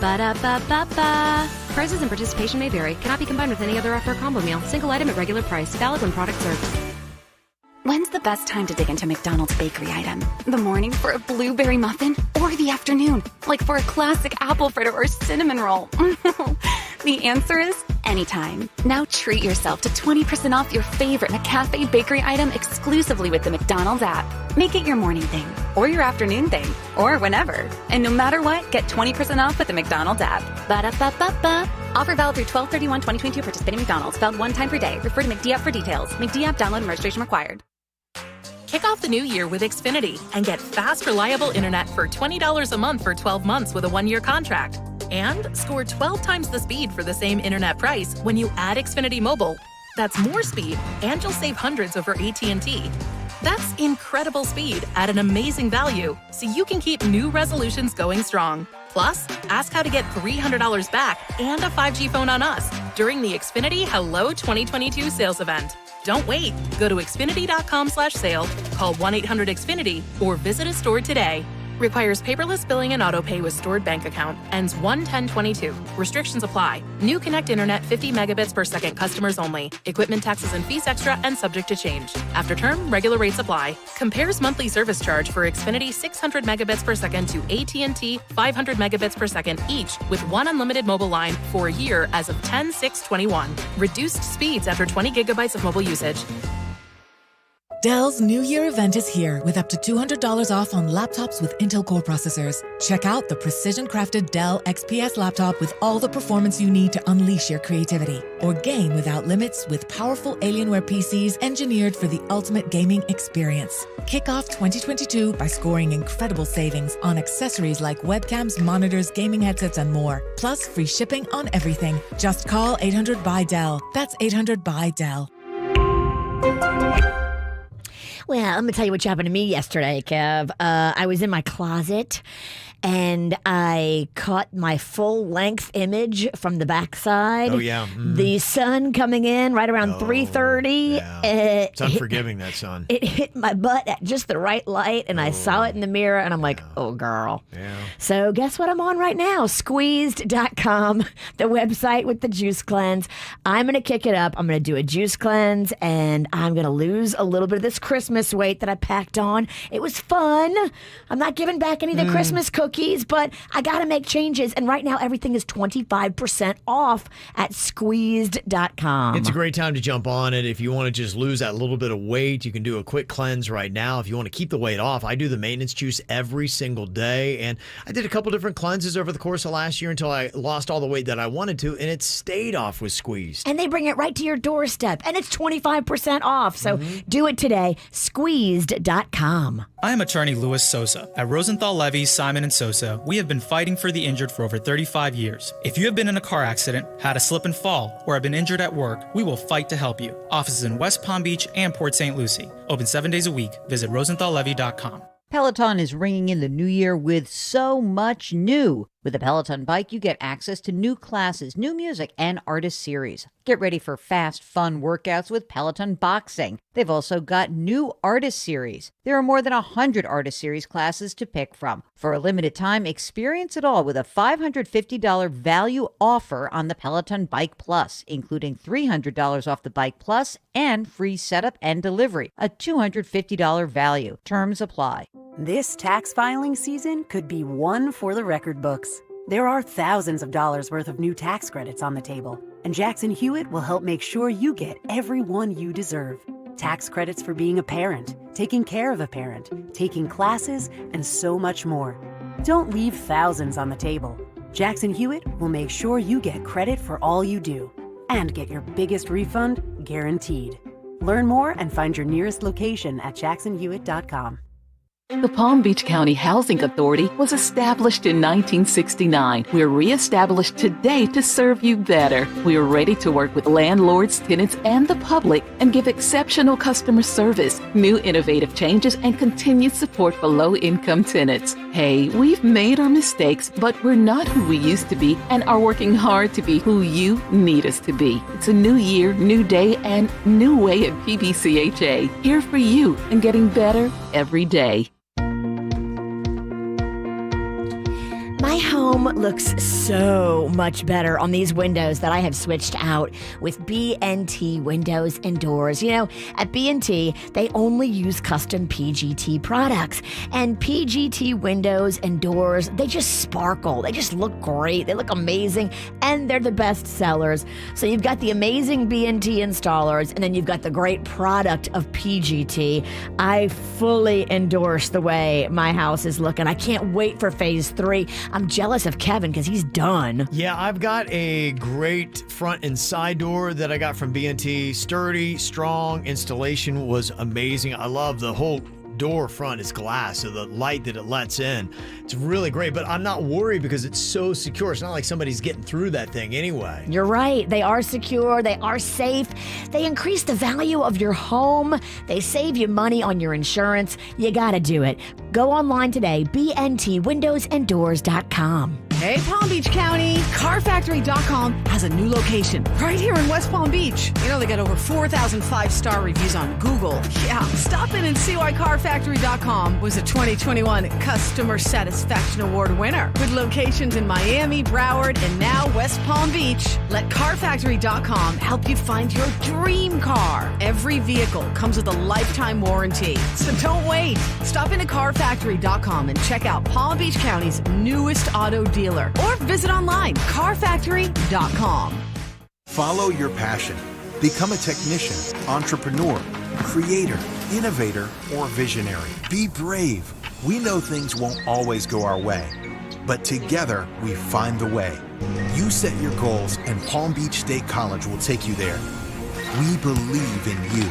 Ba-da-ba-ba-ba. Prices and participation may vary. Cannot be combined with any other offer or combo meal. Single item at regular price. Valid when product served. When's the best time to dig into McDonald's bakery item? The morning for a blueberry muffin? Or the afternoon, like for a classic apple fritter or cinnamon roll? The answer is anytime. Now treat yourself to 20% off your favorite McCafe bakery item exclusively with the McDonald's app. Make it your morning thing, or your afternoon thing, or whenever. And no matter what, get 20% off with the McDonald's app. Ba-da-ba-ba-ba. Offer valid through 12/31/2022. Participating McDonald's. Valid one time per day. Refer to McD app for details. McD app download and registration required. Kick off the new year with Xfinity and get fast, reliable internet for $20 a month for 12 months with a 1-year contract. And score 12 times the speed for the same internet price when you add Xfinity Mobile. That's more speed, and you'll save hundreds over AT&T. That's incredible speed at an amazing value, so you can keep new resolutions going strong. Plus, ask how to get $300 back and a 5G phone on us. during the Xfinity Hello 2022 sales event. Don't wait. Go to Xfinity.com/sale, call 1-800-XFINITY, or visit a store today. Requires paperless billing and autopay with stored bank account. Ends 1/10/22. Restrictions apply. New Connect Internet 50 megabits per second customers only. Equipment taxes and fees extra and subject to change. After term, regular rates apply. Compares monthly service charge for Xfinity 600 megabits per second to AT&T 500 megabits per second each with one unlimited mobile line for a year as of 10/6/21. Reduced speeds after 20 gigabytes of mobile usage. Dell's New Year event is here with up to $200 off on laptops with Intel Core processors. Check out the precision-crafted Dell XPS laptop with all the performance you need to unleash your creativity. Or game without limits with powerful Alienware PCs engineered for the ultimate gaming experience. Kick off 2022 by scoring incredible savings on accessories like webcams, monitors, gaming headsets, and more. Plus free shipping on everything. Just call 800-BUY-DELL. That's 800-BUY-DELL. Well, I'm going to tell you what happened to me yesterday, Kev. I was in my closet and I caught my full-length image from the backside. Oh, yeah. Mm-hmm. The sun coming in right around 3:30. Yeah. It's unforgiving, that sun. It hit my butt at just the right light, and I saw it in the mirror, and I'm like, oh, girl. Yeah. So guess what I'm on right now? Squeezed.com, the website with the juice cleanse. I'm going to kick it up. I'm going to do a juice cleanse, and I'm going to lose a little bit of this Christmas weight that I packed on. It was fun. I'm not giving back any of the Christmas cookies, but I got to make changes. And right now, everything is 25% off at squeezed.com. It's a great time to jump on it. If you want to just lose that little bit of weight, you can do a quick cleanse right now. If you want to keep the weight off, I do the maintenance juice every single day. And I did a couple different cleanses over the course of last year until I lost all the weight that I wanted to, and it stayed off with Squeezed. And they bring it right to your doorstep, and it's 25% off. So do it today. Squeezed.com. I am attorney Louis Sosa. At Rosenthal Levy, Simon & Sosa, we have been fighting for the injured for over 35 years. If you have been in a car accident, had a slip and fall, or have been injured at work, we will fight to help you. Offices in West Palm Beach and Port St. Lucie. Open 7 days a week. Visit RosenthalLevy.com. Peloton is ringing in the new year with so much new. With a Peloton bike, you get access to new classes, new music, and artist series. Get ready for fast, fun workouts with Peloton Boxing. They've also got new artist series. There are more than 100 artist series classes to pick from. For a limited time, experience it all with a $550 value offer on the Peloton Bike Plus, including $300 off the Bike Plus and free setup and delivery, a $250 value. Terms apply. This tax filing season could be one for the record books. There are thousands of dollars worth of new tax credits on the table, and Jackson Hewitt will help make sure you get every one you deserve. Tax credits for being a parent, taking care of a parent, taking classes, and so much more. Don't leave thousands on the table. Jackson Hewitt will make sure you get credit for all you do and get your biggest refund guaranteed. Learn more and find your nearest location at jacksonhewitt.com. The Palm Beach County Housing Authority was established in 1969. We're reestablished today to serve you better. We are ready to work with landlords, tenants, and the public and give exceptional customer service, new innovative changes, and continued support for low-income tenants. Hey, we've made our mistakes, but we're not who we used to be and are working hard to be who you need us to be. It's a new year, new day, and new way at PBCHA. Here for you and getting better every day. My home looks so much better on these windows that I have switched out with B&T windows and doors. You know, at B&T, they only use custom PGT products. And PGT windows and doors, they just sparkle. They just look great. They look amazing. And they're the best sellers. So you've got the amazing B&T installers, and then you've got the great product of PGT. I fully endorse the way my house is looking. I can't wait for phase 3. I'm jealous of Kevin because he's done. Yeah, I've got a great front and side door that I got from B&T. Sturdy, strong, installation was amazing. I love the whole door front is glass, so the light that it lets in, it's really great. But I'm not worried because it's so secure. It's not like somebody's getting through that thing anyway. You're right. They are secure. They are safe. They increase the value of your home. They save you money on your insurance. You got to do it. Go online today, bntwindowsanddoors.com. Hey, Palm Beach County. CarFactory.com has a new location right here in West Palm Beach. You know, they got over 4,000 5-star reviews on Google. Yeah, stop in and see why CarFactory.com was a 2021 Customer Satisfaction Award winner. With locations in Miami, Broward, and now West Palm Beach. Let CarFactory.com help you find your dream car. Every vehicle comes with a lifetime warranty. So don't wait. Stop into CarFactory.com and check out Palm Beach County's newest auto dealer. Or visit online, carfactory.com. Follow your passion. Become a technician, entrepreneur, creator, innovator, or visionary. Be brave. We know things won't always go our way, but together we find the way. You set your goals and Palm Beach State College will take you there. We believe in you.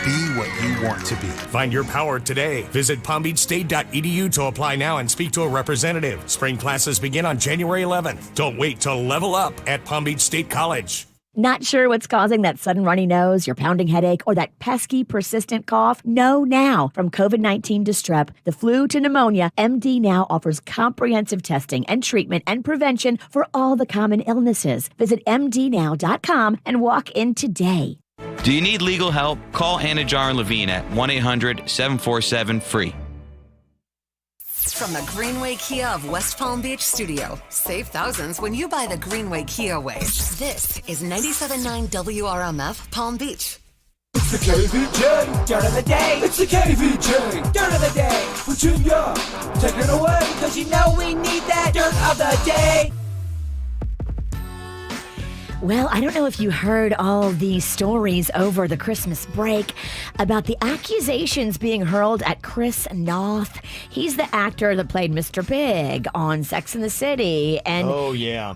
Be what you want to be. Find your power today. Visit palmbeachstate.edu to apply now and speak to a representative. Spring classes begin on January 11th. Don't wait to level up at Palm Beach State College. Not sure what's causing that sudden runny nose, your pounding headache, or that pesky, persistent cough? Know now. From COVID-19 to strep, the flu to pneumonia, MD Now offers comprehensive testing and treatment and prevention for all the common illnesses. Visit mdnow.com and walk in today. Do you need legal help? Call Anajar and Levine at 1-800-747-FREE. From the Greenway Kia of West Palm Beach studio, save thousands when you buy the Greenway Kia way. This is 97.9 WRMF Palm Beach. It's the KVJ Dirt of the Day. It's the KVJ Dirt of the Day. Virginia, take it away, cause you know we need that Dirt of the Day. Well, I don't know if you heard all these stories over the Christmas break about the accusations being hurled at Chris Noth. He's the actor that played Mr. Big on Sex and the City and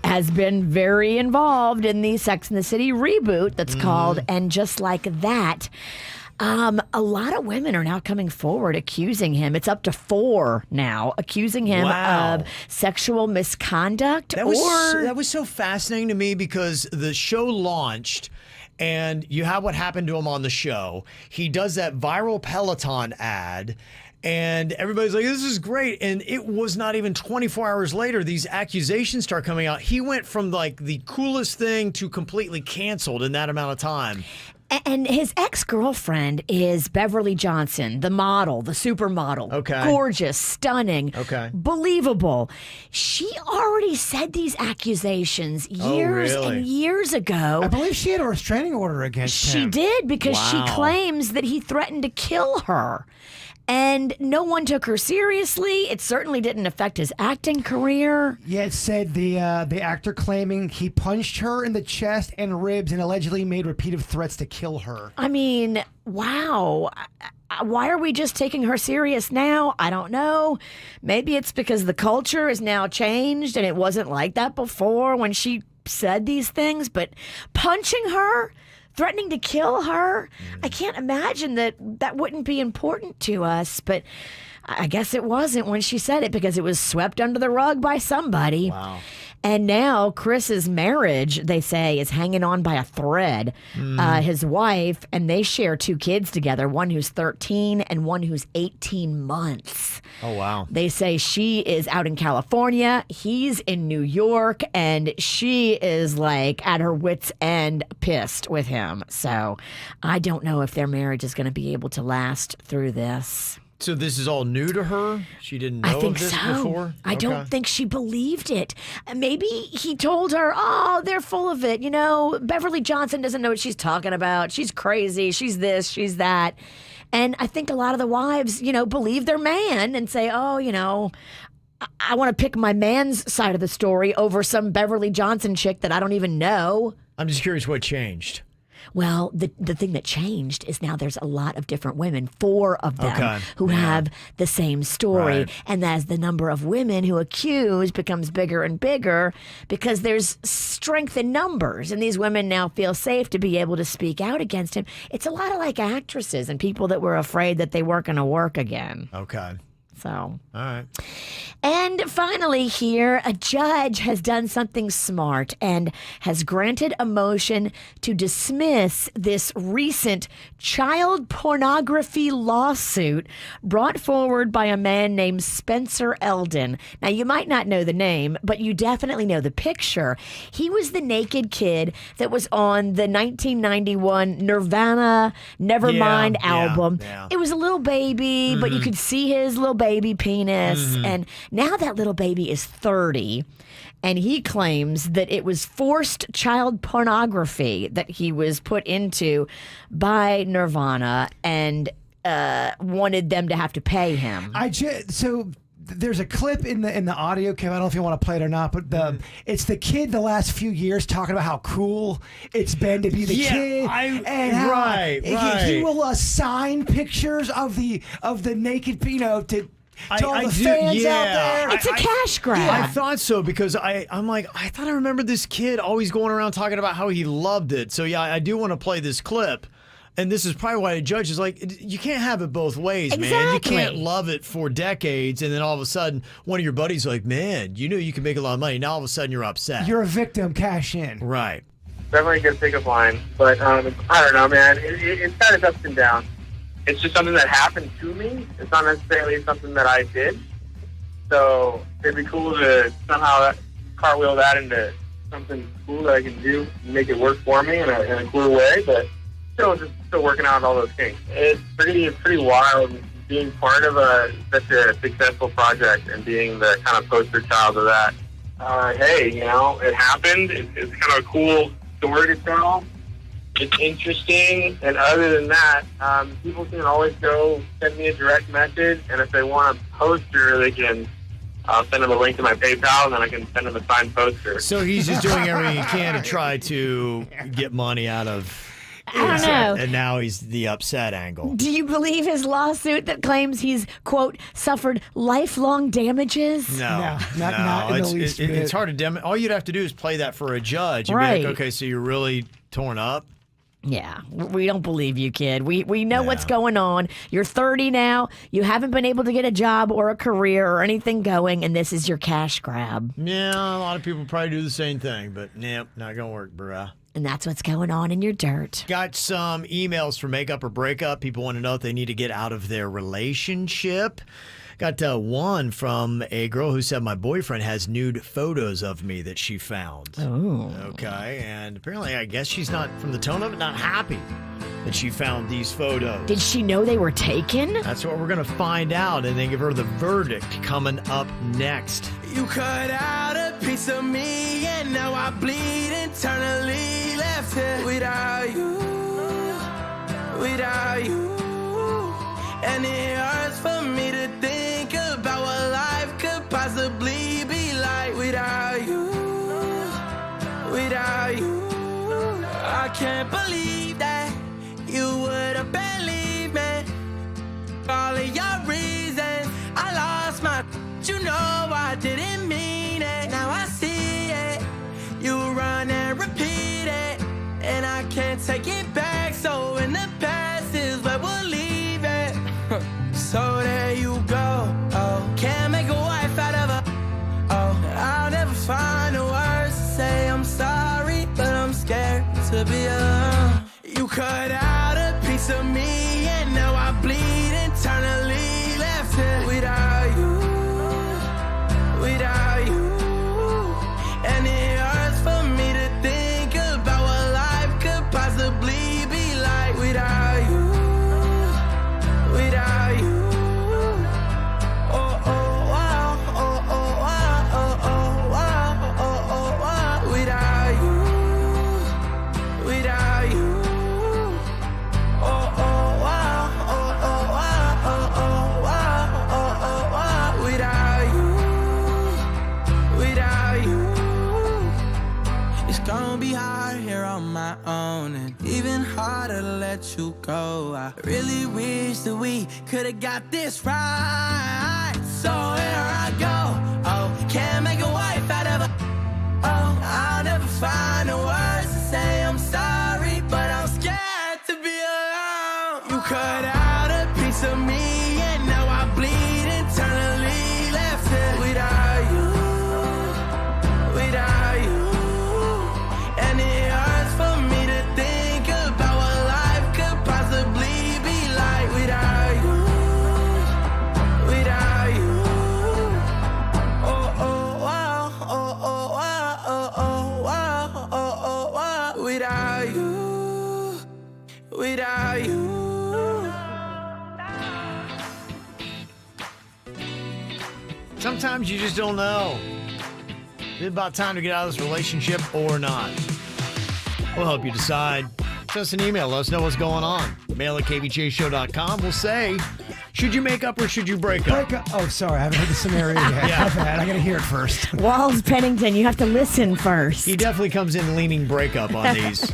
has been very involved in the Sex and the City reboot that's called And Just Like That. A lot of women are now coming forward accusing him. It's up to 4 now, accusing him of sexual misconduct. That was so fascinating to me because the show launched and you have what happened to him on the show. He does that viral Peloton ad and everybody's like, this is great. And it was not even 24 hours later, these accusations start coming out. He went from like the coolest thing to completely canceled in that amount of time. And his ex-girlfriend is Beverly Johnson, the model, the supermodel. Okay. Gorgeous, stunning, believable. She already said these accusations years and years ago. I believe she had a restraining order against him. She did because she claims that he threatened to kill her. And no one took her seriously. It certainly didn't affect his acting career. Yeah, it said the actor claiming he punched her in the chest and ribs and allegedly made repeated threats to kill her. I mean, wow. Why are we just taking her serious now? I don't know. Maybe it's because the culture is now changed and it wasn't like that before when she said these things. But punching her, threatening to kill her, I can't imagine that wouldn't be important to us. But I guess it wasn't when she said it because it was swept under the rug by somebody. Wow. And now Chris's marriage, they say, is hanging on by a thread. His wife, and they share 2 kids together, one who's 13 and one who's 18 months. Oh, wow. They say she is out in California, he's in New York, and she is like at her wit's end pissed with him. So I don't know if their marriage is going to be able to last through this. So this is all new to her? She didn't know of this before? I don't think she believed it. Maybe he told her, oh, they're full of it. You know, Beverly Johnson doesn't know what she's talking about. She's crazy. She's this, she's that. And I think a lot of the wives, you know, believe their man and say, oh, you know, I want to pick my man's side of the story over some Beverly Johnson chick that I don't even know. I'm just curious what changed. Well, the thing that changed is now there's a lot of different women, 4 of them, who have the same story. Right. And as the number of women who accuse becomes bigger and bigger because there's strength in numbers. And these women now feel safe to be able to speak out against him. It's a lot of like actresses and people that were afraid that they weren't going to work again. Okay. So, all right. And finally, here, a judge has done something smart and has granted a motion to dismiss this recent child pornography lawsuit brought forward by a man named Spencer Eldon. Now, you might not know the name, but you definitely know the picture. He was the naked kid that was on the 1991 Nirvana Nevermind album. Yeah. It was a little baby, but you could see his little baby penis. And now that little baby is 30, and he claims that it was forced child pornography that he was put into by Nirvana and wanted them to have to pay him. So there's a clip in the audio, Kim. I don't know if you want to play it or not, but it's the kid the last few years talking about how cool it's been to be the kid, and how he will assign pictures of the naked, to all the fans out there. It's a cash grab. I thought so because I'm like, I thought I remembered this kid always going around talking about how he loved it. So yeah, I do want to play this clip. And this is probably why a judge is like, you can't have it both ways, man. You can't love it for decades, and then all of a sudden, one of your buddies is like, man, you know you can make a lot of money. Now all of a sudden, you're upset. You're a victim, cash in. Right. Definitely a good pickup line. But I don't know, man. It's kind of ups and downs. It's just something that happened to me. It's not necessarily something that I did. So it'd be cool to somehow cartwheel that into something cool that I can do, make it work for me in a cool way. But still working out all those things. It's pretty wild being part of such a successful project and being the kind of poster child of that. Hey, it happened. It's kind of a cool story to tell. It's interesting, and other than that, people can always go send me a direct message, and if they want a poster, they can send them a link to my PayPal, and then I can send them a signed poster. So he's just doing everything he can to try to get money out of. I don't know. And now he's the upset angle. Do you believe his lawsuit that claims he's, quote, suffered lifelong damages? Not in the least bit. It's hard to demonstrate. All you'd have to do is play that for a judge. And be like, okay, so you're really torn up? Yeah, we don't believe you, kid. We know what's going on. You're 30 now. You haven't been able to get a job or a career or anything going, and this is your cash grab. Yeah, a lot of people probably do the same thing, but nope, not going to work, bruh. And that's what's going on in your dirt. Got some emails for makeup or breakup. People want to know if they need to get out of their relationship. Got one from a girl who said, my boyfriend has nude photos of me that she found. Oh. Okay, and apparently I guess she's not, from the tone of it, not happy that she found these photos. Did she know they were taken? That's what we're going to find out, and then give her the verdict coming up next. You cut out a piece of me, and now I bleed internally. Left here without you, and it hurts for me to think about what life could possibly be like without you. I can't believe that you would have believed me. All of your reasons, I lost my. You know I didn't mean it. Now I see it. You run and repeat it, and I can't take it back. So in the past is where we'll leave it. So there you go. Oh, can't make a wife out of her. Oh, I'll never find the words to say I'm sorry, but I'm scared to be alone. You cut out a piece of me, and now I bleed internally. Left here without you. And it hurts for me to think about what life could possibly be like without you. Oh, oh, wow, oh, oh, wow, oh, oh, wow, oh, oh, wow, without you. Oh, oh, wow, oh, oh, wow, oh, oh, wow, oh, oh, wow, without you. It's gonna be hard here on my own, and even harder to let you go. I really wish that we could've got this right. So here I go. Oh, can't make a wife out of her. Oh, I'll never find the words to say I'm sorry, but I'm scared to be alone. You cut out a piece of me, and now I bleed internally. Sometimes you just don't know. Is it about time to get out of this relationship or not? We'll help you decide. Send us an email. Let us know what's going on. Mail at kvjshow.com. We'll say, should you make up or should you break up? Break up. Oh, sorry. I haven't heard the scenario yet. Yeah. My bad. I got to hear it first. Walls Pennington, you have to listen first. He definitely comes in leaning breakup on these.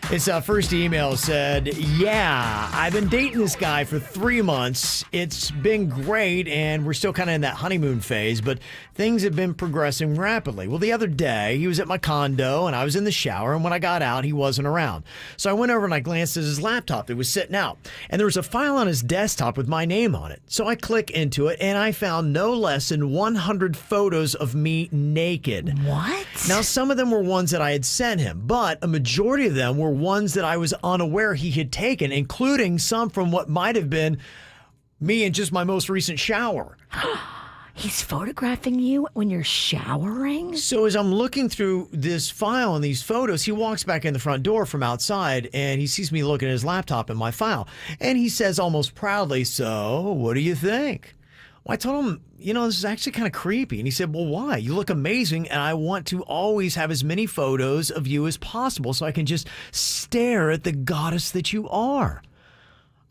His first email said, yeah, I've been dating this guy for 3 months. It's been great, and we're still kind of in that honeymoon phase, but things have been progressing rapidly. Well, the other day, he was at my condo, and I was in the shower, and when I got out, he wasn't around. So I went over and I glanced at his laptop that was sitting out, and there was a file on his desktop with my name on it. So I click into it, and I found no less than 100 photos of me naked. What? Now, some of them were ones that I had sent him, but a majority of them were ones that I was unaware he had taken, including some from what might have been me in just my most recent shower. He's photographing you when you're showering? So as I'm looking through this file and these photos, he walks back in the front door from outside and he sees me looking at his laptop and my file. And he says almost proudly, so what do you think? Well, I told him, this is actually kind of creepy. And he said, well, why? You look amazing, and I want to always have as many photos of you as possible so I can just stare at the goddess that you are.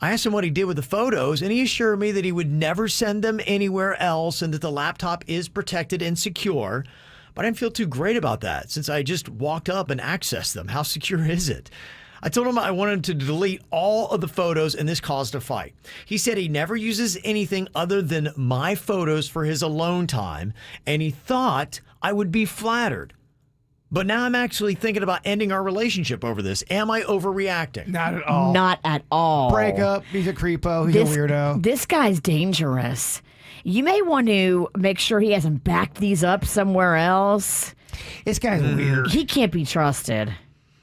I asked him what he did with the photos, and he assured me that he would never send them anywhere else and that the laptop is protected and secure. But I didn't feel too great about that since I just walked up and accessed them. How secure is it? I told him I wanted him to delete all of the photos, and this caused a fight. He said he never uses anything other than my photos for his alone time, and he thought I would be flattered. But now I'm actually thinking about ending our relationship over this. Am I overreacting? Not at all. Not at all. Break up. He's a creepo. He's a weirdo. This guy's dangerous. You may want to make sure he hasn't backed these up somewhere else. This guy's weird. He can't be trusted.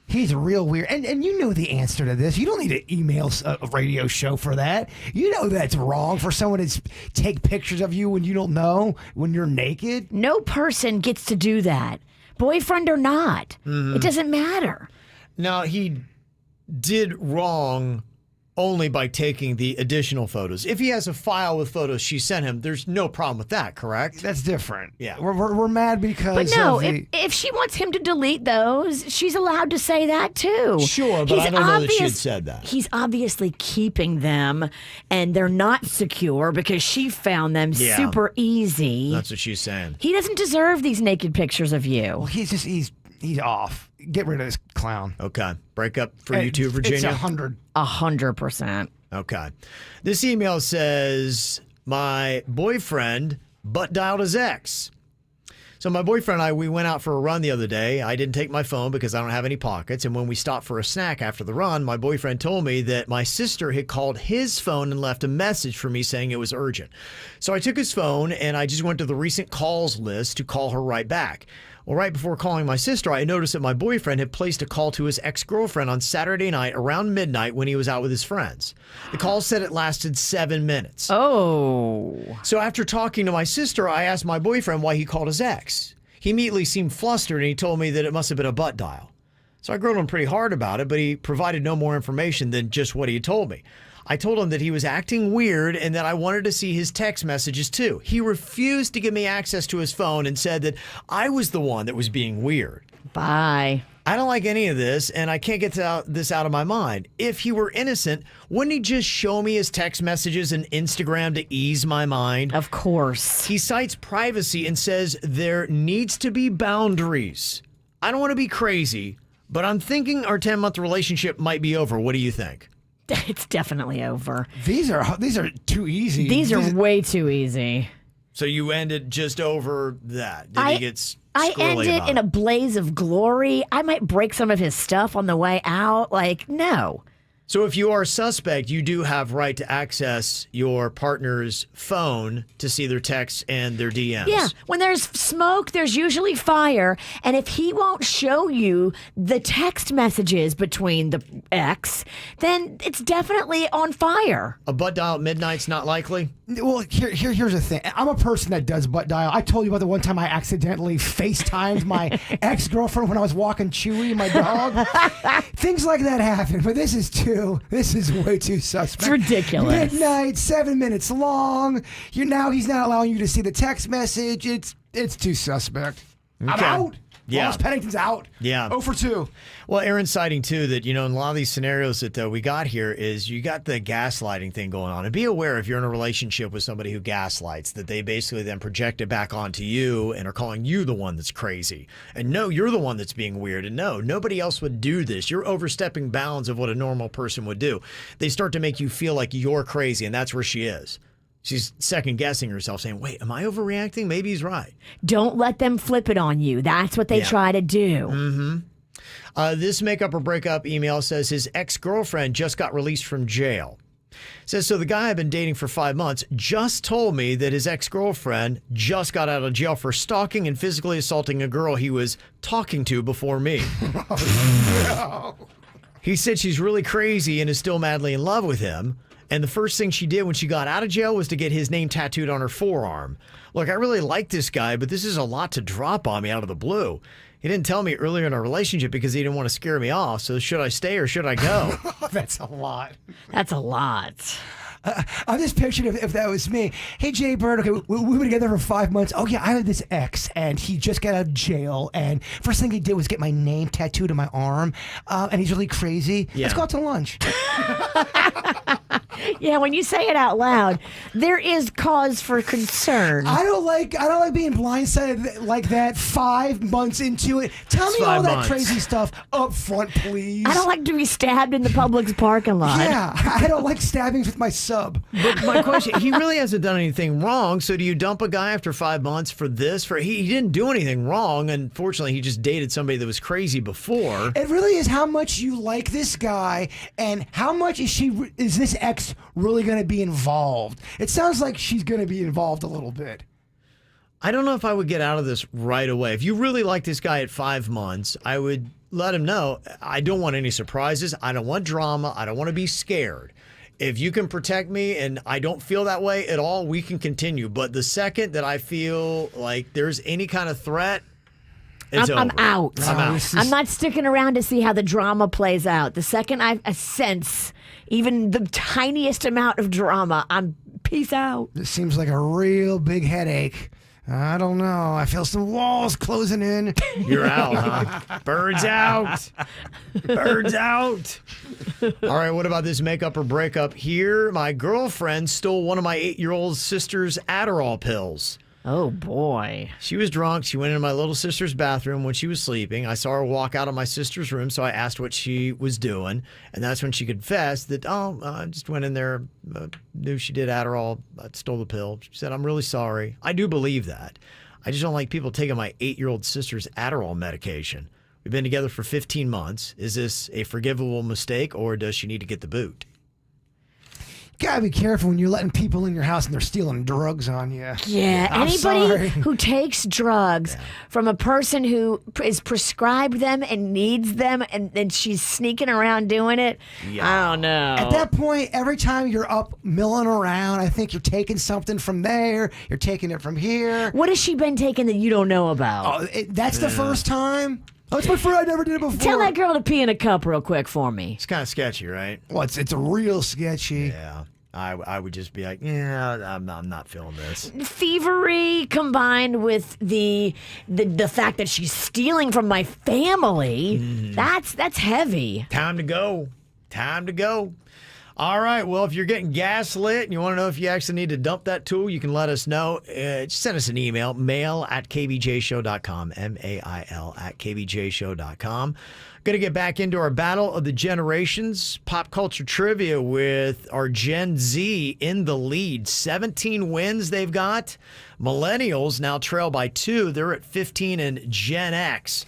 He's real weird. And you know the answer to this. You don't need to email a radio show for that. You know that's wrong for someone to take pictures of you when you don't know, when you're naked. No person gets to do that. Boyfriend or not. Mm-hmm. It doesn't matter. Now, he did wrong only by taking the additional photos. If he has a file with photos she sent him, there's no problem with that, correct? That's different. Yeah. We're mad because But no, of the... if she wants him to delete those, she's allowed to say that too. Sure, but I don't know that she had said that. He's obviously keeping them, and they're not secure because she found them super easy. That's what she's saying. He doesn't deserve these naked pictures of you. Well, he's off. Get rid of this clown. Okay. Break up for you too, Virginia? It's 100. 100%. Okay. This email says, my boyfriend butt dialed his ex. So my boyfriend and I, we went out for a run the other day. I didn't take my phone because I don't have any pockets. And when we stopped for a snack after the run, my boyfriend told me that my sister had called his phone and left a message for me saying it was urgent. So I took his phone and I just went to the recent calls list to call her right back. Well, right before calling my sister, I noticed that my boyfriend had placed a call to his ex-girlfriend on Saturday night around midnight when he was out with his friends. The call said it lasted 7 minutes. Oh. So after talking to my sister, I asked my boyfriend why he called his ex. He immediately seemed flustered and he told me that it must have been a butt dial. So I grilled him pretty hard about it, but he provided no more information than just what he had told me. I told him that he was acting weird and that I wanted to see his text messages too. He refused to give me access to his phone and said that I was the one that was being weird. Bye. I don't like any of this, and I can't get this out of my mind. If he were innocent, wouldn't he just show me his text messages and Instagram to ease my mind? Of course. He cites privacy and says there needs to be boundaries. I don't want to be crazy, but I'm thinking our 10-month relationship might be over. What do you think? It's definitely over. These are too easy. These are way too easy. So you ended just over that. Did he get I ended in a blaze of glory. I might break some of his stuff on the way out. No. So if you are a suspect, you do have right to access your partner's phone to see their texts and their DMs. Yeah, when there's smoke, there's usually fire. And if he won't show you the text messages between the ex, then it's definitely on fire. A butt dial at midnight's not likely? Well, here's the thing. I'm a person that does butt dial. I told you about the one time I accidentally FaceTimed my ex-girlfriend when I was walking Chewy, my dog. Things like that happen, but this is too too. This is way too suspect. It's ridiculous. Midnight, 7 minutes long. He's not allowing you to see the text message. It's too suspect. I'm out. Yeah. Wallace Pennington's out. Yeah. 0 for 2. Well, Aaron's citing, too, that, in a lot of these scenarios that we got here is you got the gaslighting thing going on. And be aware if you're in a relationship with somebody who gaslights, that they basically then project it back onto you and are calling you the one that's crazy. And no, you're the one that's being weird. And no, nobody else would do this. You're overstepping bounds of what a normal person would do. They start to make you feel like you're crazy, and that's where she is. She's second-guessing herself, saying, wait, am I overreacting? Maybe he's right. Don't let them flip it on you. That's what they try to do. Mm-hmm. This makeup or breakup email says his ex-girlfriend just got released from jail. Says, so the guy I've been dating for 5 months just told me that his ex-girlfriend just got out of jail for stalking and physically assaulting a girl he was talking to before me. Oh, no. He said she's really crazy and is still madly in love with him. And the first thing she did when she got out of jail was to get his name tattooed on her forearm. Look, I really like this guy, but this is a lot to drop on me out of the blue. He didn't tell me earlier in our relationship because he didn't want to scare me off. So should I stay or should I go? That's a lot. That's a lot. I'm just picturing if that was me. Hey, Jay Bird, okay, we were together for 5 months. Oh, yeah, I had this ex, and he just got out of jail, and first thing he did was get my name tattooed on my arm, and he's really crazy. Yeah. Let's go out to lunch. Yeah, when you say it out loud, there is cause for concern. I don't like being blindsided like that 5 months into it. Tell me all that crazy stuff up front, please. I don't like to be stabbed in the Publix parking lot. Yeah, I don't like stabbings with my sub. But my question, he really hasn't done anything wrong. So do you dump a guy after 5 months for this? He didn't do anything wrong. Unfortunately, he just dated somebody that was crazy before. It really is how much you like this guy and how much is this ex really going to be involved. It sounds like she's going to be involved a little bit. I don't know if I would get out of this right away. If you really like this guy at 5 months, I would let him know, I don't want any surprises. I don't want drama. I don't want to be scared. If you can protect me and I don't feel that way at all, we can continue. But the second that I feel like there's any kind of threat, it's I'm over. out. I'm out. I'm not sticking around to see how the drama plays out. The second I sense even the tiniest amount of drama, I'm peace out. This seems like a real big headache. I don't know. I feel some walls closing in. You're out, huh? Birds out. Birds out. All right, what about this makeup or breakup here? My girlfriend stole one of my 8-year-old sister's Adderall pills. Oh, boy. She was drunk. She went into my little sister's bathroom when she was sleeping. I saw her walk out of my sister's room, so I asked what she was doing. And that's when she confessed that, I just went in there, knew she did Adderall, stole the pill. She said, I'm really sorry. I do believe that. I just don't like people taking my 8-year-old sister's Adderall medication. We've been together for 15 months. Is this a forgivable mistake, or does she need to get the boot? Gotta be careful when you're letting people in your house and they're stealing drugs on you. Yeah, I'm anybody sorry. who takes drugs from a person who is prescribed them and needs them, and then she's sneaking around doing it, I don't know. At that point, every time you're up milling around, I think you're taking something from there, you're taking it from here. What has she been taking that you don't know about? Oh, that's the first time? Oh, it's my friend. I never did it before. Tell that girl to pee in a cup real quick for me. It's kind of sketchy, right? Well, it's real sketchy. Yeah. I would just be like, yeah, I'm not feeling this. Thievery combined with the fact that she's stealing from my family, that's heavy. Time to go. Time to go. All right. Well, if you're getting gaslit and you want to know if you actually need to dump that tool, you can let us know. Just send us an email, mail@kvjshow.com, mail@kvjshow.com. Going to get back into our Battle of the Generations pop culture trivia with our Gen Z in the lead. 17 wins they've got. Millennials now trail by 2. They're at 15, and Gen X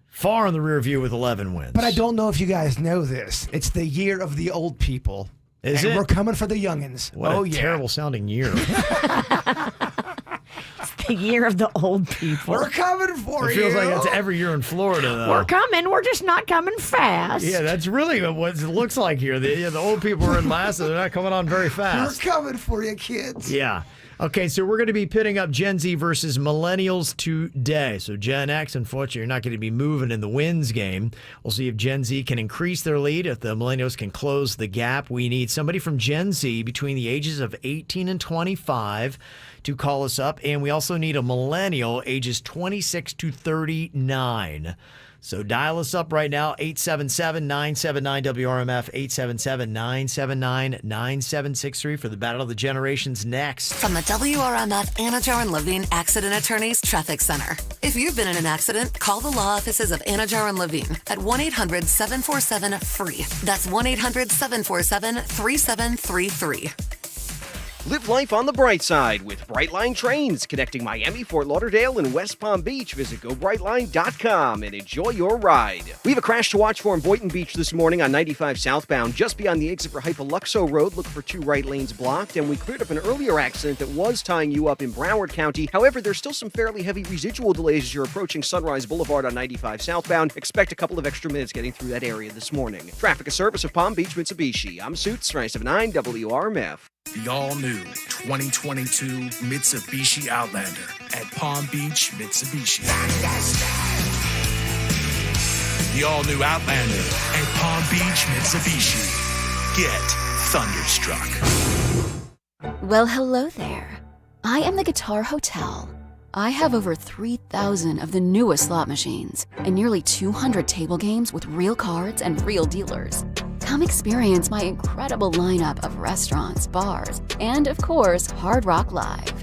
far in the rear view with 11 wins. But I don't know if you guys know this. It's the year of the old people. Is and it? We're coming for the youngins. What a terrible sounding year. It's the year of the old people. We're coming for It you. feels like it's every year in Florida, though. We're coming. We're just not coming fast. Yeah, that's really what it looks like here. The old people are in last, and they're not coming on very fast. We're coming for you, kids. Yeah. Okay, so we're going to be pitting up Gen Z versus millennials today. So Gen X, unfortunately, you're not going to be moving in the wins game. We'll see if Gen Z can increase their lead, if the millennials can close the gap. We need somebody from Gen Z between the ages of 18 and 25 to call us up. And we also need a millennial ages 26 to 39. So dial us up right now, 877-979-WRMF, 877-979-9763 for the Battle of the Generations next. From the WRMF Anajar and Levine Accident Attorneys Traffic Center. If you've been in an accident, call the law offices of Anajar and Levine at 1-800-747-FREE. That's 1-800-747-3733. Live life on the bright side with Brightline Trains, connecting Miami, Fort Lauderdale, and West Palm Beach. Visit GoBrightline.com and enjoy your ride. We have a crash to watch for in Boynton Beach this morning on 95 southbound, just beyond the exit for Hypoluxo Road. Look for 2 right lanes blocked, and we cleared up an earlier accident that was tying you up in Broward County. However, there's still some fairly heavy residual delays as you're approaching Sunrise Boulevard on 95 southbound. Expect a couple of extra minutes getting through that area this morning. Traffic, a service of Palm Beach Mitsubishi. I'm Suits, 979 WRMF. The all-new 2022 Mitsubishi Outlander at Palm Beach Mitsubishi. The all-new Outlander at Palm Beach Mitsubishi. Get thunderstruck. Well, hello there. I am the Guitar Hotel. I have over 3,000 of the newest slot machines and nearly 200 table games with real cards and real dealers. Come experience my incredible lineup of restaurants, bars, and of course, Hard Rock Live.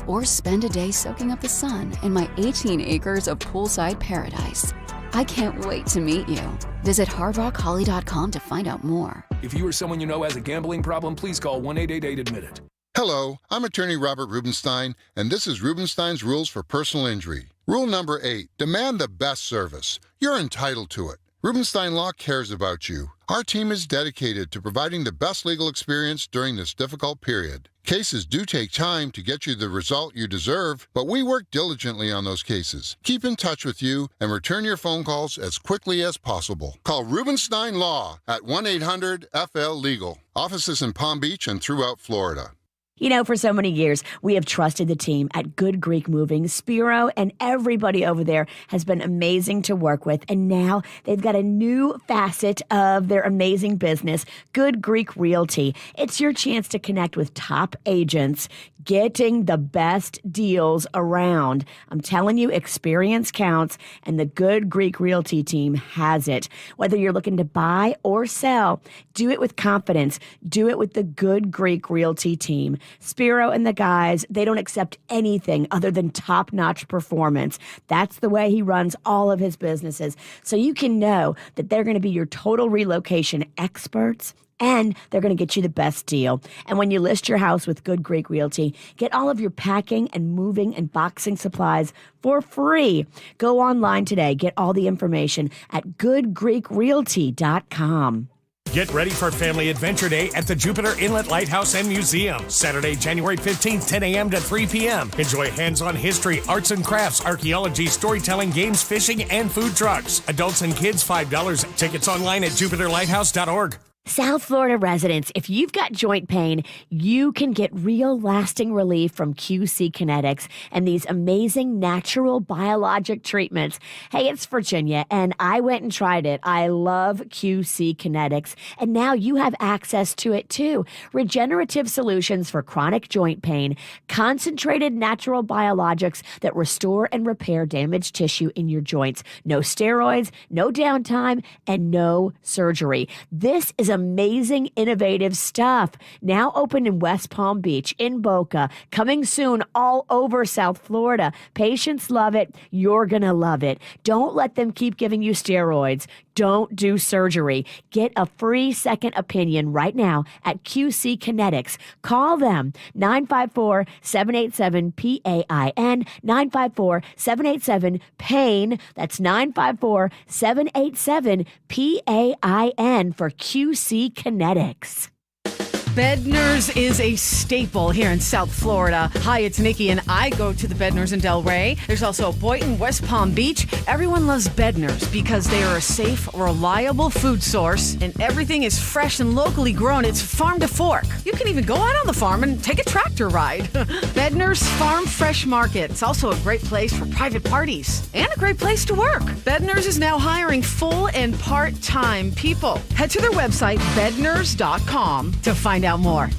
Or spend a day soaking up the sun in my 18 acres of poolside paradise. I can't wait to meet you. Visit hardrockholly.com to find out more. If you or someone you know has a gambling problem, please call 1-888-ADMIT-IT. Hello, I'm attorney Robert Rubenstein, and this is Rubenstein's Rules for Personal Injury. Rule number 8, demand the best service. You're entitled to it. Rubenstein Law cares about you. Our team is dedicated to providing the best legal experience during this difficult period. Cases do take time to get you the result you deserve, but we work diligently on those cases. Keep in touch with you and return your phone calls as quickly as possible. Call Rubenstein Law at 1-800-FL-LEGAL. Offices in Palm Beach and throughout Florida. You know, for so many years, we have trusted the team at Good Greek Moving. Spiro and everybody over there has been amazing to work with. And now they've got a new facet of their amazing business, Good Greek Realty. It's your chance to connect with top agents, getting the best deals around. I'm telling you, experience counts, and the Good Greek Realty team has it. Whether you're looking to buy or sell, do it with confidence. Do it with the Good Greek Realty team. Spiro and the guys, they don't accept anything other than top-notch performance. That's the way he runs all of his businesses. So you can know that they're going to be your total relocation experts, and they're going to get you the best deal. And when you list your house with Good Greek Realty, get all of your packing and moving and boxing supplies for free. Go online today. Get all the information at goodgreekrealty.com. Get ready for Family Adventure Day at the Jupiter Inlet Lighthouse and Museum. Saturday, January 15th, 10 a.m. to 3 p.m. Enjoy hands-on history, arts and crafts, archaeology, storytelling, games, fishing, and food trucks. Adults and kids, $5. Tickets online at jupiterlighthouse.org. South Florida residents, if you've got joint pain, you can get real lasting relief from QC Kinetics and these amazing natural biologic treatments. Hey, it's Virginia, and I went and tried it. I love QC Kinetics, and now you have access to it too. Regenerative solutions for chronic joint pain, concentrated natural biologics that restore and repair damaged tissue in your joints. No steroids, no downtime, and no surgery. This is amazing, innovative stuff. Now open in West Palm Beach, in Boca, coming soon all over South Florida. Patients love it. You're going to love it. Don't let them keep giving you steroids. Don't do surgery. Get a free second opinion right now at QC Kinetics. Call them 954-787-PAIN, 954-787-PAIN. That's 954-787-PAIN for QC Kinetics. Bednar's is a staple here in South Florida. Hi, it's Nikki, and I go to the Bednar's in Delray. There's also Boynton, West Palm Beach. Everyone loves Bednar's because they are a safe, reliable food source, and everything is fresh and locally grown. It's farm to fork. You can even go out on the farm and take a tractor ride. Bednar's Farm Fresh Market. It's also a great place for private parties and a great place to work. Bednar's is now hiring full and part-time people. Head to their website, bednars.com, to find out more.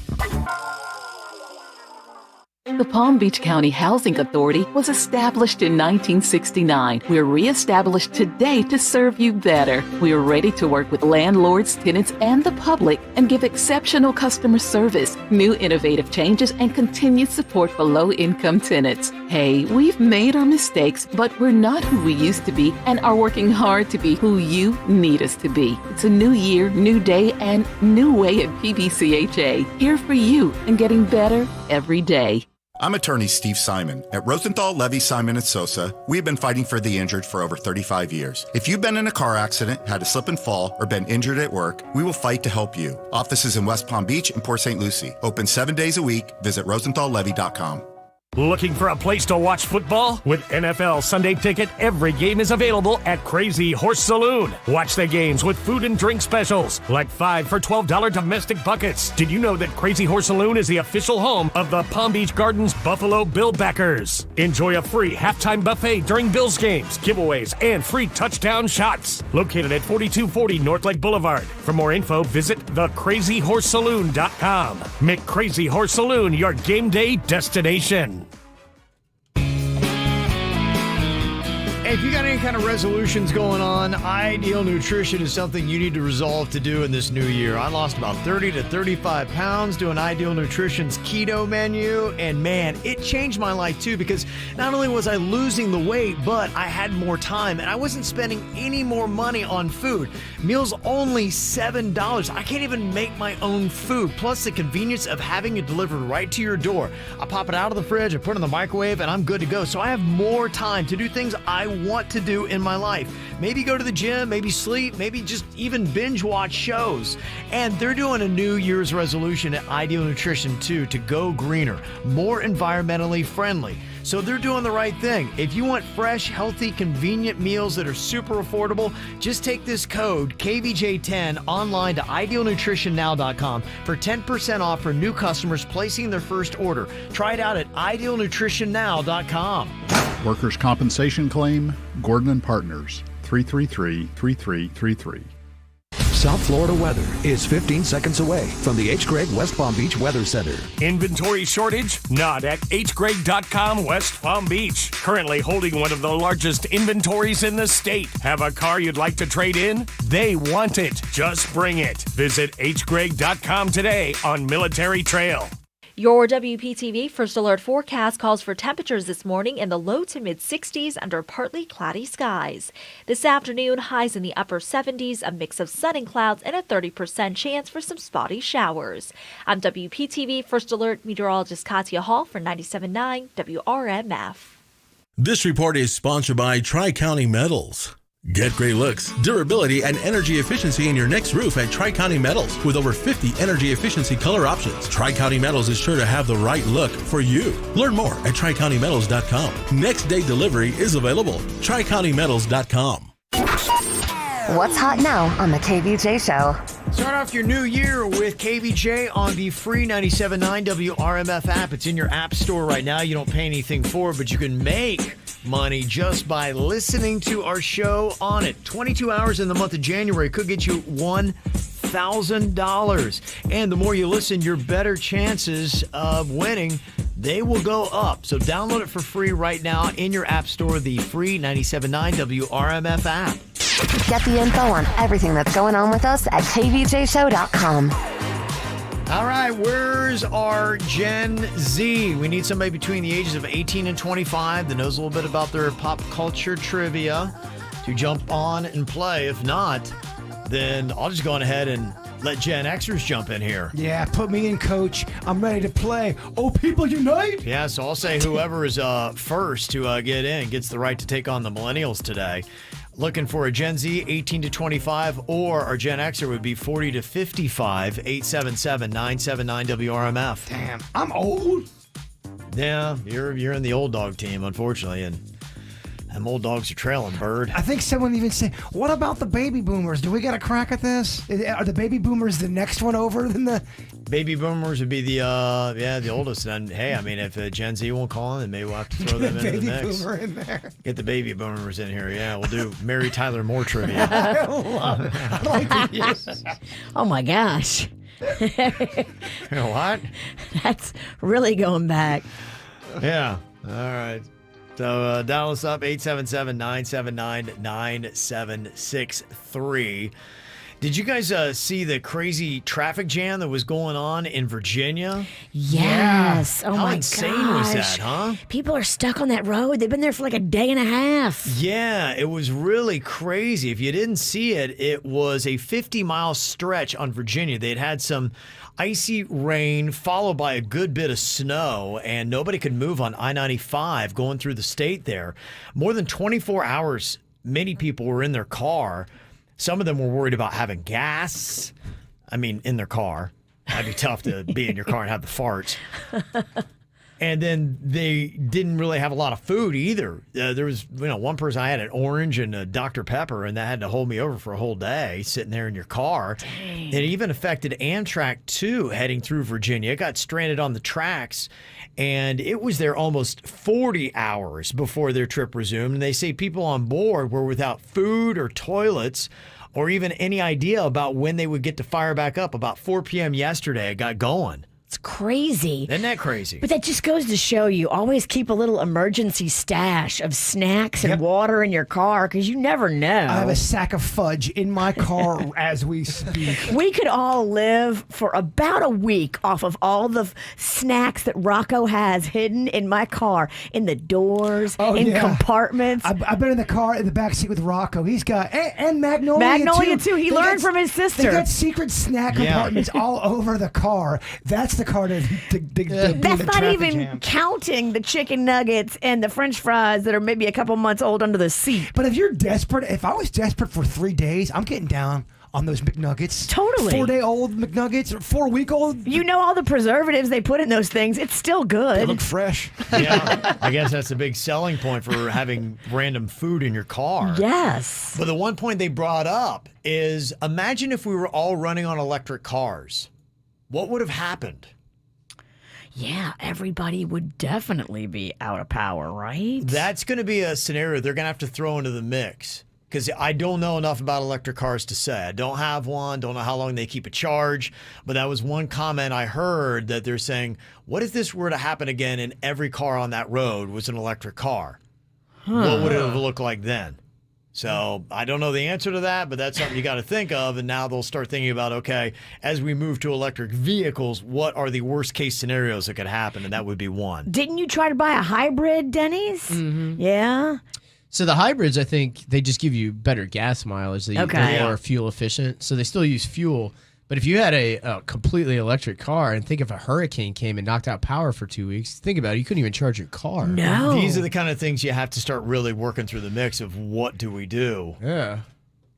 The Palm Beach County Housing Authority was established in 1969. We're reestablished today to serve you better. We are ready to work with landlords, tenants, and the public and give exceptional customer service, new innovative changes, and continued support for low-income tenants. Hey, we've made our mistakes, but we're not who we used to be and are working hard to be who you need us to be. It's a new year, new day, and new way at PBCHA. Here for you and getting better every day. I'm attorney Steve Simon. At Rosenthal, Levy, Simon & Sosa, we've been fighting for the injured for over 35 years. If you've been in a car accident, had a slip and fall, or been injured at work, we will fight to help you. Offices in West Palm Beach and Port St. Lucie. Open 7 days a week. Visit rosenthallevy.com. Looking for a place to watch football? With NFL Sunday Ticket, every game is available at Crazy Horse Saloon. Watch the games with food and drink specials, like 5 for $12 domestic buckets. Did you know that Crazy Horse Saloon is the official home of the Palm Beach Gardens Buffalo Bill backers? Enjoy a free halftime buffet during Bills games, giveaways, and free touchdown shots. Located at 4240 North Lake Boulevard. For more info, visit thecrazyhorsesaloon.com. Make Crazy Horse Saloon your game day destination. If you got any kind of resolutions going on, Ideal Nutrition is something you need to resolve to do in this new year. I lost about 30 to 35 pounds doing Ideal Nutrition's keto menu, and man, it changed my life too, because not only was I losing the weight, but I had more time and I wasn't spending any more money on food. Meals only $7. I can't even make my own food, plus the convenience of having it delivered right to your door. I pop it out of the fridge, I put it in the microwave, and I'm good to go. So I have more time to do things I want to do in my life. Maybe go to the gym, maybe sleep, maybe just even binge watch shows. And they're doing a New Year's resolution at Ideal Nutrition too, to go greener, more environmentally friendly. So they're doing the right thing. If you want fresh, healthy, convenient meals that are super affordable, just take this code KVJ10 online to idealnutritionnow.com for 10% off for new customers placing their first order. Try it out at idealnutritionnow.com. Workers' compensation claim, Gordon & Partners, 333-3333. South Florida weather is 15 seconds away from the H. Gregg West Palm Beach Weather Center. Inventory shortage? Not at hgregg.com West Palm Beach. Currently holding one of the largest inventories in the state. Have a car you'd like to trade in? They want it. Just bring it. Visit hgregg.com today on Military Trail. Your WPTV First Alert forecast calls for temperatures this morning in the low to mid 60s under partly cloudy skies. This afternoon, highs in the upper 70s, a mix of sun and clouds, and a 30% chance for some spotty showers. I'm WPTV First Alert meteorologist Katya Hall for 97.9 WRMF. This report is sponsored by Tri-County Metals. Get great looks, durability, and energy efficiency in your next roof at Tri-County Metals. With over 50 energy efficiency color options, Tri-County Metals is sure to have the right look for you. Learn more at TriCountyMetals.com. Next day delivery is available. TriCountyMetals.com. What's hot now on the KVJ Show? Start off your new year with KVJ on the free 97.9 WRMF app. It's in your app store right now. You don't pay anything for it, but you can make money just by listening to our show on it. 22 hours in the month of January could get you $1,000. And the more you listen, your better chances of winning, they will go up. So download it for free right now in your app store, the free 97.9 WRMF app. Get the info on everything that's going on with us at kvjshow.com. All right, where's our Gen Z? We need somebody between the ages of 18 and 25 that knows a little bit about their pop culture trivia to jump on and play. If not, then I'll just go on ahead and let Gen Xers jump in here. Yeah, put me in, coach. I'm ready to play. Oh, people unite! Yeah, so I'll say whoever is first to get in gets the right to take on the millennials today. Looking for a Gen Z, 18 to 25, or our Gen Xer would be 40 to 55, 877-979-WRMF. Damn, I'm old. Yeah, you're in the old dog team, unfortunately, and them old dogs are trailing, Bird. I think someone even said, what about the baby boomers? Do we got a crack at this? Are the baby boomers the next one over than the... Baby boomers would be the oldest. And hey, I mean, if Gen Z won't call in, then maybe we'll have to throw them into the mix. Baby boomer in there. Get the baby boomers in here. Yeah, we'll do Mary Tyler Moore trivia. I love it. I like this. Oh my gosh. What? That's really going back. Yeah. All right. So dial us up, 877-979-9763. Did you guys see the crazy traffic jam that was going on in Virginia? Yes. Yeah. Oh, How my insane gosh. was that, huh? People are stuck on that road. They've been there for like a day and a half. Yeah, it was really crazy. If you didn't see it, it was a 50-mile stretch on Virginia. They'd had some icy rain followed by a good bit of snow, and nobody could move on I-95 going through the state there. More than 24 hours, many people were in their car. Some of them were worried about having gas. I mean, in their car. That'd be tough to be in your car and have the farts. And then they didn't really have a lot of food either. There was, one person, I had an orange and a Dr. Pepper, and that had to hold me over for a whole day sitting there in your car. Dang. It even affected Amtrak, too, heading through Virginia. It got stranded on the tracks, and it was there almost 40 hours before their trip resumed. And they say people on board were without food or toilets or even any idea about when they would get to fire back up. About 4 p.m. yesterday, it got going. It's crazy. Isn't that crazy? But that just goes to show you, always keep a little emergency stash of snacks and water in your car because you never know. I have a sack of fudge in my car as we speak. We could all live for about a week off of all the snacks that Rocco has hidden in my car, in the doors, compartments. I've been in the car in the back seat with Rocco. He's got, and Magnolia, Magnolia too. He learned from his sister. They got secret snack compartments all over the car. That's the car to That's not even counting the chicken nuggets and the French fries that are maybe a couple months old under the seat. But if you're desperate, if I was desperate for 3 days, I'm getting down on those McNuggets. Totally. 4-day-old McNuggets or 4-week-old. You know all the preservatives they put in those things. It's still good. They look fresh. Yeah, I guess that's a big selling point for having random food in your car. Yes. But the one point they brought up is, imagine if we were all running on electric cars. What would have happened? Yeah, everybody would definitely be out of power, right? That's going to be a scenario they're going to have to throw into the mix because I don't know enough about electric cars to say. I don't have one, don't know how long they keep a charge, but that was one comment I heard that they're saying, what if this were to happen again and every car on that road was an electric car? What would it have looked like then? So I don't know the answer to that, but that's something you got to think of. And now they'll start thinking about, okay, as we move to electric vehicles, what are the worst case scenarios that could happen? And that would be one. Didn't you try to buy a hybrid, Denny's? Mm-hmm. Yeah. So the hybrids, I think they just give you better gas mileage. They're more fuel efficient. So they still use fuel. But if you had a completely electric car, and think if a hurricane came and knocked out power for 2 weeks, think about it, you couldn't even charge your car. No. These are the kind of things you have to start really working through the mix of what do we do. Yeah.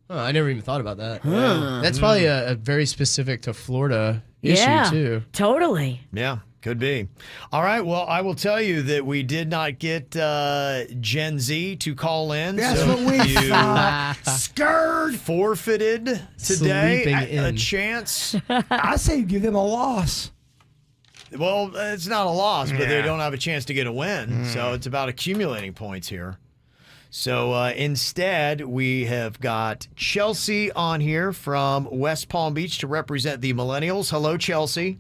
Oh, I never even thought about that. Yeah. That's probably a very specific to Florida issue, too. Totally. Yeah. Could be. All right. Well, I will tell you that we did not get Gen Z to call in. That's so what we thought. Scared. Forfeited today a chance. I say give them a loss. Well, it's not a loss, but they don't have a chance to get a win. So it's about accumulating points here. So instead, we have got Chelsea on here from West Palm Beach to represent the Millennials. Hello, Chelsea.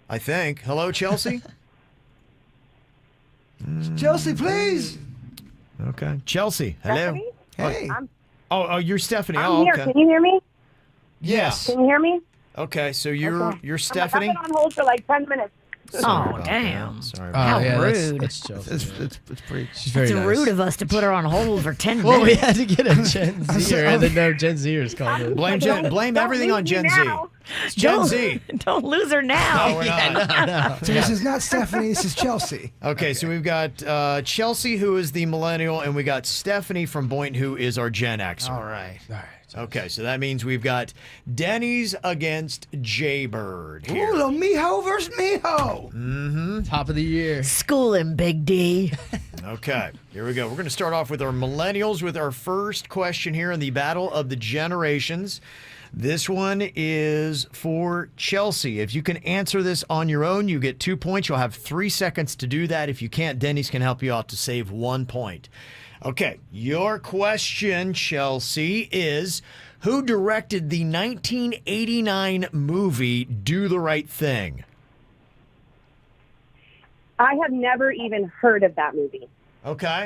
I think. Hello, Chelsea? Chelsea, please. Okay. Chelsea, hello. Stephanie? Hey. Oh, you're Stephanie. I'm here. Okay. Can you hear me? Yes. Can you hear me? Okay, so you're Stephanie? I've been on hold for like 10 minutes. Sorry damn. Sorry How that. rude. That's Chelsea. It's pretty. She's very It's nice. rude of us to put her on hold for 10 Well, we minutes. had to get a Gen Zer, and then no Gen Zers called it. Blame everything on Gen Z. It's Gen Z. Don't lose her now. No, we're not. So this is not Stephanie. This is Chelsea. Okay, so we've got Chelsea, who is the millennial, and we got Stephanie from Boynton, who is our Gen Xer. All right. Okay, so that means we've got Denny's against Jaybird here. Ooh, little Miho versus Miho. Mm-hmm. Top of the year. School him, Big D. Okay, here we go. We're going to start off with our millennials with our first question here in the Battle of the Generations. This one is for Chelsea. If you can answer this on your own, you get 2 points. You'll have 3 seconds to do that. If you can't, Denny's can help you out to save 1 point. Okay, your question, Chelsea, is who directed the 1989 movie Do the Right Thing? I have never even heard of that movie. Okay.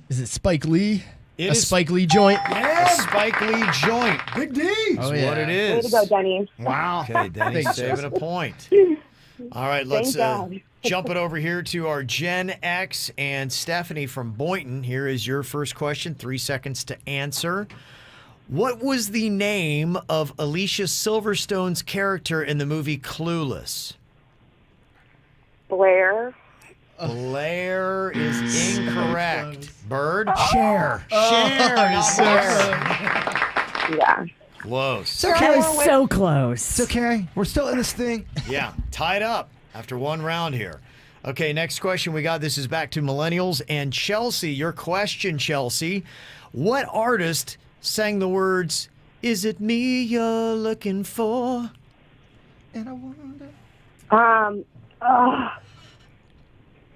Is it Spike Lee? It a is- Spike Lee joint? A Spike Lee joint. Big D. That's Oh, yeah. what it Way is. to go, Denny. Wow. Okay, Denny's Thanks, saving a point. All right, let's Thank God. jump it over here to our Gen X and Stephanie from Boynton. Here is your first question, 3 seconds to answer. What was the name of Alicia Silverstone's character in the movie Clueless? Blair. Blair is incorrect. Bird? Cher. Cher. so Yeah. Close. That was so close. It's okay. We're still in this thing. Yeah, tied up after one round here. Okay, next question we got. This is back to millennials and Chelsea. Your question, Chelsea. What artist sang the words, "Is it me you're looking for"? And I wonder.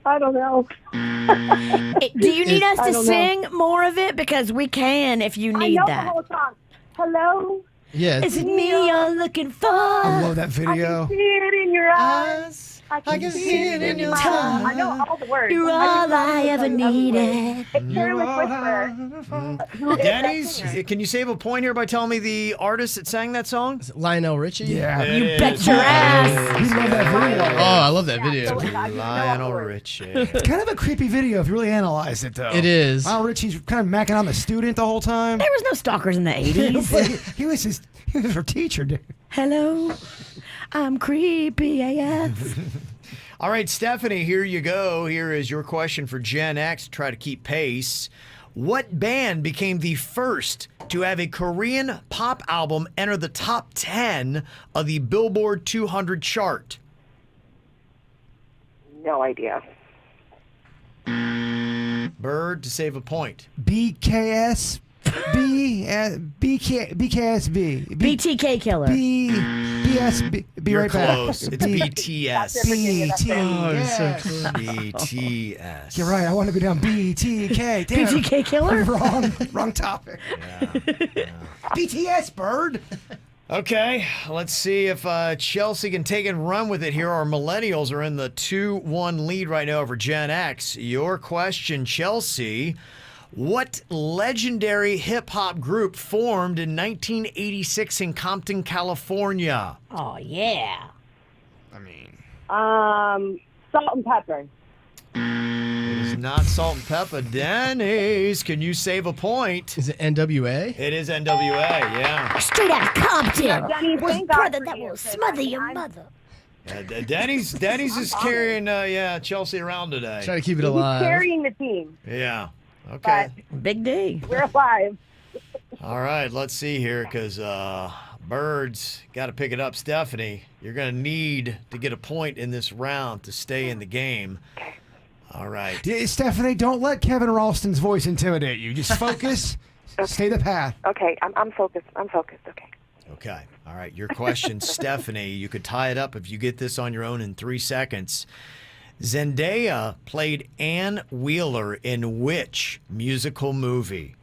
I don't know. Do you need us I to don't know. sing more of it? Because we can if you I need know that. the whole song. Hello? Yeah. Is it me you're looking for? I love that I video. can see it in your eyes. I can see it in your tongue. I know all the words. You're all I ever needed. It's Careless Whisper. Denny's, can you save a point here by telling me the artist that sang that song? Is it Lionel Richie? Yeah. It You is. bet your ass. We love that video. Oh, I love that video. Lionel Richie. It's kind of a creepy video if you really analyze it, though. It is. Lionel Richie's kind of macking on the student the whole time. There was no stalkers in the 80s. he was her teacher, dude. Hello, I'm creepy AF. All right, Stephanie, here you go. Here is your question for Gen X to try to keep pace. What band became the first to have a Korean pop album enter the top 10 of the Billboard 200 chart? No idea. Bird to save a point. BKS. BKSB. BTK killer. BSB. Be You're right back. close. It's BTS. BTS. You're right. I want to go down BTK. Damn. BTK killer? Wrong topic. BTS, Bird. Okay, let's see if Chelsea can take and run with it here. Our millennials are in the 2-1 lead right now over Gen X. Your question, Chelsea. What legendary hip-hop group formed in 1986 in Compton, California? Oh, yeah. Salt and Pepper. It is not Salt and Pepper. Denny's, can you save a point? Is it NWA? It is NWA, yeah. Straight out of Compton. Denny, Was thank God brother for that you, will 'cause smother your I'm- mother. Denny's is carrying Chelsea around today. Try to keep it He's alive. carrying the team. Yeah. Okay. Big D. We're alive. All right, let's see here because Birds got to pick it up. Stephanie, you're going to need to get a point in this round to stay in the game. All right. Yeah, Stephanie, don't let Kevin Ralston's voice intimidate you. Just focus. Stay the path. Okay, I'm focused. I'm focused. Okay. Okay. All right. Your question, Stephanie. You could tie it up if you get this on your own in 3 seconds. Zendaya played Ann Wheeler in which musical movie?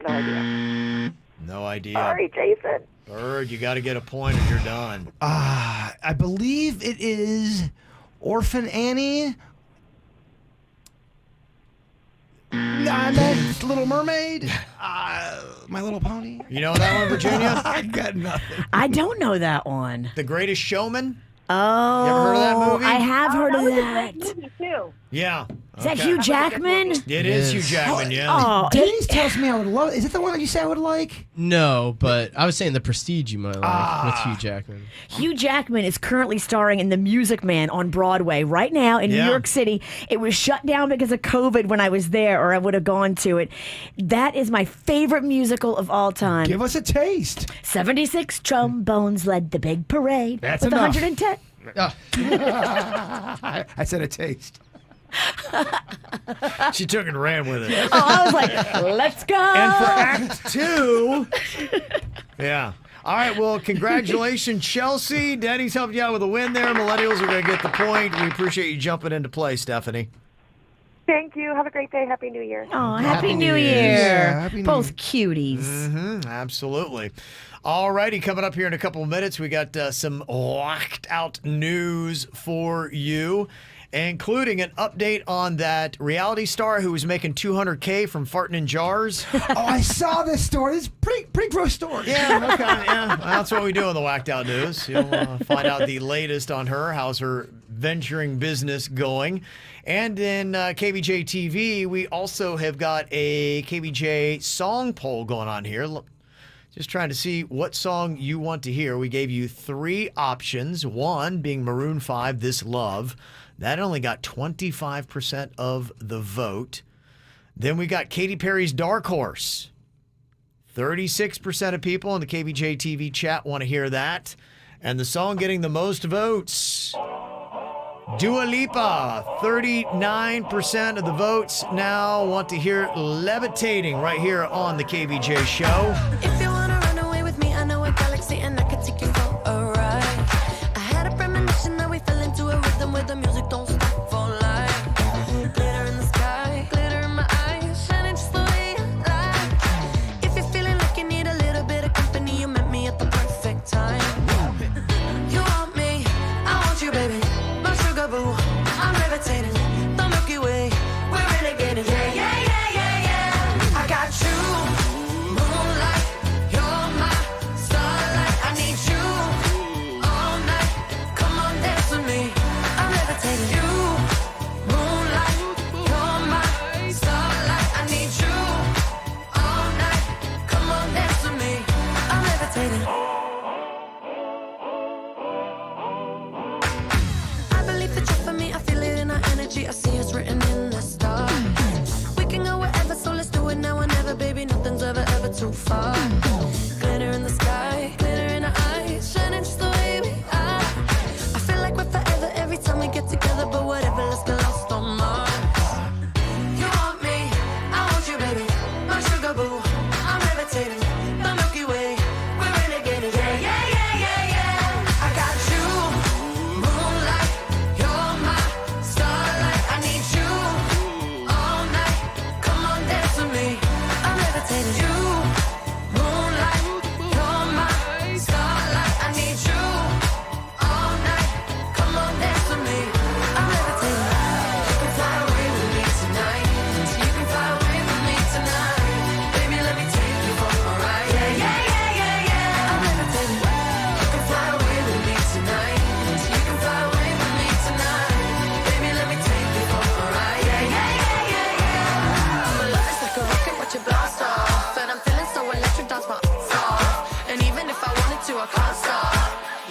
No idea. No idea. Sorry, Jason. Bird, you got to get a point or you're done. I believe it is Orphan Annie. I meant Little Mermaid. My Little Pony? You know that one, Virginia? I got nothing. I don't know that one. The Greatest Showman? Oh, You ever heard of that movie? I have heard of was a that. great movie, too. Yeah. Is that Hugh Jackman? It is Hugh Jackman, yeah. Oh, Denny's tells me I would love. Is it the one that you say I would like? No, but I was saying The Prestige you might like with Hugh Jackman. Hugh Jackman is currently starring in The Music Man on Broadway right now in New York City. It was shut down because of COVID when I was there, or I would have gone to it. That is my favorite musical of all time. Give us a taste. 76 trombones led the big parade. That's with enough. 110. I said a taste. She took and ran with it. Oh, I was like, let's go. And for Act 2, yeah. All right, well, congratulations, Chelsea. Denny's helped you out with a win there. Millennials are going to get the point. We appreciate you jumping into play, Stephanie. Thank you. Have a great day. Happy New Year. Oh, Happy New Year. Yeah, Happy New Both cuties. Absolutely. All righty, coming up here in a couple of minutes, we got some whacked out news for you, including an update on that reality star who was making $200K from farting in jars. Oh, I saw this story. It's pretty gross story. Yeah, okay, yeah. That's what we do in the whacked out news. You'll find out the latest on her. How's her venturing business going? And in KVJ TV, we also have got a KVJ song poll going on here. Look, just trying to see what song you want to hear. We gave you 3 options, one being Maroon 5, This Love. That only got 25% of the vote. Then we got Katy Perry's Dark Horse. 36% of people in the KVJ TV chat want to hear that. And the song getting the most votes, Dua Lipa. 39% of the votes now want to hear Levitating right here on the KVJ show. If you wanna run away with me, I know a galaxy and I can take you for a ride. I had a premonition that we fell into a rhythm where the music don't stop for life. Glitter in the sky, glitter in my eyes, shining just the way I like. If you're feeling like you need a little bit of company, you met me at the perfect time. You want me, I want you, baby. My sugar boo, I'm levitating. The Milky Way, we're renegading. Yeah, yeah, yeah, yeah, yeah. I got you. Moonlight, you're my starlight. I need you all night. Come on, dance with me. I'm levitating. You, moonlight, you're my starlight. I need you all night. Come on, dance with me. I'm levitating. I believe that you're for me. I feel it in our energy. I see us written in the stars. We can go wherever, so let's do it now or never, baby. Nothing's ever too far. Glitter in the sky, glitter in our eyes, shining just the way we are. I feel like we're forever every time we get together, but whatever, let's get lost on Mars. You want me, I want you, baby. My sugar boo, I'm levitating. The Milky Way, we're renegading. Yeah, yeah, yeah, yeah, yeah. I got you, moonlight, you're my starlight. I need you all night. Come on, dance with me. I'm levitating. You, moonlight, you're my starlight. I need you all night. Come on, dance with me. I'm levitating. You can fly away with me tonight. You can fly away with me tonight. Baby, let me take you for a ride. Yeah, yeah, yeah, yeah, yeah. I'm levitating. You can fly away with me tonight. You can fly away with me tonight. Baby, let me take you for a ride. Yeah, yeah, yeah, yeah, yeah. My love is like a rocket, watch it blast off. And I'm feeling so electric, dance my off. And even if I wanted to, I can't stop.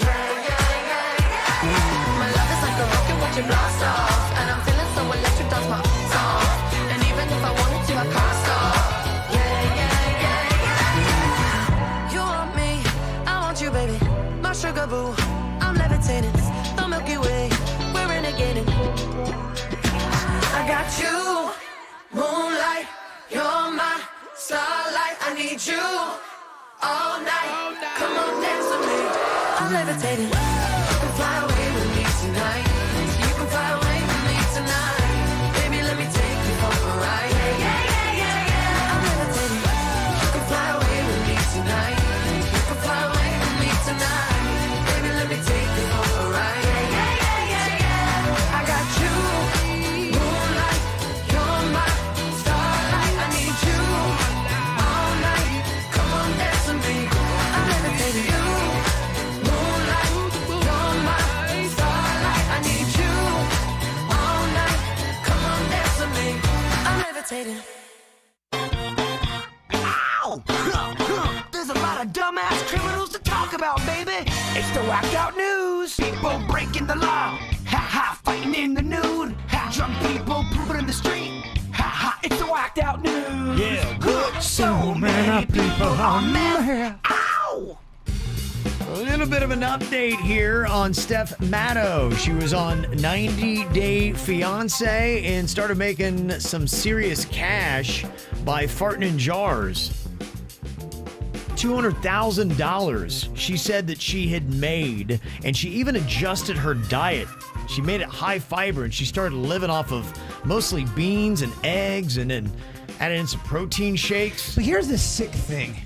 Yeah, yeah, yeah, yeah. My love is like a rocket, watch it blast off. And I'm feeling so electric, dance my off. And even if I wanted to, I can't stop. Yeah, yeah, yeah, yeah. You want me, I want you, baby. My sugar boo, I'm levitating. The Milky Way, we're renegading. I got you, moonlight, you're my starlight. I need you all night. Come on, dance with me. I'm levitating. You can fly away with me tonight. You can fly away with me tonight. Baby, let me take you for a ride. Yeah, yeah, yeah, yeah, yeah. I'm levitating. You can fly away with me tonight. You can fly away with me tonight. Baby, let me take you for a ride. Yeah, yeah, yeah, yeah, yeah. I got you, moonlight, you're my starlight. I need you all night. dumbass criminals to talk about, baby. It's the whacked out news. People breaking the law. Ha ha, fighting in the nude. Ha, drunk people pooping in the street. Ha ha, it's the whacked out news. Yeah, good. So many people on there. Ow! A little bit of an update here on Steph Matto. She was on 90 Day Fiancé and started making some serious cash by farting in jars. $200,000 she said that she had made, and she even adjusted her diet. She made it high fiber, and she started living off of mostly beans and eggs, and then added in some protein shakes. But here's the sick thing.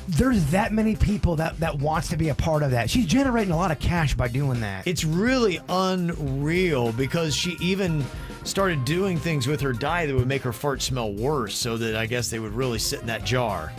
There's that many people that wants to be a part of that. She's generating a lot of cash by doing that. It's really unreal because she even started doing things with her diet that would make her fart smell worse, so that I guess they would really sit in that jar.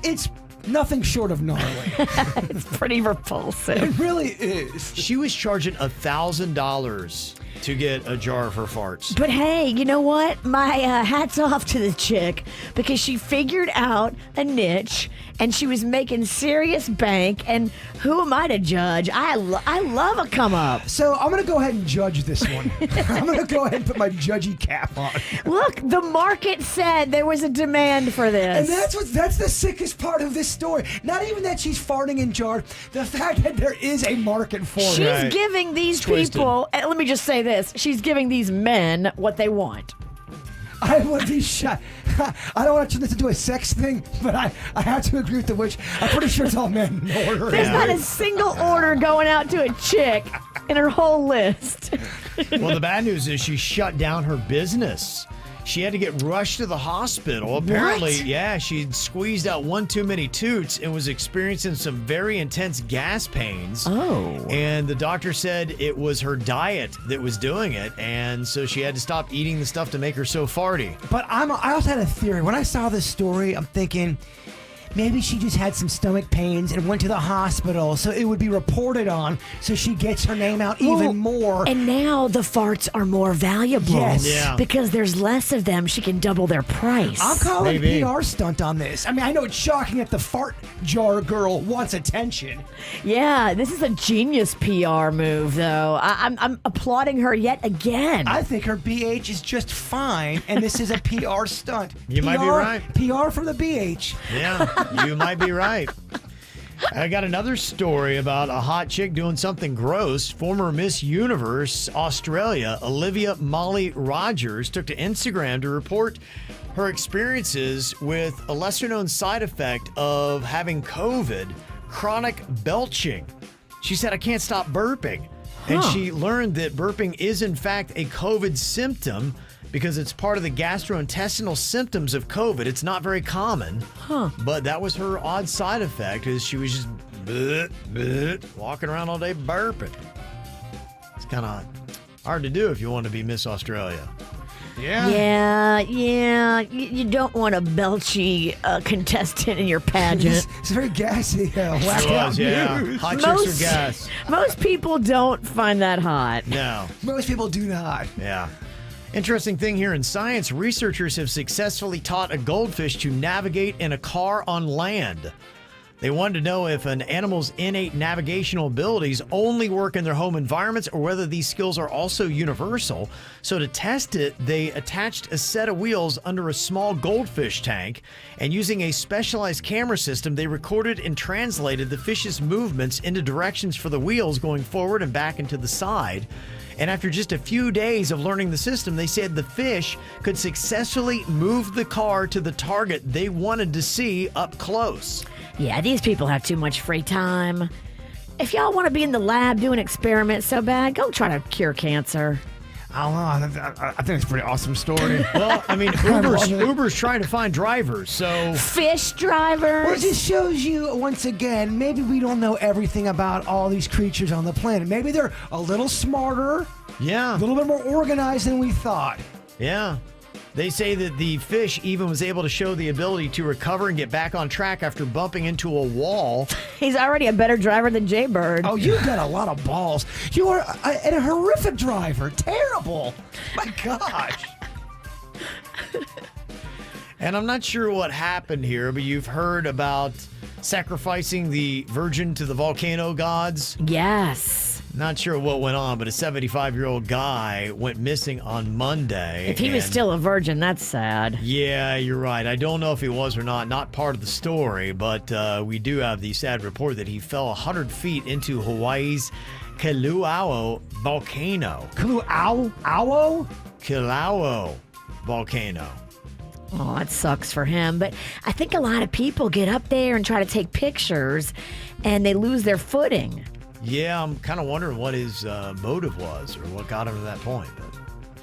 It's nothing short of gnarly. It's pretty repulsive. It really is. She was charging $1,000 to get a jar of her farts. But hey, you know what? My hat's off to the chick because she figured out a niche and she was making serious bank. And who am I to judge? I love a come up. So I'm going to go ahead and judge this one. I'm going to go ahead and put my judgy cap on. Look, the market said there was a demand for this. And that's the sickest part of this story. Not even that she's farting in jars, the fact that there is a market for it. She's giving these people, and let me just say this, she's giving these men what they want. I would be shocked. I don't want to turn this into a sex thing, but I have to agree with the witch. I'm pretty sure it's all men in order. There's not a single order going out to a chick in her whole list. Well, the bad news is she shut down her business. She had to get rushed to the hospital. Apparently, yeah, she'd squeezed out one too many toots and was experiencing some very intense gas pains. Oh. And the doctor said it was her diet that was doing it, and so she had to stop eating the stuff to make her so farty. But I also had a theory. When I saw this story, I'm thinking maybe she just had some stomach pains and went to the hospital so it would be reported on so she gets her name out even more. And now the farts are more valuable. Yes. Yeah. Because there's less of them, she can double their price. I'm calling a PR stunt on this. I mean, I know it's shocking that the fart jar girl wants attention. Yeah, this is a genius PR move, though. I'm applauding her yet again. I think her BH is just fine, and this is a PR stunt. You might be right. PR from the BH. Yeah. You might be right. I got another story about a hot chick doing something gross. Former Miss Universe Australia, Olivia Molly Rogers, took to Instagram to report her experiences with a lesser-known side effect of having COVID, chronic belching. She said, "I can't stop burping." And she learned that burping is, in fact, a COVID symptom because it's part of the gastrointestinal symptoms of COVID. It's not very common, but that was her odd side effect, is she was just walking around all day burping. It's kind of hard to do if you want to be Miss Australia. Yeah. You don't want a belchy contestant in your pageant. It's very gassy. It was, yeah. Hot chicks are gas. Most people don't find that hot. No. Most people do not. Yeah. Interesting thing here in science, researchers have successfully taught a goldfish to navigate in a car on land. They wanted to know if an animal's innate navigational abilities only work in their home environments or whether these skills are also universal. So to test it, they attached a set of wheels under a small goldfish tank, and using a specialized camera system, they recorded and translated the fish's movements into directions for the wheels going forward and back and to the side. And after just a few days of learning the system, they said the fish could successfully move the car to the target they wanted to see up close. Yeah, these people have too much free time. If y'all want to be in the lab doing experiments so bad, go try to cure cancer. I think it's a pretty awesome story. Well, I mean, Uber's trying to find drivers, so... Fish drivers? Well, it just shows you, once again, maybe we don't know everything about all these creatures on the planet. Maybe they're a little smarter. Yeah. A little bit more organized than we thought. Yeah. They say that the fish even was able to show the ability to recover and get back on track after bumping into a wall. He's already a better driver than Jaybird. Oh, you've got a lot of balls. You are a horrific driver. Terrible. My gosh. And I'm not sure what happened here, but you've heard about sacrificing the virgin to the volcano gods. Yes. Not sure what went on, but a 75-year-old guy went missing on Monday. If he was still a virgin, that's sad. Yeah, you're right. I don't know if he was or not. Not part of the story, but we do have the sad report that he fell 100 feet into Hawaii's Kilauea volcano. Kilauea volcano. Oh, that sucks for him. But I think a lot of people get up there and try to take pictures, and they lose their footing. Yeah, I'm kind of wondering what his motive was or what got him to that point, but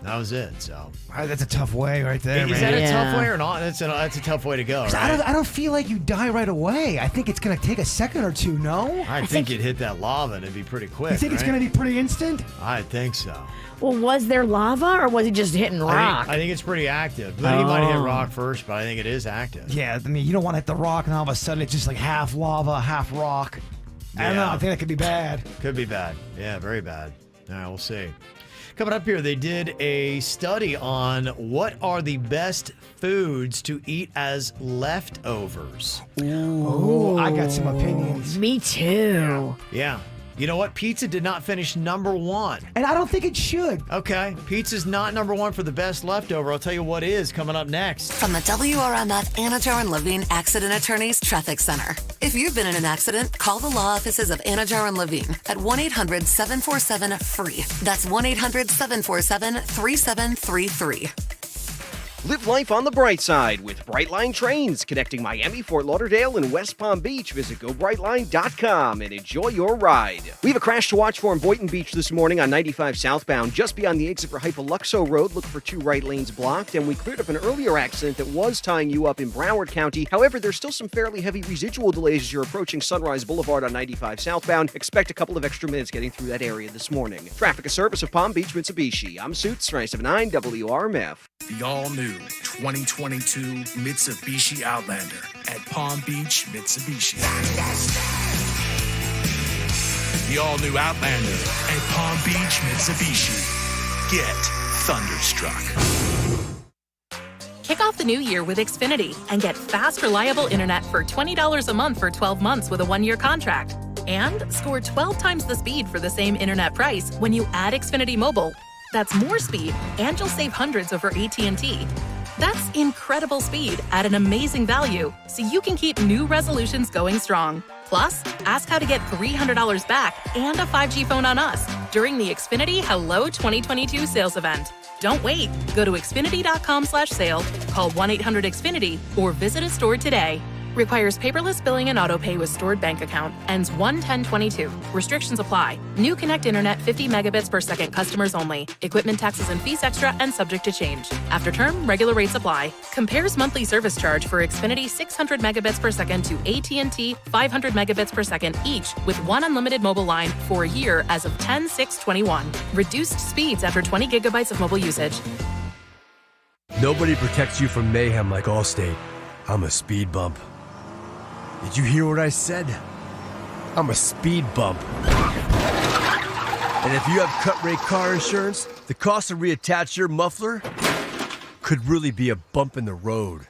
that was it. So that's a tough way right there, Is man. that a tough way or not? That's a tough way to go, right? I don't feel like you die right away. I think it's going to take a second or two, no? I think you'd hit that lava and it'd be pretty quick. You think it's going to be pretty instant? I think so. Well, was there lava, or was he just hitting rock? I think it's pretty active. But he might hit rock first, but I think it is active. Yeah, I mean, you don't want to hit the rock and all of a sudden it's just like half lava, half rock. I don't know. I think that could be bad. Could be bad. Yeah, very bad. All right, we'll see. Coming up here, they did a study on what are the best foods to eat as leftovers. Ooh, I got some opinions. Me too. Yeah. You know what? Pizza did not finish number one. And I don't think it should. Okay. Pizza's not number one for the best leftover. I'll tell you what is coming up next. From the WRMF Anajar and Levine Accident Attorneys Traffic Center. If you've been in an accident, call the law offices of Anajar and Levine at 1-800-747-FREE. That's 1-800-747-3733. Live life on the bright side with Brightline Trains, connecting Miami, Fort Lauderdale, and West Palm Beach. Visit GoBrightline.com and enjoy your ride. We have a crash to watch for in Boynton Beach this morning on 95 southbound, just beyond the exit for Hypoluxo Road. Look for 2 right lanes blocked, and we cleared up an earlier accident that was tying you up in Broward County. However, there's still some fairly heavy residual delays as you're approaching Sunrise Boulevard on 95 southbound. Expect a couple of extra minutes getting through that area this morning. Traffic, a service of Palm Beach, Mitsubishi. I'm Suits, 979 WRMF. The all-new 2022 Mitsubishi Outlander at Palm Beach, Mitsubishi. The all-new Outlander at Palm Beach, Mitsubishi. Get thunderstruck. Kick off the new year with Xfinity and get fast, reliable internet for $20 a month for 12 months with a 1-year contract. And score 12 times the speed for the same internet price when you add Xfinity Mobile. That's more speed, and you'll save hundreds over AT&T. That's incredible speed at an amazing value, so you can keep new resolutions going strong. Plus, ask how to get $300 back and a 5G phone on us during the Xfinity Hello 2022 sales event. Don't wait. Go to Xfinity.com/sale, call 1-800-XFINITY, or visit a store today. Requires paperless billing and autopay with stored bank account. Ends 1/10/22. Restrictions apply. New Connect Internet 50 megabits per second customers only. Equipment taxes and fees extra and subject to change. After term, regular rates apply. Compares monthly service charge for Xfinity 600 megabits per second to AT&T 500 megabits per second each with 1 unlimited mobile line for a year as of 10/6/21. Reduced speeds after 20 gigabytes of mobile usage. Nobody protects you from mayhem like Allstate. I'm a speed bump. Did you hear what I said? I'm a speed bump. And if you have cut rate car insurance, the cost to reattach your muffler could really be a bump in the road.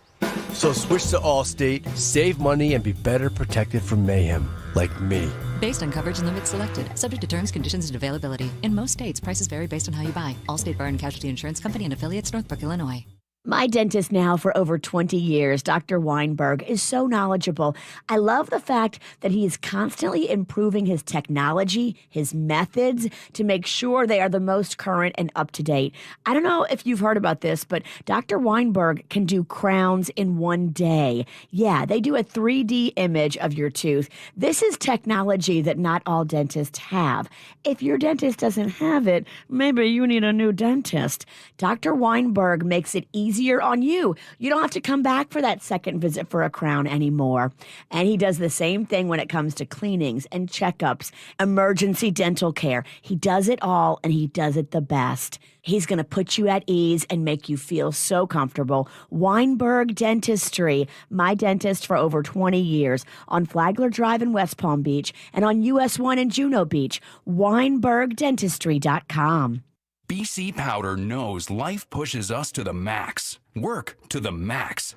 So switch to Allstate, save money, and be better protected from mayhem, like me. Based on coverage and limits selected, subject to terms, conditions, and availability. In most states, prices vary based on how you buy. Allstate Fire and Casualty Insurance Company and affiliates, Northbrook, Illinois. My dentist now for over 20 years, Dr. Weinberg, is so knowledgeable. I love the fact that he is constantly improving his technology, his methods, to make sure they are the most current and up to date. I don't know if you've heard about this, but Dr. Weinberg can do crowns in one day. Yeah, they do a 3D image of your tooth. This is technology that not all dentists have. If your dentist doesn't have it, maybe you need a new dentist. Dr. Weinberg makes it easier on you. You don't have to come back for that second visit for a crown anymore. And he does the same thing when it comes to cleanings and checkups, emergency dental care. He does it all, and he does it the best. He's going to put you at ease and make you feel so comfortable. Weinberg Dentistry, my dentist for over 20 years, on Flagler Drive in West Palm Beach and on US 1 in Juno Beach. WeinbergDentistry.com. BC Powder knows life pushes us to the max, work to the max.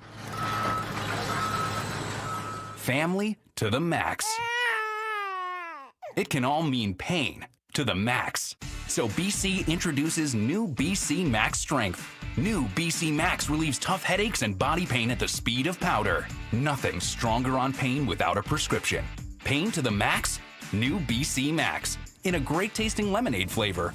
family to the max. It can all mean pain to the max. So BC introduces new BC Max Strength. New BC Max relieves tough headaches and body pain at the speed of powder. Nothing stronger on pain without a prescription. Pain to the max? New BC Max. In a great tasting lemonade flavor.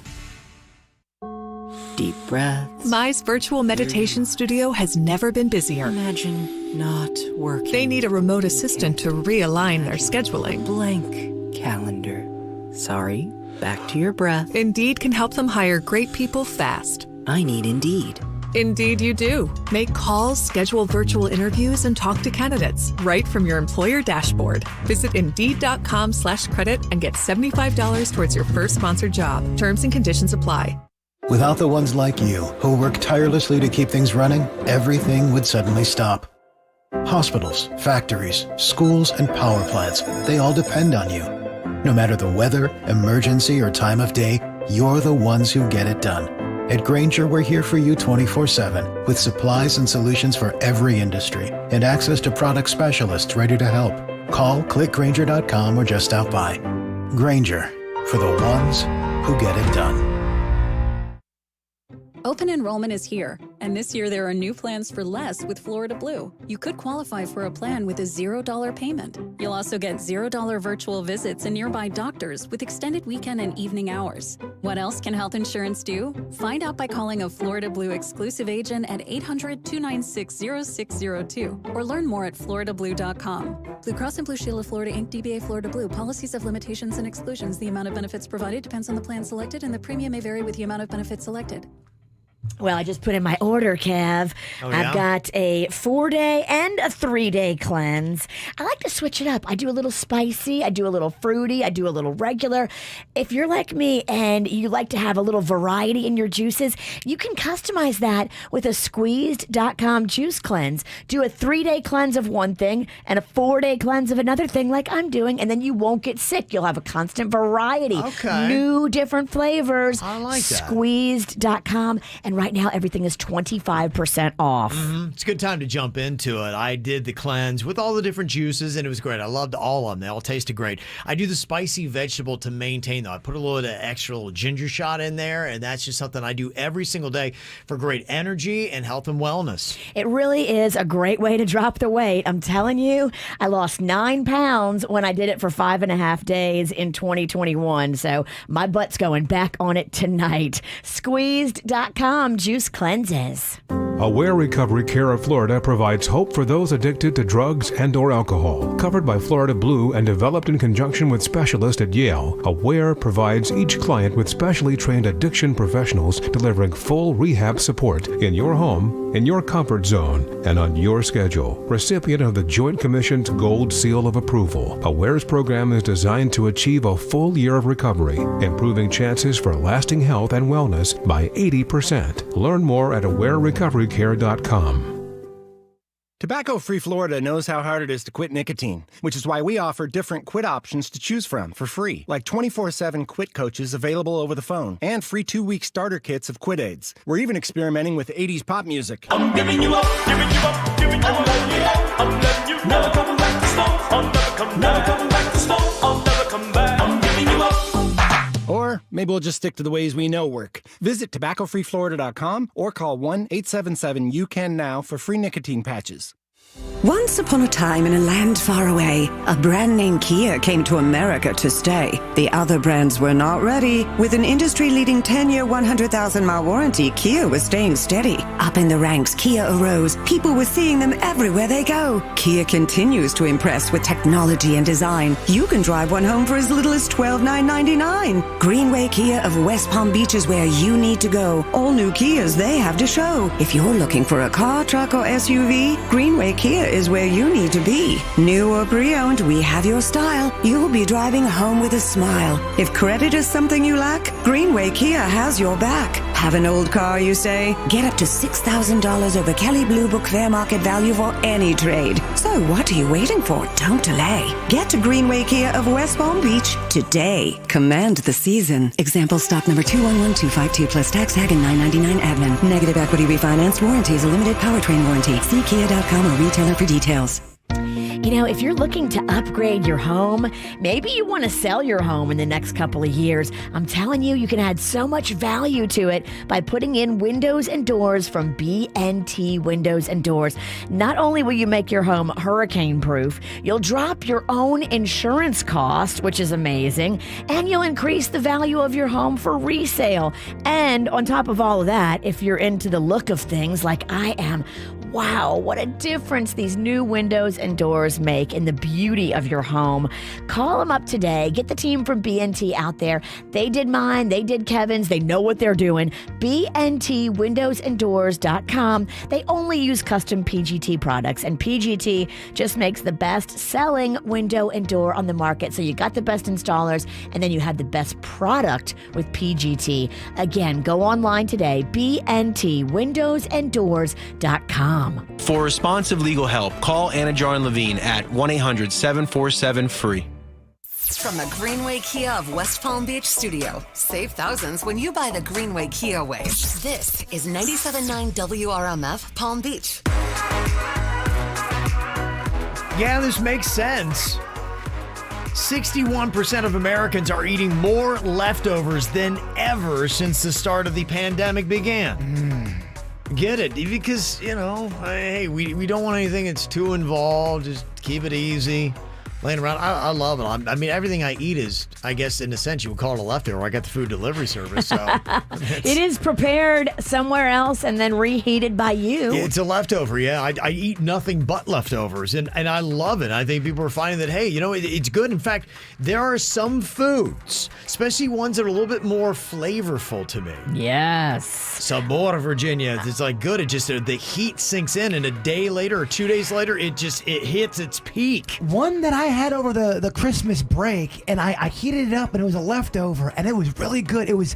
Deep breaths. Mai's virtual meditation studio has never been busier. Imagine not working. They need a remote assistant to realign their scheduling. Blank calendar. Sorry, back to your breath. Indeed can help them hire great people fast. I need Indeed. Indeed you do. Make calls, schedule virtual interviews, and talk to candidates right from your employer dashboard. Visit Indeed.com/credit and get $75 towards your first sponsored job. Terms and conditions apply. Without the ones like you, who work tirelessly to keep things running, everything would suddenly stop. Hospitals, factories, schools, and power plants, they all depend on you. No matter the weather, emergency, or time of day, you're the ones who get it done. At Grainger, we're here for you 24/7, with supplies and solutions for every industry, and access to product specialists ready to help. Call, click Grainger.com, or just stop by. Grainger, for the ones who get it done. Open enrollment is here, and this year there are new plans for less with Florida Blue. You could qualify for a plan with a $0 payment. You'll also get $0 virtual visits in nearby doctors with extended weekend and evening hours. What else can health insurance do? Find out by calling a Florida Blue exclusive agent at 800-296-0602 or learn more at floridablue.com. Blue Cross and Blue Shield of Florida Inc. DBA Florida Blue. Policies have limitations and exclusions. The amount of benefits provided depends on the plan selected, and the premium may vary with the amount of benefits selected. Well, I just put in my order, Kev. Oh, yeah? I've got a 4-day and a 3-day cleanse. I like to switch it up. I do a little spicy, I do a little fruity, I do a little regular. If you're like me and you like to have a little variety in your juices, you can customize that with a squeezed.com juice cleanse. Do a 3-day cleanse of one thing and a 4-day cleanse of another thing like I'm doing, and then you won't get sick. You'll have a constant variety. Okay. New different flavors. I like that. Squeezed.com. And right now, everything is 25% off. Mm-hmm. It's a good time to jump into it. I did the cleanse with all the different juices, and it was great. I loved all of them. They all tasted great. I do the spicy vegetable to maintain, though. I put a little extra little ginger shot in there, and that's just something I do every single day for great energy and health and wellness. It really is a great way to drop the weight. I'm telling you, I lost 9 pounds when I did it for 5.5 days in 2021. So my butt's going back on it tonight. Squeezed.com juice cleanses. Aware Recovery Care of Florida provides hope for those addicted to drugs and/or alcohol. Covered by Florida Blue and developed in conjunction with specialists at Yale, Aware provides each client with specially trained addiction professionals delivering full rehab support in your home, in your comfort zone, and on your schedule. Recipient of the Joint Commission's Gold Seal of Approval, Aware's program is designed to achieve a full year of recovery, improving chances for lasting health and wellness by 80%. Learn more at awarerecoverycare.com. Tobacco-Free Florida knows how hard it is to quit nicotine, which is why we offer different quit options to choose from for free, like 24/7 quit coaches available over the phone and free 2-week starter kits of quit aids. We're even experimenting with 80s pop music. I'm giving you up, giving you up, giving you up. I'm letting you never come back to smoke. I'll never come back to smoke. I'll never come back. I'm giving you up. Or maybe we'll just stick to the ways we know work. Visit tobaccofreeflorida.com or call 1-877-YOU-CAN-NOW for free nicotine patches. Once upon a time in a land far away, a brand named Kia came to America to stay. The other brands were not ready. With an industry-leading 10-year, 100,000-mile warranty, Kia was staying steady. Up in the ranks, Kia arose. People were seeing them everywhere they go. Kia continues to impress with technology and design. You can drive one home for as little as $12,999. Greenway Kia of West Palm Beach is where you need to go. All new Kias they have to show. If you're looking for a car, truck, or SUV, Greenway Kia is where you need to be. New or pre-owned, we have your style. You'll be driving home with a smile. If credit is something you lack, Greenway Kia has your back. Have an old car, you say? Get up to $6,000 over Kelley Blue Book fair market value for any trade. So what are you waiting for? Don't delay. Get to Greenway Kia of West Palm Beach today. Command the season. Example stock number 211252 plus tax tag and $9.99 admin. Negative equity refinance warranty is a limited powertrain warranty. See Kia.com or retailer for details. You know, if you're looking to upgrade your home, maybe you want to sell your home in the next couple of years, I'm telling you, you can add so much value to it by putting in windows and doors from BNT Windows and Doors. Not only will you make your home hurricane proof, you'll drop your own insurance cost, which is amazing, and you'll increase the value of your home for resale. And on top of all of that, if you're into the look of things like I am, wow, what a difference these new windows and doors make in the beauty of your home. Call them up today. Get the team from BNT out there. They did mine. They did Kevin's. They know what they're doing. BNTwindowsanddoors.com. They only use custom PGT products, and PGT just makes the best-selling window and door on the market. So you got the best installers, and then you have the best product with PGT. Again, go online today, BNTwindowsanddoors.com. For responsive legal help, call Anna Jar Levine at 1-800-747-FREE. From the Greenway Kia of West Palm Beach studio, save thousands when you buy the Greenway Kia way. This is 97.9 WRMF Palm Beach. Yeah, this makes sense. 61% of Americans are eating more leftovers than ever since the start of the pandemic began. Get it? Because, you know, hey, we don't want anything that's too involved. Just keep it easy. Laying around. I love it. I mean, everything I eat is, I guess, in a sense, you would call it a leftover. I got the food delivery service, so. It is prepared somewhere else and then reheated by you. It's a leftover, yeah. I eat nothing but leftovers, and I love it. I think people are finding that, hey, you know, it's good. In fact, there are some foods, especially ones that are a little bit more flavorful to me. Yes. Sabor, Virginia. It's like good. It just, the heat sinks in, and a day later or 2 days later, it hits its peak. One that I had over the Christmas break, and I heated it up, and it was a leftover, and it was really good. It was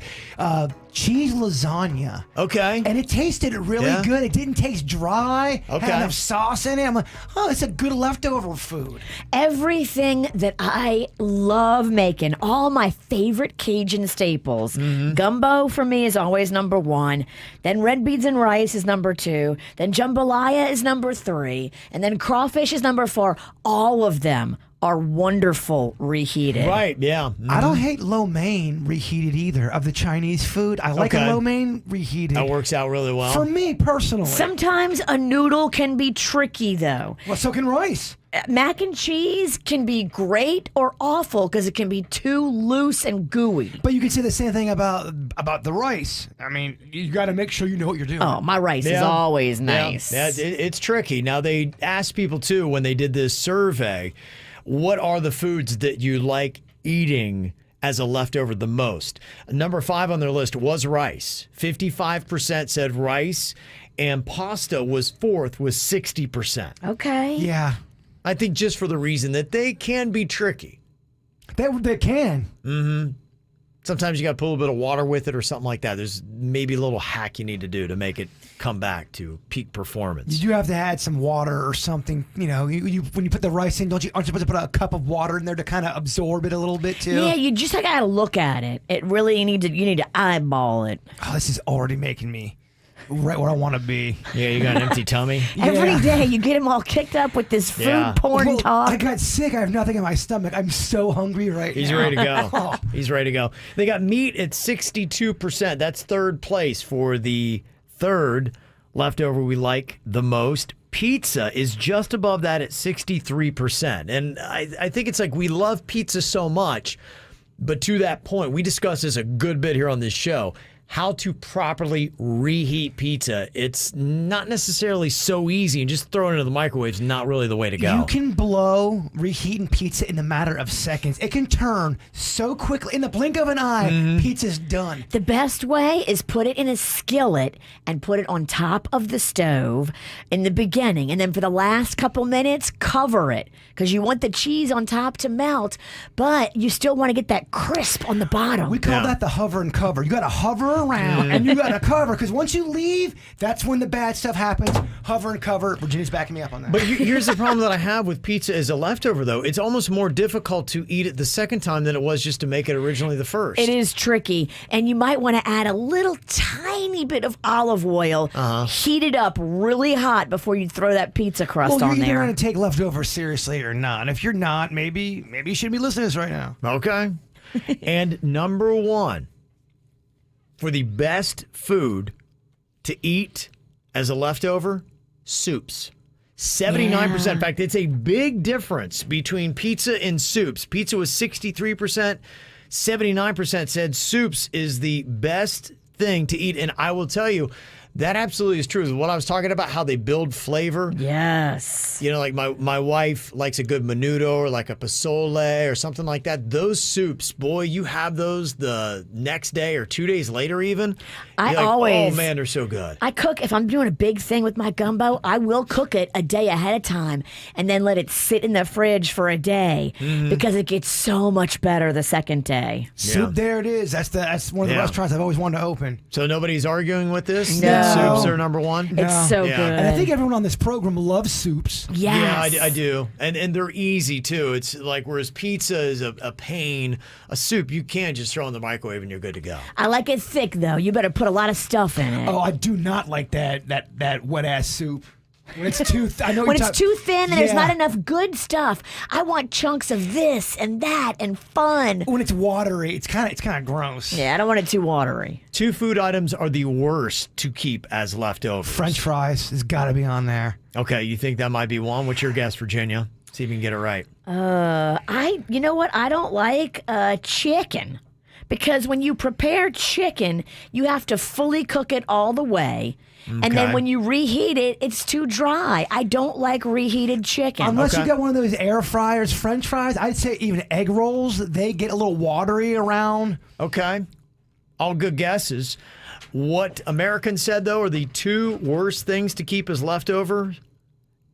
cheese lasagna. Okay. And it tasted really good. It didn't taste dry. Okay. Had enough sauce in it. I'm like, oh, it's a good leftover food. Everything that I love making, all my favorite Cajun staples. Gumbo for me is always number one. Then red beans and rice is number two. Then jambalaya is number three. And then crawfish is number four. All of them are wonderful reheated. Right, yeah. I don't hate lo mein reheated either of the Chinese food. I like a lo mein reheated. That works out really well. For me personally. Sometimes a noodle can be tricky though. Well, so can rice. Mac and cheese can be great or awful because it can be too loose and gooey. But you can say the same thing about the rice. I mean, you got to make sure you know what you're doing. Oh, my rice is always nice. Yeah, it's tricky. Now, they asked people, too, when they did this survey, what are the foods that you like eating as a leftover the most? Number 5 on their list was rice. 55% said rice, and pasta was 4th with 60%. Okay. Yeah. I think just for the reason that they can be tricky. They can. Mm-hmm. Sometimes you got to put a little bit of water with it or something like that. There's maybe a little hack you need to do to make it come back to peak performance. You do have to add some water or something. You know, you when you put the rice in, aren't you supposed to put a cup of water in there to kind of absorb it a little bit too? Yeah, you just got to look at it. It really you need to eyeball it. Oh, this is already making me right where I want to be. Yeah, you got an empty tummy? Every day you get him all kicked up with this food porn talk. I got sick. I have nothing in my stomach. I'm so hungry right now. He's ready to go. He's ready to go. They got meat at 62%. That's third place for the third leftover we like the most. Pizza is just above that at 63%. And I think it's like we love pizza so much, but to that point, we discussed this a good bit here on this show, how to properly reheat pizza. It's not necessarily so easy, and just throwing it into the microwave is not really the way to go. You can blow reheating pizza in a matter of seconds. It can turn so quickly. In the blink of an eye, pizza's done. The best way is put it in a skillet and put it on top of the stove in the beginning. And then for the last couple minutes, cover it because you want the cheese on top to melt, but you still want to get that crisp on the bottom. We call that the hover and cover. You got to hover around and you got to cover because once you leave, that's when the bad stuff happens. Hover and cover. Virginia's backing me up on that. But here's the problem that I have with pizza as a leftover, though. It's almost more difficult to eat it the second time than it was just to make it originally the first. It is tricky, and you might want to add a little tiny bit of olive oil, heat it up really hot before you throw that pizza crust on you're either there. going to take leftovers seriously or not. If you're not, maybe you shouldn't be listening to this right now. Okay. And number one, for the best food to eat as a leftover, soups. 79%. In fact, it's a big difference between pizza and soups. Pizza was 63%. 79% said soups is the best thing to eat. And I will tell you, that absolutely is true. What I was talking about, how they build flavor. Yes. You know, like my wife likes a good menudo or like a pozole or something like that. Those soups, boy, you have those the next day or 2 days later even. I You're like, always... oh, man, they're so good. I cook, if I'm doing a big thing with my gumbo, I will cook it a day ahead of time and then let it sit in the fridge for a day because it gets so much better the second day. Soup, there it is. That's one of the restaurants I've always wanted to open. So nobody's arguing with this? No. Soups are number one? It's so good. And I think everyone on this program loves soups. Yes. Yeah, I do. And they're easy, too. It's like, whereas pizza is a pain, a soup, you can just throw in the microwave and you're good to go. I like it thick, though. You better put a lot of stuff in it. Oh, I do not like that wet-ass soup. When it's too when it's too thin and there's not enough good stuff. I want chunks of this and that and fun. When it's watery, it's kind of gross. Yeah, I don't want it too watery. 2 food items are the worst to keep as leftovers. French fries has got to be on there. Okay, you think that might be one? What's your guess, Virginia? See if you can get it right. You know what? I don't like chicken. Because when you prepare chicken, you have to fully cook it all the way. And then when you reheat it, it's too dry. I don't like reheated chicken. Unless you got one of those air fryers, French fries, I'd say even egg rolls, they get a little watery around. Okay. All good guesses. What Americans said, though, are the 2 worst things to keep as leftovers: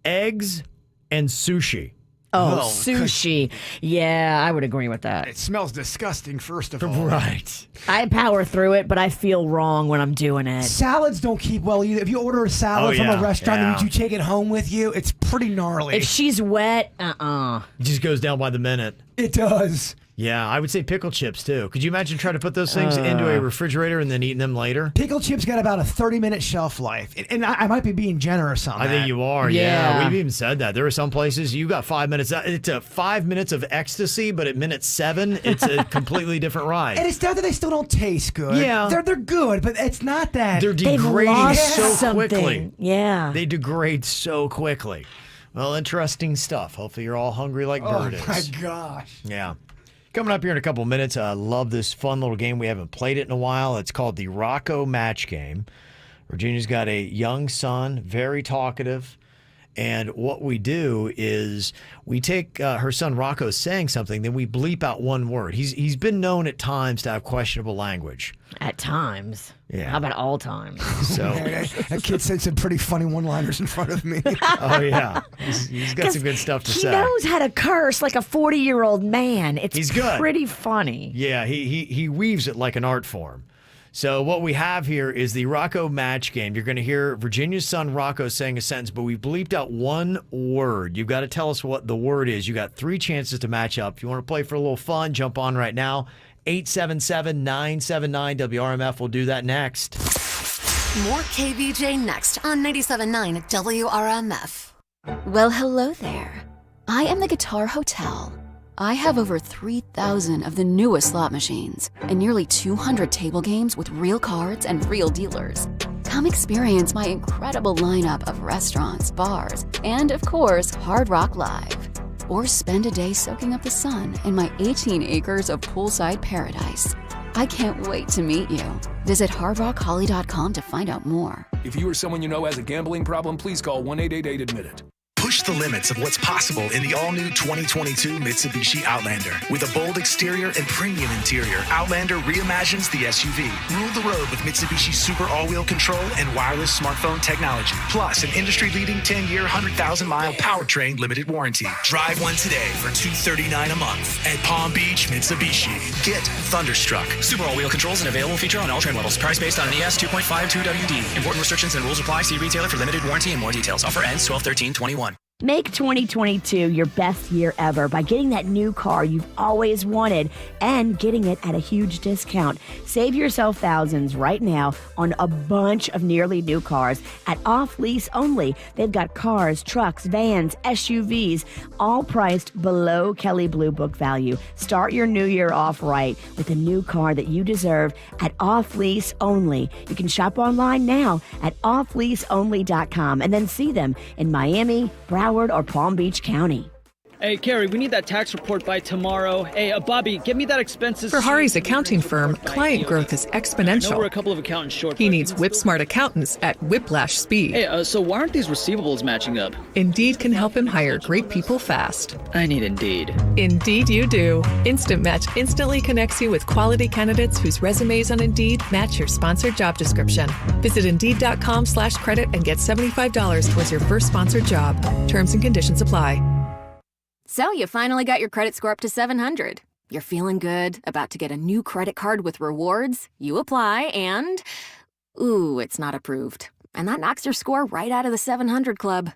eggs and sushi. Oh, sushi. Yeah, I would agree with that. It smells disgusting, first of all. Right. I power through it, but I feel wrong when I'm doing it. Salads don't keep well either. If you order a salad from a restaurant and you take it home with you, it's pretty gnarly. If she's wet, It just goes down by the minute. It does. Yeah, I would say pickle chips, too. Could you imagine trying to put those things into a refrigerator and then eating them later? Pickle chips got about a 30-minute shelf life. And I might be being generous on that. I think you are, yeah. We've even said that. There are some places you got 5 minutes. It's 5 minutes of ecstasy, but at minute 7, it's a completely different ride. And it's not that they still don't taste good. Yeah. They're good, but it's not that. They're degrading so something. quickly. Yeah. They degrade so quickly. Well, interesting stuff. Hopefully you're all hungry like Bird is. Oh, my gosh. Yeah. Coming up here in a couple minutes, I love this fun little game. We haven't played it in a while. It's called the Rocco Match Game. Virginia's got a young son, very talkative. And what we do is we take her son Rocco saying something, then we bleep out one word. He's been known at times to have questionable language. At times. Yeah. How about all times? So that kid said some pretty funny one-liners in front of me. Oh, yeah. He's got some good stuff to say. He knows how to curse like a 40-year-old man. He's good. Pretty funny. Yeah, he weaves it like an art form. So what we have here is the Rocco Match Game. You're going to hear Virginia's son Rocco saying a sentence, but we've bleeped out one word. You've got to tell us what the word is. You got 3 chances to match up. If you want to play for a little fun, jump on right now. 877-979-WRMF. We'll do that next. More KVJ next on 97.9 WRMF. Well, hello there. I am the Guitar Hotel. I have over 3,000 of the newest slot machines and nearly 200 table games with real cards and real dealers. Come experience my incredible lineup of restaurants, bars, and of course, Hard Rock Live. Or spend a day soaking up the sun in my 18 acres of poolside paradise. I can't wait to meet you. Visit hardrockholly.com to find out more. If you or someone you know has a gambling problem, please call 1-888-ADMIT-IT. Push the limits of what's possible in the all-new 2022 Mitsubishi Outlander. With a bold exterior and premium interior, Outlander reimagines the SUV. Rule the road with Mitsubishi Super all-wheel control and wireless smartphone technology. Plus, an industry-leading 10-year, 100,000-mile powertrain limited warranty. Drive one today for $239 a month at Palm Beach Mitsubishi. Get Thunderstruck. Super all-wheel controls and available feature on all trim levels. Price based on an ES 2.52 WD. Important restrictions and rules apply. See retailer for limited warranty and more details. Offer ends 12/13/21. Make 2022 your best year ever by getting that new car you've always wanted and getting it at a huge discount. Save yourself thousands right now on a bunch of nearly new cars at Off Lease Only. They've got cars, trucks, vans, SUVs, all priced below Kelley Blue Book value. Start your new year off right with a new car that you deserve at Off Lease Only. You can shop online now at offleaseonly.com and then see them in Miami, Broward, or Palm Beach County. Hey, Carrie, we need that tax report by tomorrow. Hey, Bobby, give me that expenses For sheet. Hari's accounting firm, client growth is I know exponential. we're a couple of accountants short. He but needs whip-smart accountants at whiplash speed. Hey, so why aren't these receivables matching up? Indeed can help him hire great people fast. I need Indeed. Indeed you do. Instant Match instantly connects you with quality candidates whose resumes on Indeed match your sponsored job description. Visit Indeed.com/credit and get $75 towards your first sponsored job. Terms and conditions apply. So you finally got your credit score up to 700. You're feeling good, about to get a new credit card with rewards. You apply and, ooh, it's not approved. And that knocks your score right out of the 700 club.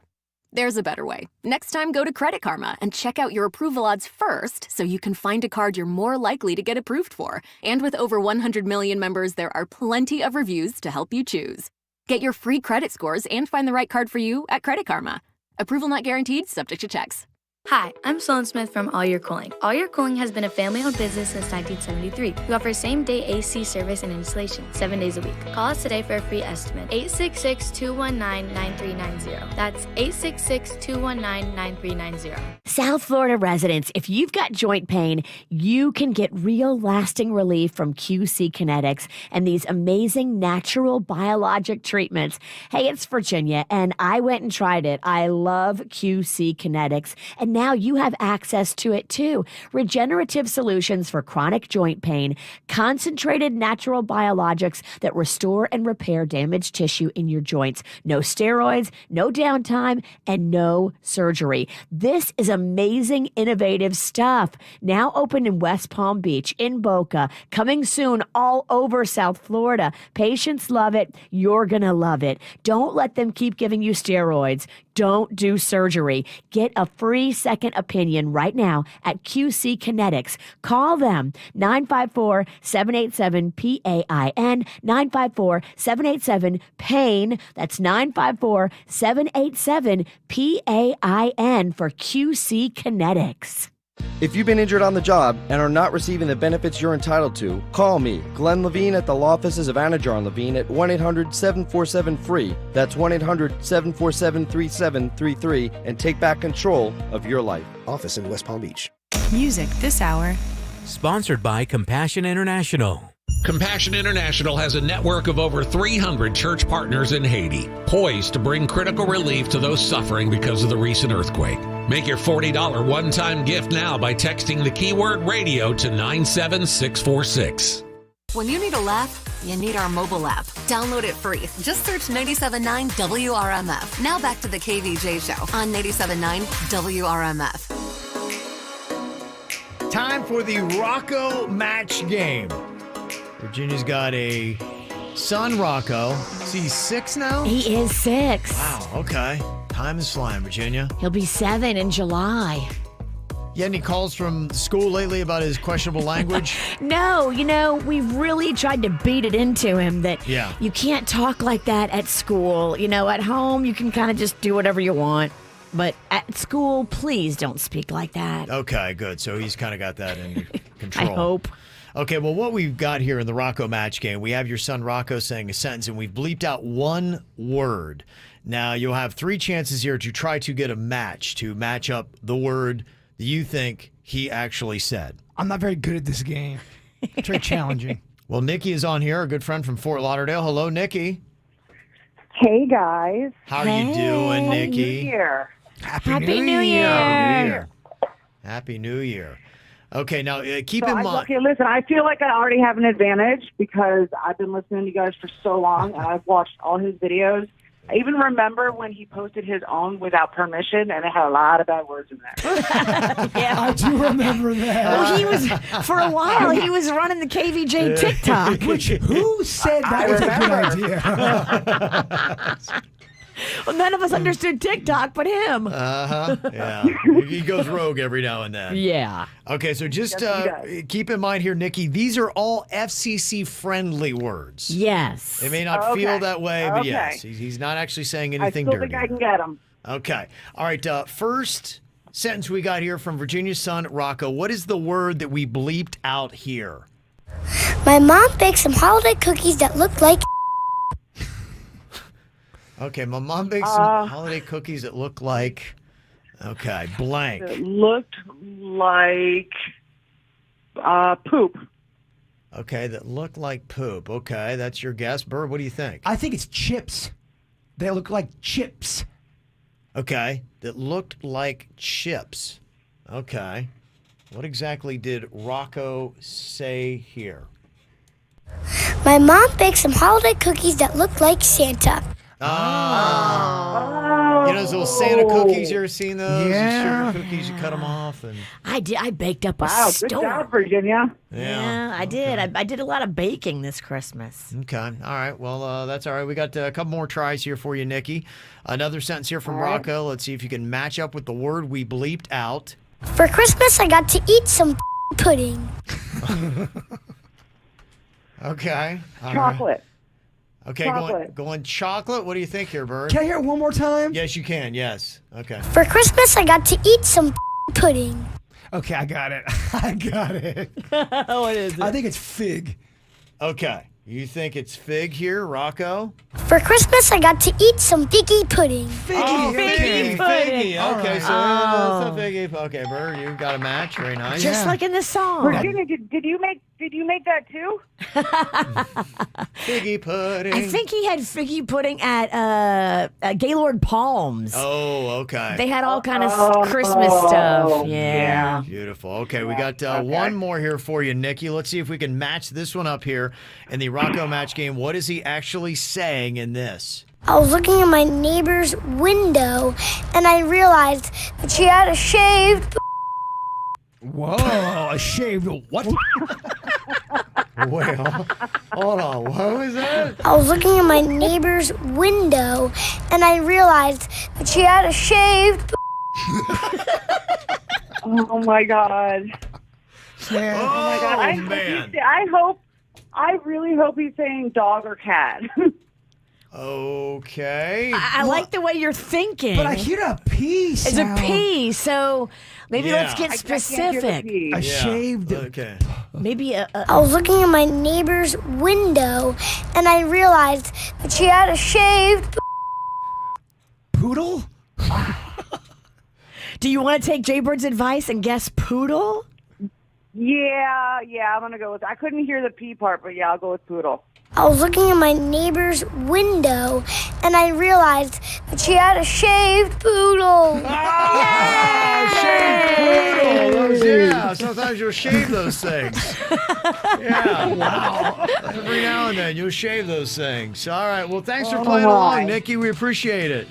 There's a better way. Next time, go to Credit Karma and check out your approval odds first so you can find a card you're more likely to get approved for. And with over 100 million members, there are plenty of reviews to help you choose. Get your free credit scores and find the right card for you at Credit Karma. Approval not guaranteed, subject to checks. Hi, I'm Sloan Smith from All Your Cooling. All Your Cooling has been a family-owned business since 1973. We offer same-day AC service and installation, 7 days a week. Call us today for a free estimate. 866-219-9390. That's 866-219-9390. South Florida residents, if you've got joint pain, you can get real lasting relief from QC Kinetics and these amazing natural biologic treatments. Hey, it's Virginia, and I went and tried it. I love QC Kinetics, and now you have access to it too. Regenerative solutions for chronic joint pain, concentrated natural biologics that restore and repair damaged tissue in your joints. No steroids, no downtime, and no surgery. This is amazing, innovative stuff. Now open in West Palm Beach, in Boca, coming soon all over South Florida. Patients love it. You're going to love it. Don't let them keep giving you steroids. Don't do surgery. Get a free second opinion right now at QC Kinetics. Call them 954-787-PAIN, 954-787-PAIN. That's 954-787-PAIN for QC Kinetics. If you've been injured on the job and are not receiving the benefits you're entitled to, call me, Glenn Levine, at the law offices of Anajar and Levine at 1-800-747-FREE. That's 1-800-747-3733, and take back control of your life. Office in West Palm Beach. Music this hour. Sponsored by Compassion International. Compassion International has a network of over 300 church partners in Haiti, poised to bring critical relief to those suffering because of the recent earthquake. Make your $40 one-time gift now by texting the keyword radio to 97646. When you need a laugh, you need our mobile app. Download it free. Just search 97.9 WRMF. Now back to the KVJ show on 97.9 WRMF. Time for the Rocco match game. Virginia's got a son, Rocco. Is he 6 now? He is 6. Wow, okay. Time is flying, Virginia. He'll be 7 in July. You had any calls from school lately about his questionable language? No, we've really tried to beat it into him that you can't talk like that at school. At home, you can kind of just do whatever you want. But at school, please don't speak like that. Okay, good. So he's kind of got that in control. I hope. Okay, well, what we've got here in the Rocco match game, we have your son Rocco saying a sentence, and we've bleeped out one word. Now, you'll have 3 chances here to try to get a match, to match up the word that you think he actually said. I'm not very good at this game. It's very challenging. Well, Nikki is on here, a good friend from Fort Lauderdale. Hello, Nikki. Hey, guys. How are you doing, Nikki? Happy New Year. Happy New Year. Happy New Year. Okay, now keep in mind. Okay, listen, I feel like I already have an advantage because I've been listening to you guys for so long, and I've watched all his videos. I even remember when he posted his own without permission, and it had a lot of bad words in there. I do remember that. Well, he was, for a while, he was running the KVJ TikTok. Who said that was a good idea? Well, none of us understood TikTok but him. Yeah. He goes rogue every now and then. Yeah. Okay, so just keep in mind here, Nikki, these are all FCC-friendly words. Yes. They may not feel that way, but yes, he's not actually saying anything I still dirty. think I can get them. Okay. All right, first sentence we got here from Virginia's son, Rocco. What is the word that we bleeped out here? My mom baked some holiday cookies that looked like... Okay, my mom baked some holiday cookies that look like... Okay, blank. It looked like poop. Okay, that looked like poop. Okay, that's your guess. Bird, what do you think? I think it's chips. They look like chips. Okay, that looked like chips. Okay. What exactly did Rocco say here? My mom baked some holiday cookies that looked like Santa. You know those little Santa cookies? You ever seen those? Yeah. The sugar cookies, you cut them off. And I did. I baked up a Wow, storm. good job, Virginia. Yeah, I did. I did a lot of baking this Christmas. Okay. All right. Well, that's all right. We got a couple more tries here for you, Nikki. Another sentence here from Rocco. Let's see if you can match up with the word we bleeped out. For Christmas, I got to eat some pudding. Okay. All right. Chocolate. Okay, Chocolate. going chocolate. What do you think here, Bird? Can I hear it one more time? Yes, you can. Yes. Okay. For Christmas, I got to eat some pudding. Okay, I got it. I got it. What is it? I think it's fig. Okay. You think it's fig here, Rocco? For Christmas, I got to eat some figgy pudding. Oh, figgy pudding. Okay, so Oh. that's a figgy. Okay, Bird, you got a match. Very nice. Just like in the song. Virginia, did you make that too? Figgy pudding. I think he had figgy pudding at Gaylord Palms. Oh, okay. They had all kind of Christmas stuff. Yeah. Beautiful. Okay, we got one more here for you, Nikki. Let's see if we can match this one up here in the Rocco match game. What is he actually saying in this? I was looking in my neighbor's window, and I realized that she had a shaved... Whoa, a shaved what? Wait, hold on. What was that? I was looking in my neighbor's window, and I realized that she had a shaved... Oh my God. Yeah. Oh my God. Man. I really hope he's saying dog or cat. Okay. I like the way you're thinking. But I hear a P It's a sound. P, so maybe let's get I can't hear the specific. P. A shaved. Okay. Maybe I was looking in my neighbor's window, and I realized that she had a shaved... Poodle? Do you want to take Jaybird's advice and guess poodle? Yeah, I'm going to go with... I couldn't hear the P part, but yeah, I'll go with poodle. I was looking in my neighbor's window, and I realized that she had a shaved poodle. Shaved poodle. Yeah, sometimes you'll shave those things. Yeah. Wow. Every now and then you'll shave those things. All right. Well, thanks for playing along, Nikki. We appreciate it.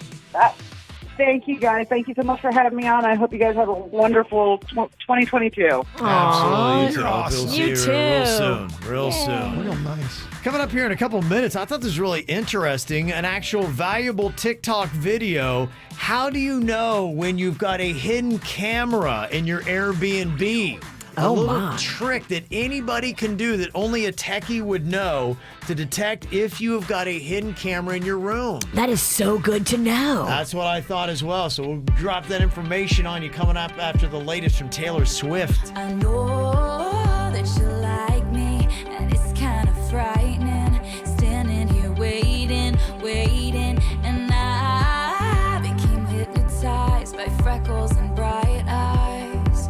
Thank you, guys. Thank you so much for having me on. I hope you guys have a wonderful 2022. Absolutely. awesome. We'll You see you real too. soon. Real soon. Real nice. Coming up here in a couple of minutes, I thought this was really interesting. An actual valuable TikTok video. How do you know when you've got a hidden camera in your Airbnb? A little trick that anybody can do that only a techie would know to detect if you have got a hidden camera in your room. That is so good to know. That's what I thought as well. So we'll drop that information on you coming up after the latest from Taylor Swift. I know that you like me, and it's kind of frightening. Standing here waiting, and I became hypnotized by freckles and bright eyes,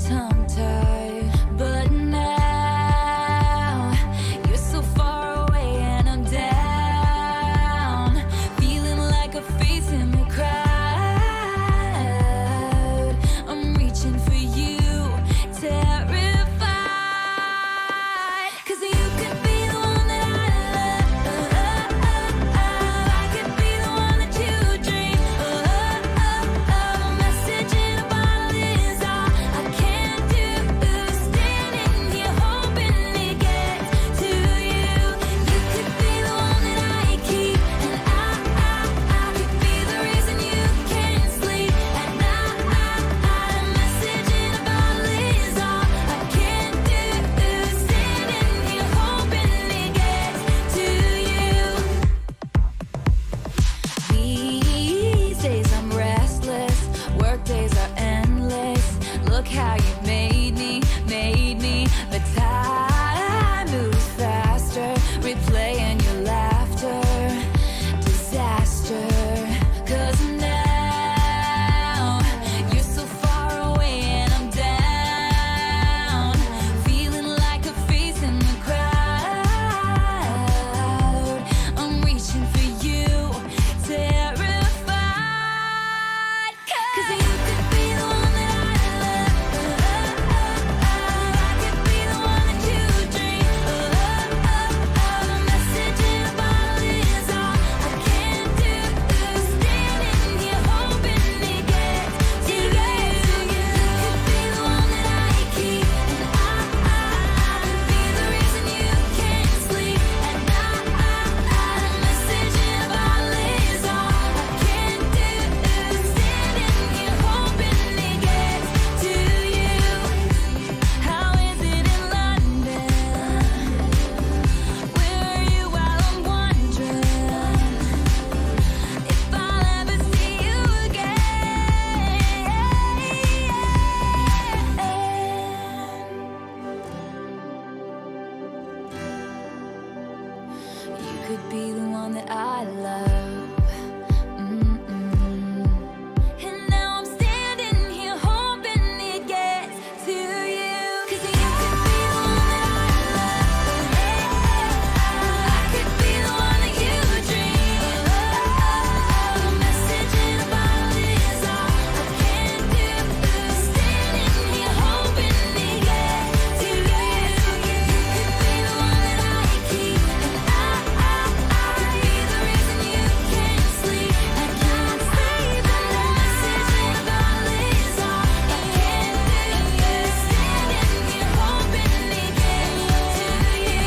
tongue-tied. But now you're so far away, and I'm down, feeling like a face in the crowd. I'm reaching for you, tearing could be the one that I love. And now I'm standing here hoping it gets to you. 'Cause you could be the one that I love. I could be the one that you dream of. A message in a bottle is all I can do. Standing here hoping it gets to you. You could be the one that I keep, and I could be the reason you can't sleep. I can't sleep, and a message in a bottle is all I can do. Standing here hoping it gets to you.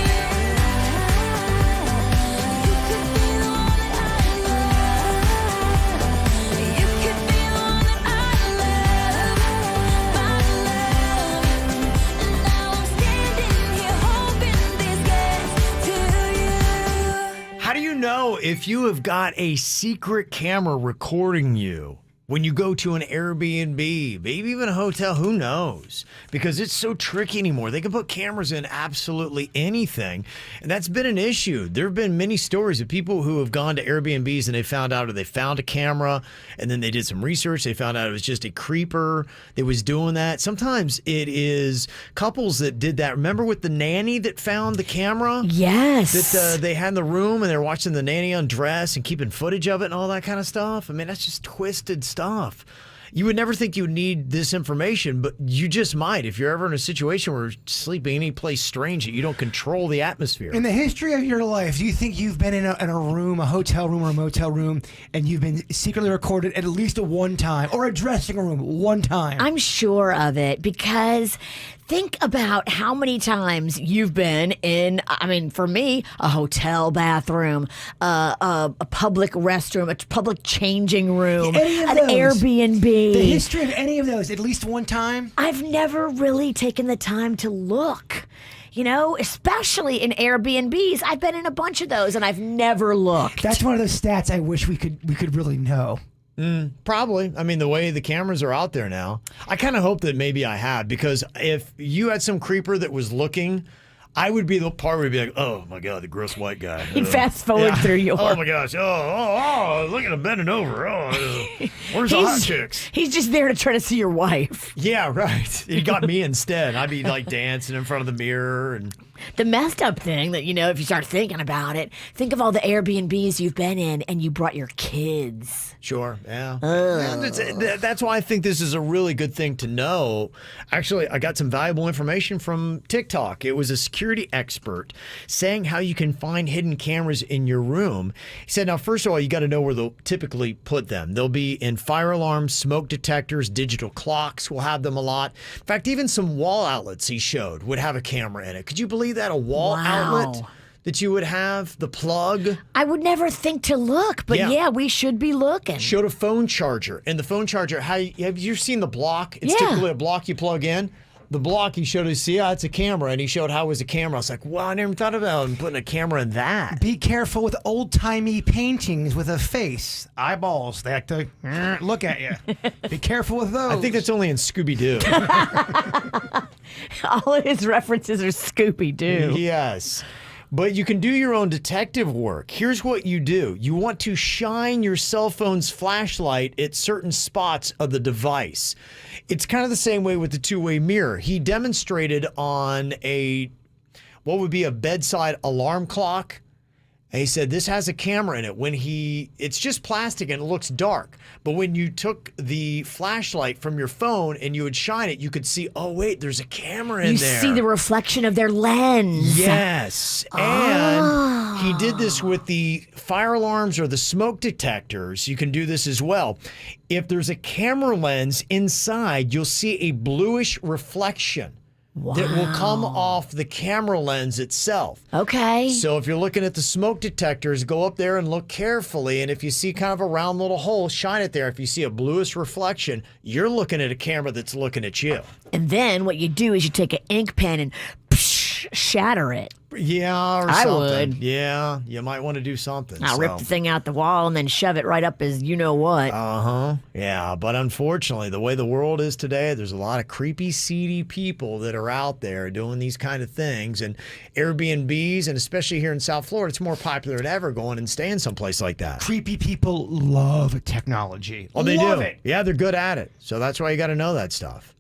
You could be the one that I love. You could be the one that I love, my love. And now I'm standing here hoping this gets to you. How do you know if you have got a secret camera recording you when you go to an Airbnb, maybe even a hotel? Who knows? Because it's so tricky anymore. They can put cameras in absolutely anything, and that's been an issue. There have been many stories of people who have gone to Airbnbs and they found out, or they found a camera, and then they did some research. They found out it was just a creeper that was doing that. Sometimes it is couples that did that. Remember with the nanny that found the camera? Yes. That they had in the room and they're watching the nanny undress and keeping footage of it and all that kind of stuff. I mean, that's just twisted stuff. You would never think you would need this information, but you just might if you're ever in a situation where you're sleeping any place strange that you don't control the atmosphere. In the history of your life, do you think you've been in a room, a hotel room or a motel room, and you've been secretly recorded at least one time, or a dressing room one time? I'm sure of it, because think about how many times you've been in, I mean, for me, a hotel bathroom, a public restroom, a public changing room, an Airbnb. The history of any of those, at least one time? I've never really taken the time to look. You know, especially in Airbnbs. I've been in a bunch of those and I've never looked. That's one of those stats I wish we could really know. Probably. I mean, the way the cameras are out there now, I kind of hope that maybe I had, because if you had some creeper that was looking, I would be the part where would be like, oh my God, the gross white guy. He'd fast forward through your. Oh my gosh. Oh, look at him bending over. Where's the hot chicks? He's just there to try to see your wife. Yeah, right. He got me instead. I'd be like dancing in front of the mirror. And the messed up thing that, you know, if you start thinking about it, think of all the Airbnbs you've been in and you brought your kids. Sure, yeah. That's why I think this is a really good thing to know. Actually, I got some valuable information from TikTok. It was a security expert saying how you can find hidden cameras in your room. He said, now, first of all, you got to know where they'll typically put them. They'll be in fire alarms, smoke detectors, digital clocks will have them a lot. In fact, even some wall outlets he showed would have a camera in it. Could you believe that? A wall outlet that you would have, the plug. I would never think to look, but yeah, we should be looking. Showed a phone charger. And the phone charger, have you seen the block? It's typically a block you plug in. The block he showed us, it's a camera, and he showed how it was a camera. I was like, wow, I never thought about him putting a camera in that. Be careful with old-timey paintings with a face, eyeballs. They like to look at you. Be careful with those. I think that's only in Scooby-Doo. All of his references are Scooby-Doo. Yes. But you can do your own detective work. Here's what you do. You want to shine your cell phone's flashlight at certain spots of the device. It's kind of the same way with the two-way mirror. He demonstrated on what would be a bedside alarm clock. And he said this has a camera in it. It's just plastic and it looks dark. But when you took the flashlight from your phone and you would shine it, you could see, oh wait, there's a camera in there. You see the reflection of their lens. Yes. And he did this with the fire alarms or the smoke detectors. You can do this as well. If there's a camera lens inside, you'll see a bluish reflection. Wow. That will come off the camera lens itself. Okay. So if you're looking at the smoke detectors, go up there and look carefully. And if you see kind of a round little hole, shine it there. If you see a bluish reflection, you're looking at a camera that's looking at you. And then what you do is you take an ink pen and shatter it. Yeah, or I something. would. Yeah, you might want to do something. I'll rip the thing out the wall and then shove it right up as you know what. Yeah, but unfortunately, the way the world is today, there's a lot of creepy, seedy people that are out there doing these kind of things. And Airbnbs, and especially here in South Florida, it's more popular than ever going and staying someplace like that. Creepy people love technology. Oh, they love do. it. Yeah, they're good at it. So that's why you got to know that stuff.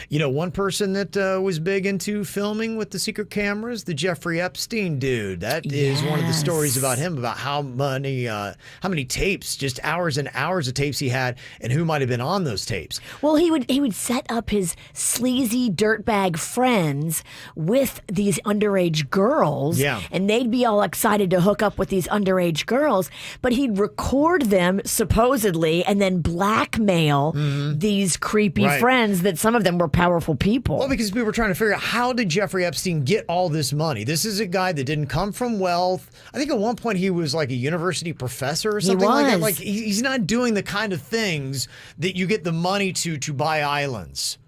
You know, one person that was big into filming with the secret cameras, the Jeffrey Epstein dude. That is one of the stories about him, about how many tapes, just hours and hours of tapes he had, and who might have been on those tapes. Well, he would set up his sleazy dirtbag friends with these underage girls, and they'd be all excited to hook up with these underage girls, but he'd record them supposedly and then blackmail these creepy friends that some of them were powerful people. Well, because people were trying to figure out, how did Jeffrey Epstein get all this money? This is a guy that didn't come from wealth. I think at one point he was like a university professor or something like that. Like he's not doing the kind of things that you get the money to buy islands.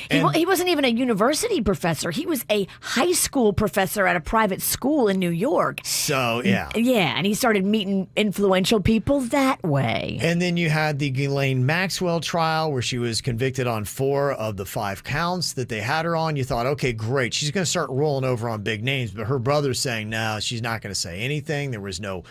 He wasn't even a university professor. He was a high school professor at a private school in New York. So, yeah. Yeah, and he started meeting influential people that way. And then you had the Ghislaine Maxwell trial where she was convicted on 4 of the 5 counts that they had her on. You thought, okay, great. She's going to start rolling over on big names. But her brother's saying, no, she's not going to say anything. There was no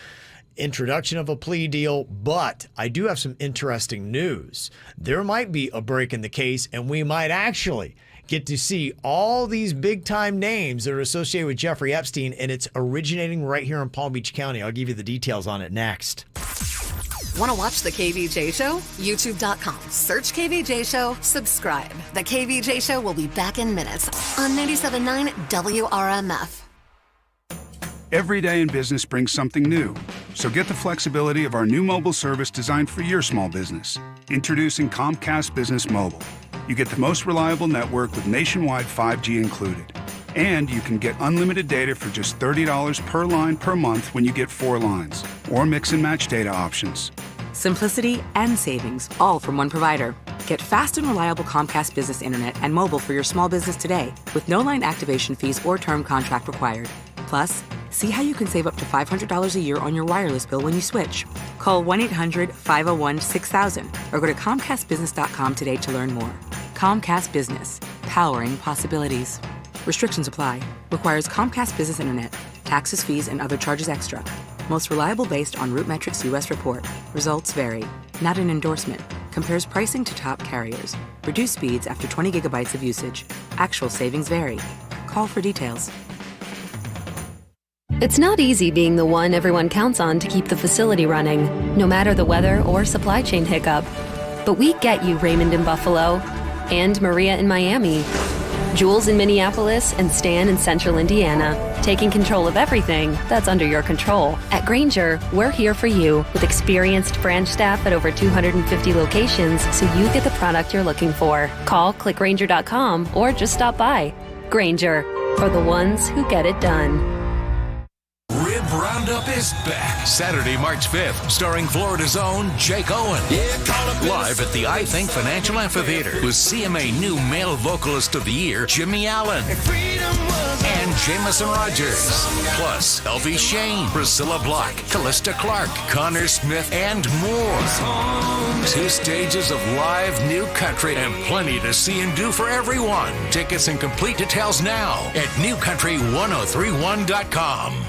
introduction of a plea deal, but I do have some interesting news. There might be a break in the case, and we might actually get to see all these big-time names that are associated with Jeffrey Epstein, and it's originating right here in Palm Beach County. I'll give you the details on it next. Want to watch The KVJ Show? YouTube.com. Search KVJ Show, subscribe. The KVJ Show will be back in minutes on 97.9 WRMF. Every day in business brings something new. So get the flexibility of our new mobile service designed for your small business. Introducing Comcast Business Mobile. You get the most reliable network with nationwide 5G included. And you can get unlimited data for just $30 per line per month when you get 4 lines. Or mix and match data options. Simplicity and savings, all from one provider. Get fast and reliable Comcast Business Internet and mobile for your small business today with no line activation fees or term contract required. Plus, see how you can save up to $500 a year on your wireless bill when you switch. Call 1-800-501-6000 or go to ComcastBusiness.com today to learn more. Comcast Business, powering possibilities. Restrictions apply. Requires Comcast Business Internet. Taxes, fees, and other charges extra. Most reliable based on RootMetrics US report. Results vary. Not an endorsement. Compares pricing to top carriers. Reduced speeds after 20 gigabytes of usage. Actual savings vary. Call for details. It's not easy being the one everyone counts on to keep the facility running, no matter the weather or supply chain hiccup. But we get you, Raymond in Buffalo, and Maria in Miami, Jules in Minneapolis, and Stan in Central Indiana, taking control of everything that's under your control. At Grainger, we're here for you with experienced branch staff at over 250 locations so you get the product you're looking for. Call, click Grainger.com, or just stop by. Grainger, for the ones who get it done. Rib Roundup is back Saturday, March 5th, starring Florida's own Jake Owen. Live at the I Think Financial Amphitheater with CMA new male vocalist of the year, Jimmy Allen. And Jameson Rogers. Plus, Elvie Shane, Priscilla Block, Callista Clark, Connor Smith, and more. 2 stages of live new country and plenty to see and do for everyone. Tickets and complete details now at newcountry1031.com.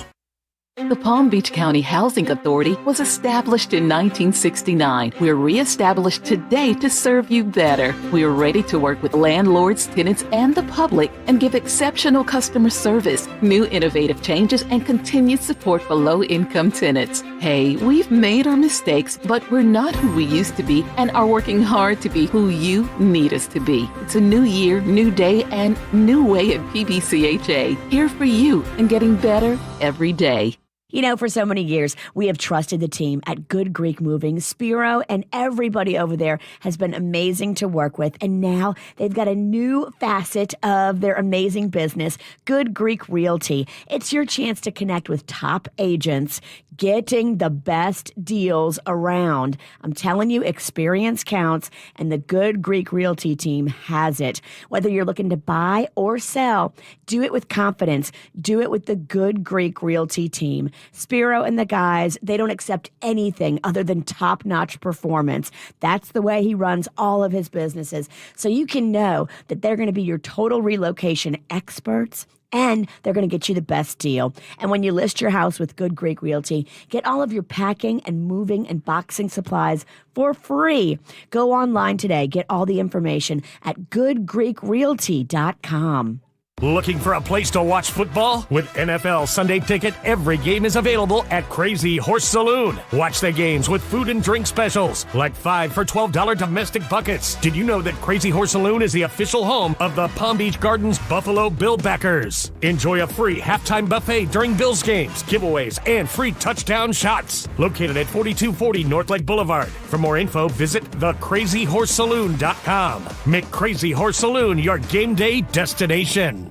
The Palm Beach County Housing Authority was established in 1969. We're reestablished today to serve you better. We are ready to work with landlords, tenants, and the public and give exceptional customer service, new innovative changes, and continued support for low-income tenants. Hey, we've made our mistakes, but we're not who we used to be and are working hard to be who you need us to be. It's a new year, new day, and new way at PBCHA. Here for you and getting better every day. You know, for so many years, we have trusted the team at Good Greek Moving. Spiro and everybody over there has been amazing to work with. And now they've got a new facet of their amazing business, Good Greek Realty. It's your chance to connect with top agents, getting the best deals around. I'm telling you, experience counts, and the Good Greek Realty team has it. Whether you're looking to buy or sell, do it with confidence. Do it with the Good Greek Realty team. Spiro and the guys, they don't accept anything other than top-notch performance. That's the way he runs all of his businesses. So you can know that they're going to be your total relocation experts, and they're going to get you the best deal. And when you list your house with Good Greek Realty, get all of your packing and moving and boxing supplies for free. Go online today. Get all the information at goodgreekrealty.com. Looking for a place to watch football? With NFL Sunday Ticket, every game is available at Crazy Horse Saloon. Watch the games with food and drink specials, like 5 for $12 domestic buckets. Did you know that Crazy Horse Saloon is the official home of the Palm Beach Gardens Buffalo Bill backers? Enjoy a free halftime buffet during Bills games, giveaways, and free touchdown shots. Located at 4240 North Lake Boulevard. For more info, visit thecrazyhorsesaloon.com. Make Crazy Horse Saloon your game day destination.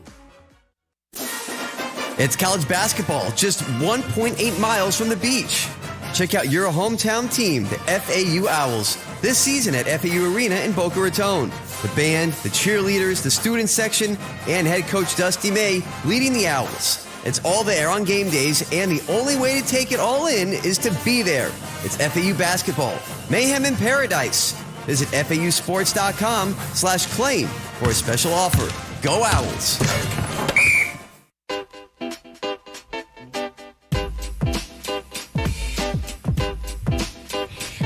It's college basketball, just 1.8 miles from the beach. Check out your hometown team, the FAU Owls, this season at FAU Arena in Boca Raton. The band, the cheerleaders, the student section, and head coach Dusty May leading the Owls. It's all there on game days, and the only way to take it all in is to be there. It's FAU basketball, mayhem in paradise. Visit FAUsports.com/claim for a special offer. Go Owls!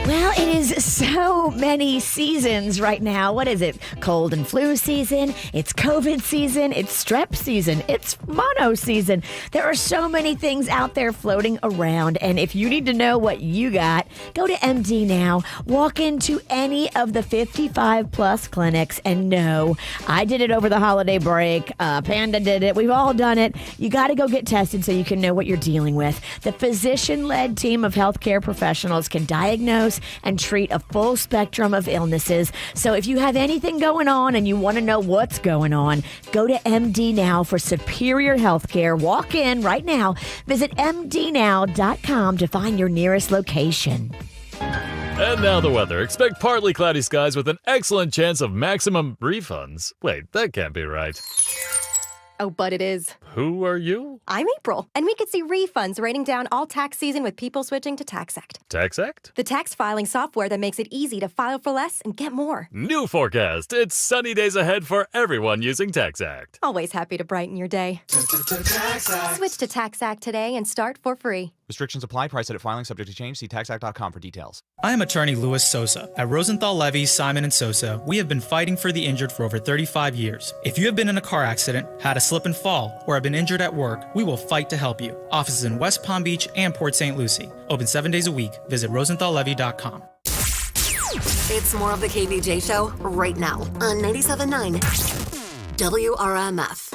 Well, it is so many seasons right now. What is it? Cold and flu season. It's COVID season. It's strep season. It's mono season. There are so many things out there floating around. And if you need to know what you got, go to MD Now. Walk into any of the 55 plus clinics and know. I did it over the holiday break. Panda did it. We've all done it. You got to go get tested so you can know what you're dealing with. The physician-led team of healthcare professionals can diagnose and treat a full spectrum of illnesses. So if you have anything going on and you want to know what's going on, go to MD Now for superior health care. Walk in right now. Visit mdnow.com to find your nearest location. And now the weather. Expect partly cloudy skies with an excellent chance of maximum refunds. Wait, that can't be right. Oh, but it is. Who are you? I'm April, and we could see refunds raining down all tax season with people switching to TaxAct. TaxAct? The tax filing software that makes it easy to file for less and get more. New forecast. It's sunny days ahead for everyone using TaxAct. Always happy to brighten your day. Switch to TaxAct today and start for free. Restrictions apply. Price edit filing subject to change. See taxact.com for details. I am attorney Louis Sosa. At Rosenthal Levy, Simon & Sosa, we have been fighting for the injured for over 35 years. If you have been in a car accident, had a slip and fall, or have been injured at work, we will fight to help you. Offices in West Palm Beach and Port St. Lucie. Open 7 days a week. Visit rosenthallevy.com. It's more of the KVJ Show right now on 97.9 WRMF.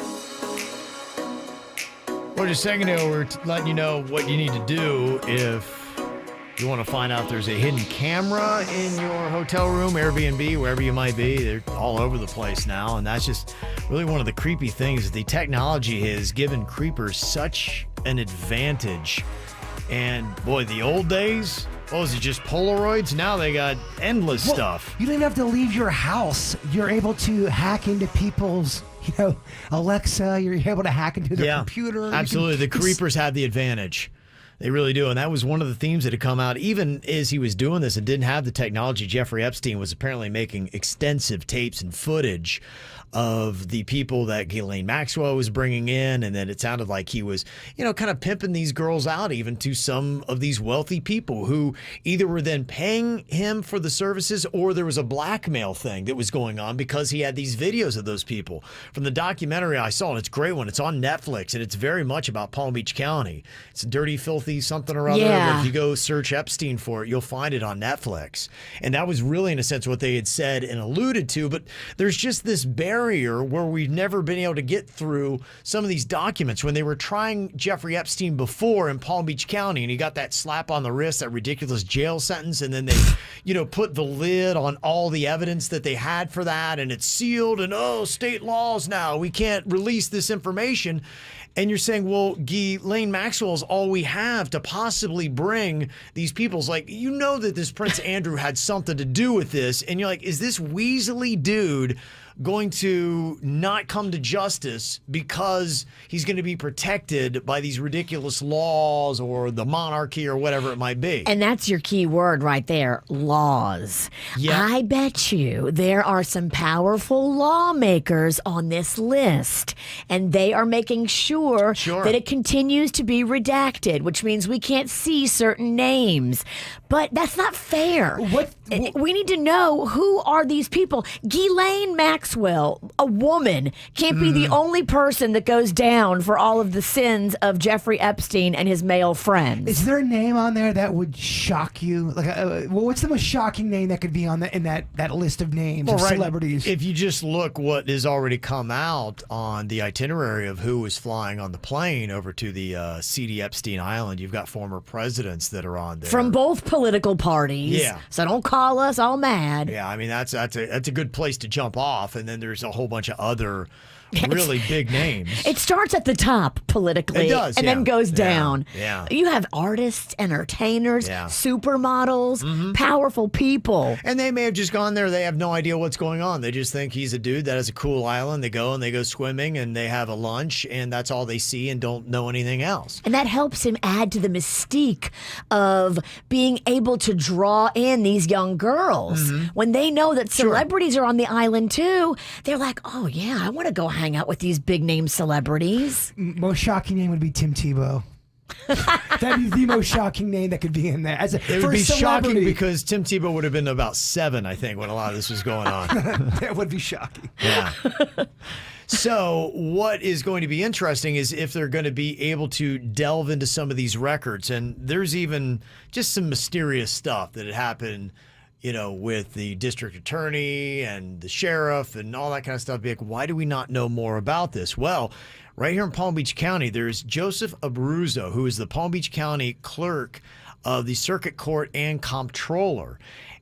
Well, just a second ago, we're letting you know what you need to do if you want to find out there's a hidden camera in your hotel room, Airbnb, wherever you might be. They're all over the place now, and that's just really one of the creepy things. The technology has given creepers such an advantage. And boy, the old days, what was it, just Polaroids? Now they got endless stuff. You don't even have to leave your house. You're able to hack into people's, Alexa. You're able to hack into their computer. Absolutely. The creepers have the advantage. They really do. And that was one of the themes that had come out. Even as he was doing this and didn't have the technology, Jeffrey Epstein was apparently making extensive tapes and footage of the people that Ghislaine Maxwell was bringing in, and then it sounded like he was, kind of pimping these girls out even to some of these wealthy people who either were then paying him for the services or there was a blackmail thing that was going on because he had these videos of those people. From the documentary I saw, and it's a great one, it's on Netflix, and it's very much about Palm Beach County. It's dirty, filthy Unhealthy something or other. Yeah. But if you go search Epstein for it, you'll find it on Netflix. And that was really, in a sense, what they had said and alluded to. But there's just this barrier where we've never been able to get through some of these documents. When they were trying Jeffrey Epstein before in Palm Beach County, and he got that slap on the wrist, that ridiculous jail sentence, and then they, put the lid on all the evidence that they had for that, and it's sealed, and state laws now, we can't release this information. And you're saying, well, Ghislaine Maxwell is all we have to possibly bring these people. It's like, that this Prince Andrew had something to do with this. And you're like, is this weaselly dude going to not come to justice because he's going to be protected by these ridiculous laws or the monarchy or whatever it might be? And that's your key word right there, laws. Yeah. I bet you there are some powerful lawmakers on this list, and they are making sure that it continues to be redacted, which means we can't see certain names. But that's not fair. We need to know, who are these people? Ghislaine Maxwell, a woman, can't be the only person that goes down for all of the sins of Jeffrey Epstein and his male friends. Is there a name on there that would shock you? Like, what's the most shocking name that could be on in that list of names of celebrities? If you just look what has already come out on the itinerary of who was flying on the plane over to the seedy Epstein Island, you've got former presidents that are on there from both political parties. Yeah. So don't call us all mad. Yeah, I mean that's a good place to jump off, and then there's a whole bunch of other really big names. It starts at the top politically. It does, and then goes down. Yeah. You have artists, entertainers, supermodels, powerful people. And they may have just gone there. They have no idea what's going on. They just think he's a dude that has a cool island. They go swimming and they have a lunch, and that's all they see and don't know anything else. And that helps him add to the mystique of being able to draw in these young girls. When they know that celebrities are on the island too, they're like, oh yeah, I want to go hang out with these big name celebrities. Most shocking name would be Tim Tebow. That'd be the most shocking name that could be in there. It would be shocking because Tim Tebow would have been about 7, I think, when a lot of this was going on. That would be shocking. Yeah. So what is going to be interesting is if they're going to be able to delve into some of these records. And there's even just some mysterious stuff that had happened, with the district attorney and the sheriff and all that kind of stuff. Be like, why do we not know more about this? Well, right here in Palm Beach County, there's Joseph Abruzzo, who is the Palm Beach County clerk of the circuit court and comptroller.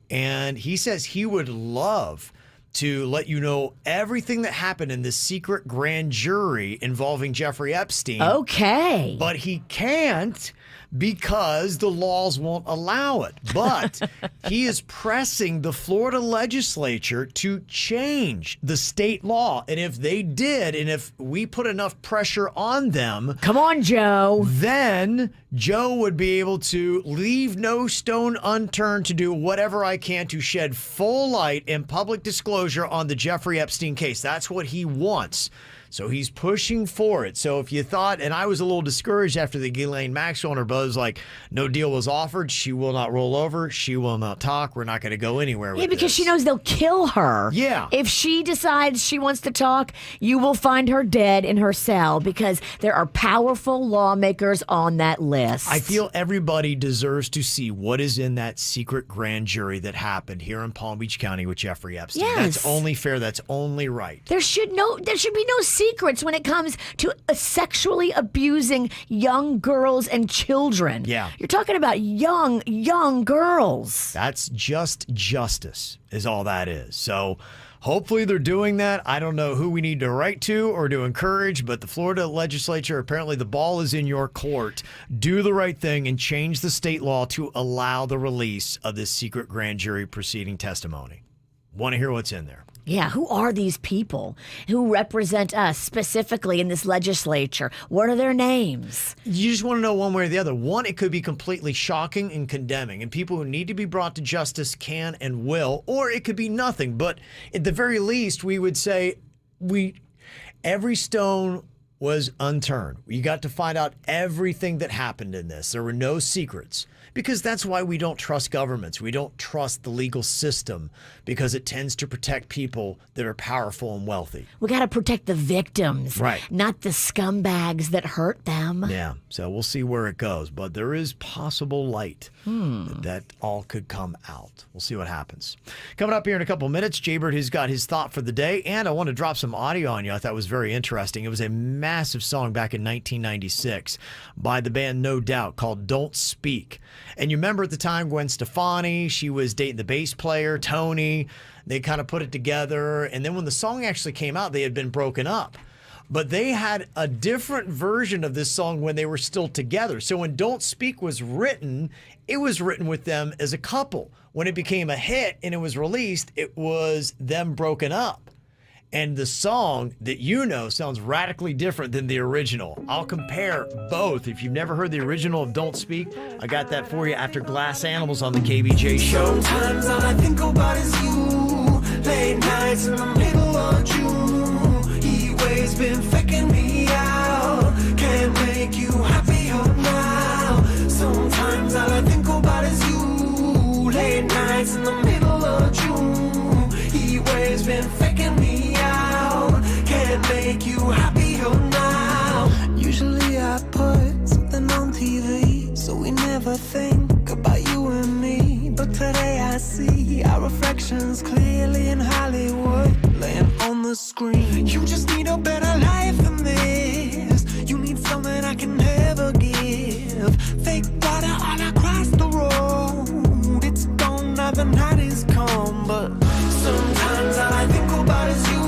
And he says he would love to let you know everything that happened in this secret grand jury involving Jeffrey Epstein. Okay. But he can't because the laws won't allow it. But he is pressing the Florida legislature to change the state law. And if they did, and if we put enough pressure on them... Come on, Joe. Then Joe would be able to leave no stone unturned to do whatever I can to shed full light and public disclosure on the Jeffrey Epstein case. That's what he wants. So he's pushing for it. So if you thought, and I was a little discouraged after the Ghislaine Maxwell and her buzz, like, no deal was offered. She will not roll over. She will not talk. We're not going to go anywhere with because this. she knows they'll kill her. Yeah. If she decides she wants to talk, you will find her dead in her cell because there are powerful lawmakers on that list. I feel everybody deserves to see what is in that secret grand jury that happened here in Palm Beach County with Jeffrey Epstein. Yes. That's only fair. That's only right. There should be no secrets when it comes to sexually abusing young girls and children. Yeah. You're talking about young girls. That's just justice is all that is. So hopefully they're doing that. I don't know who we need to write to or to encourage, but the Florida legislature, apparently the ball is in your court. Do the right thing and change the state law to allow the release of this secret grand jury proceeding testimony. Want to hear what's in there. Yeah, who are these people who represent us specifically in this legislature? What are their names? You just want to know one way or the other. One, it could be completely shocking and condemning, and people who need to be brought to justice can and will, or it could be nothing. But at the very least, we would say every stone was unturned. You got to find out everything that happened in this. There were no secrets, because that's why we don't trust governments. We don't trust the legal system, because it tends to protect people that are powerful and wealthy. We got to protect the victims, right? Not the scumbags that hurt them. Yeah, so we'll see where it goes, but there is possible light that all could come out. We'll see what happens. Coming up here in a couple minutes, Jaybird has got his thought for the day, and I want to drop some audio on you I thought was very interesting. It was a massive song back in 1996 by the band No Doubt called Don't Speak. And you remember at the time Gwen Stefani, she was dating the bass player, Tony. They kind of put it together, and then when the song actually came out, they had been broken up. But they had a different version of this song when they were still together. So when Don't Speak was written, it was written with them as a couple. When it became a hit and it was released, it was them broken up. And the song that you know sounds radically different than the original. I'll compare both. If you've never heard the original of Don't Speak, I got that for you after Glass Animals on the KVJ show. Sometimes all I think about is you. Late nights in the middle of June. He's been faking me out. Can't make you happier now. Sometimes all I think about is you. Late nights in the middle of June. He's been faking me out. Can't make you happier now. Usually I put something on TV, so we never think about you and me. But today I see our reflections clearly in Hollywood, laying on the screen. You just need a better life than this. You need something I can never give. Fake water all across the road. It's gone now, the night is come. But sometimes all I think about is you.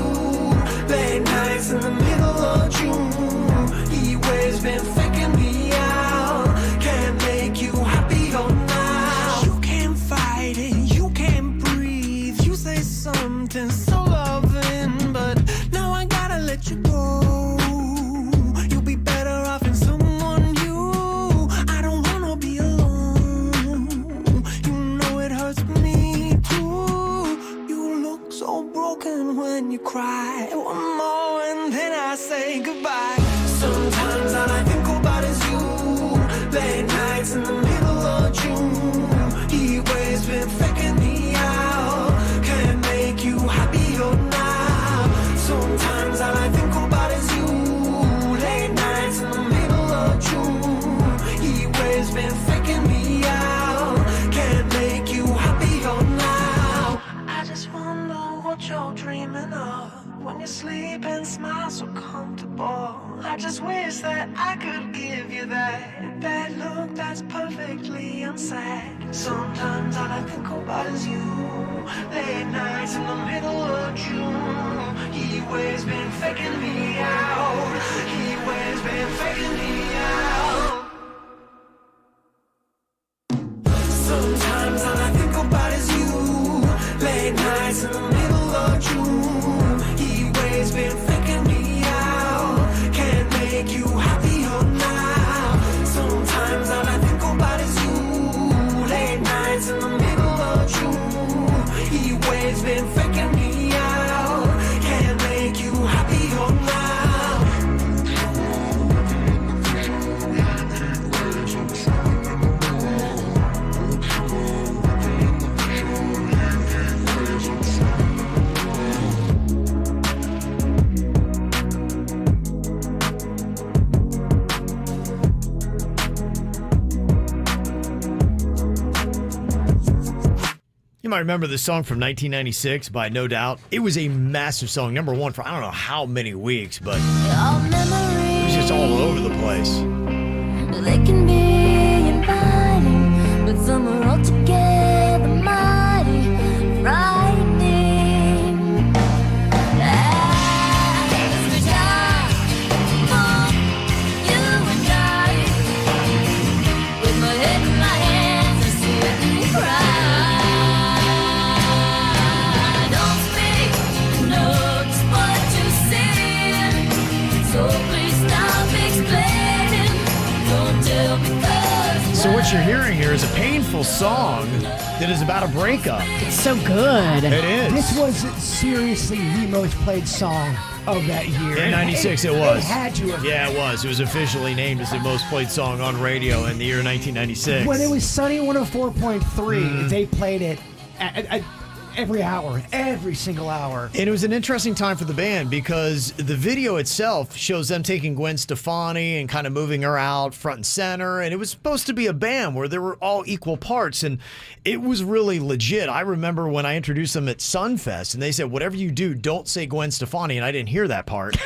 Late nights in the middle of June. He always been faking me out. Can't make you happier now. You can't fight it, you can't breathe. You say something so loving, but now I gotta let you go. You'll be better off in someone new. I don't wanna be alone. You know it hurts me too. You look so broken when you cry. One more and then I say goodbye. Sometimes all I think about is you. Late nights in the middle of June. He always been faking me out. Can't make you happier now. Sometimes all I think about is you. Late nights in the middle of June. He always been faking me out. Can't make you happier now. I just wonder what you're dreaming of when you sleep and smile so comfortable. I just wish that I could give you that look that's perfectly unsaid. Sometimes all I think about is you. Late nights in the middle of June. He always been faking me out. He always been faking me out. Sometimes all I think about is you. Late nights in the middle of June. He always been faking me out. Can't make you happier now. Sometimes all I think about is you. Late nights in the middle of June. He always been faking me out. Can't make you happier now. You might remember this song from 1996 by No Doubt. It was a massive song, number one for I don't know how many weeks, but it was just all over the place. They can be inviting, but some are altogether mighty frightening. As the time for you and I, with my head in my hands, I sit and cry. So what you're hearing here is a painful song that is about a breakup. It's so good. It is. This was seriously the most played song of that year. In 96 it was. It had to have. Yeah, it was. It was officially named as the most played song on radio in the year 1996. When it was Sunny 104.3, they played it at every hour, every single hour. And it was an interesting time for the band because the video itself shows them taking Gwen Stefani and kind of moving her out front and center. And it was supposed to be a band where they were all equal parts. And it was really legit. I remember when I introduced them at Sunfest and they said, whatever you do, don't say Gwen Stefani. And I didn't hear that part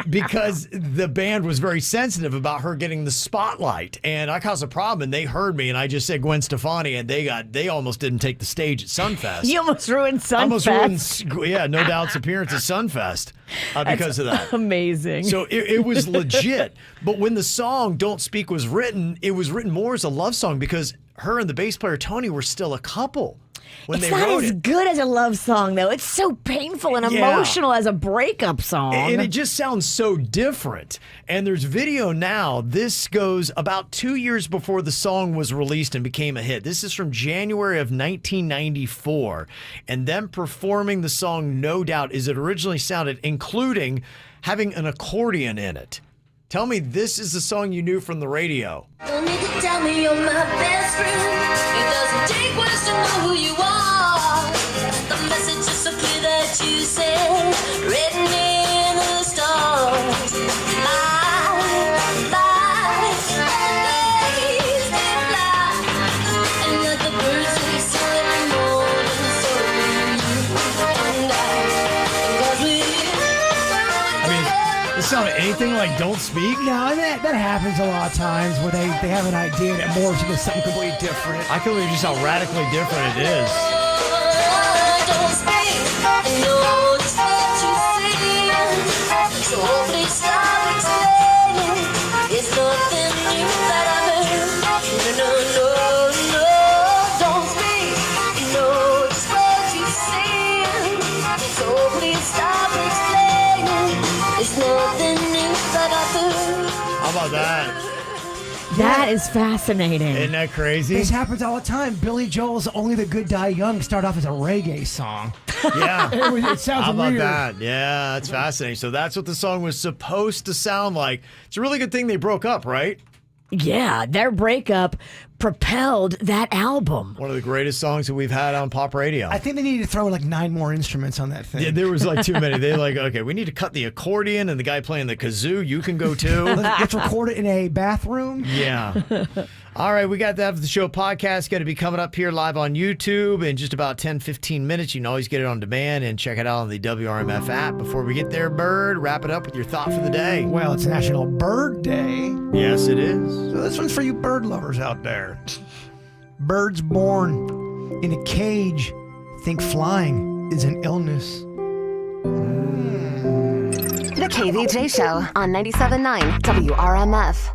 because the band was very sensitive about her getting the spotlight. And I caused a problem and they heard me and I just said Gwen Stefani and they almost didn't take the stage at Sunfest. You almost ruined Sunfest. Almost ruined, yeah, No Doubt's appearance at Sunfest because of that. Amazing. So it was legit. But when the song Don't Speak was written, it was written more as a love song because her and the bass player Tony were still a couple when It's they not wrote as it. good as a love song, though. It's so painful and Yeah. emotional as a breakup song. And it just sounds so different. And there's video now. This goes about 2 years before the song was released and became a hit. This is from January of 1994. And them performing the song No Doubt as it originally sounded, including having an accordion in it. Tell me this is the song you knew from the radio. Don't need to tell me you're my best friend. It doesn't take words to know who you are. The message is so clear that you said, written in the stars. Days they fly, and like the birds they sing every morning, so and cause I mean, this sounded anything like Don't Speak? No, and that happens a lot of times where they have an idea that morphs into something completely different. I can believe just how radically different it is. don't speak. I know just what you see. So please stop explaining. It's nothing new that I heard. No, no, no, don't speak. I know just what you see. So please stop explaining. It's nothing new that I heard. How about that? That is fascinating. Isn't that crazy? This happens all the time. Billy Joel's Only the Good Die Young started off as a reggae song. Yeah. It sounds How about weird. that? Yeah, that's fascinating. So that's what the song was supposed to sound like. It's a really good thing they broke up, right? Yeah, their breakup propelled that album. One of the greatest songs that we've had on pop radio. I think they needed to throw like 9 more instruments on that thing. Yeah, there was like too many. They like, okay, we need to cut the accordion and the guy playing the kazoo, you can go too. Let's record it in a bathroom. Yeah. All right, we got the After the Show podcast going to be coming up here live on YouTube in just about 10, 15 minutes. You can always get it on demand and check it out on the WRMF app. Before we get there, Bird, wrap it up with your thought for the day. Well, it's National Bird Day. Yes, it is. So this one's for you bird lovers out there. Birds born in a cage think flying is an illness. The KVJ Show on 97.9 WRMF.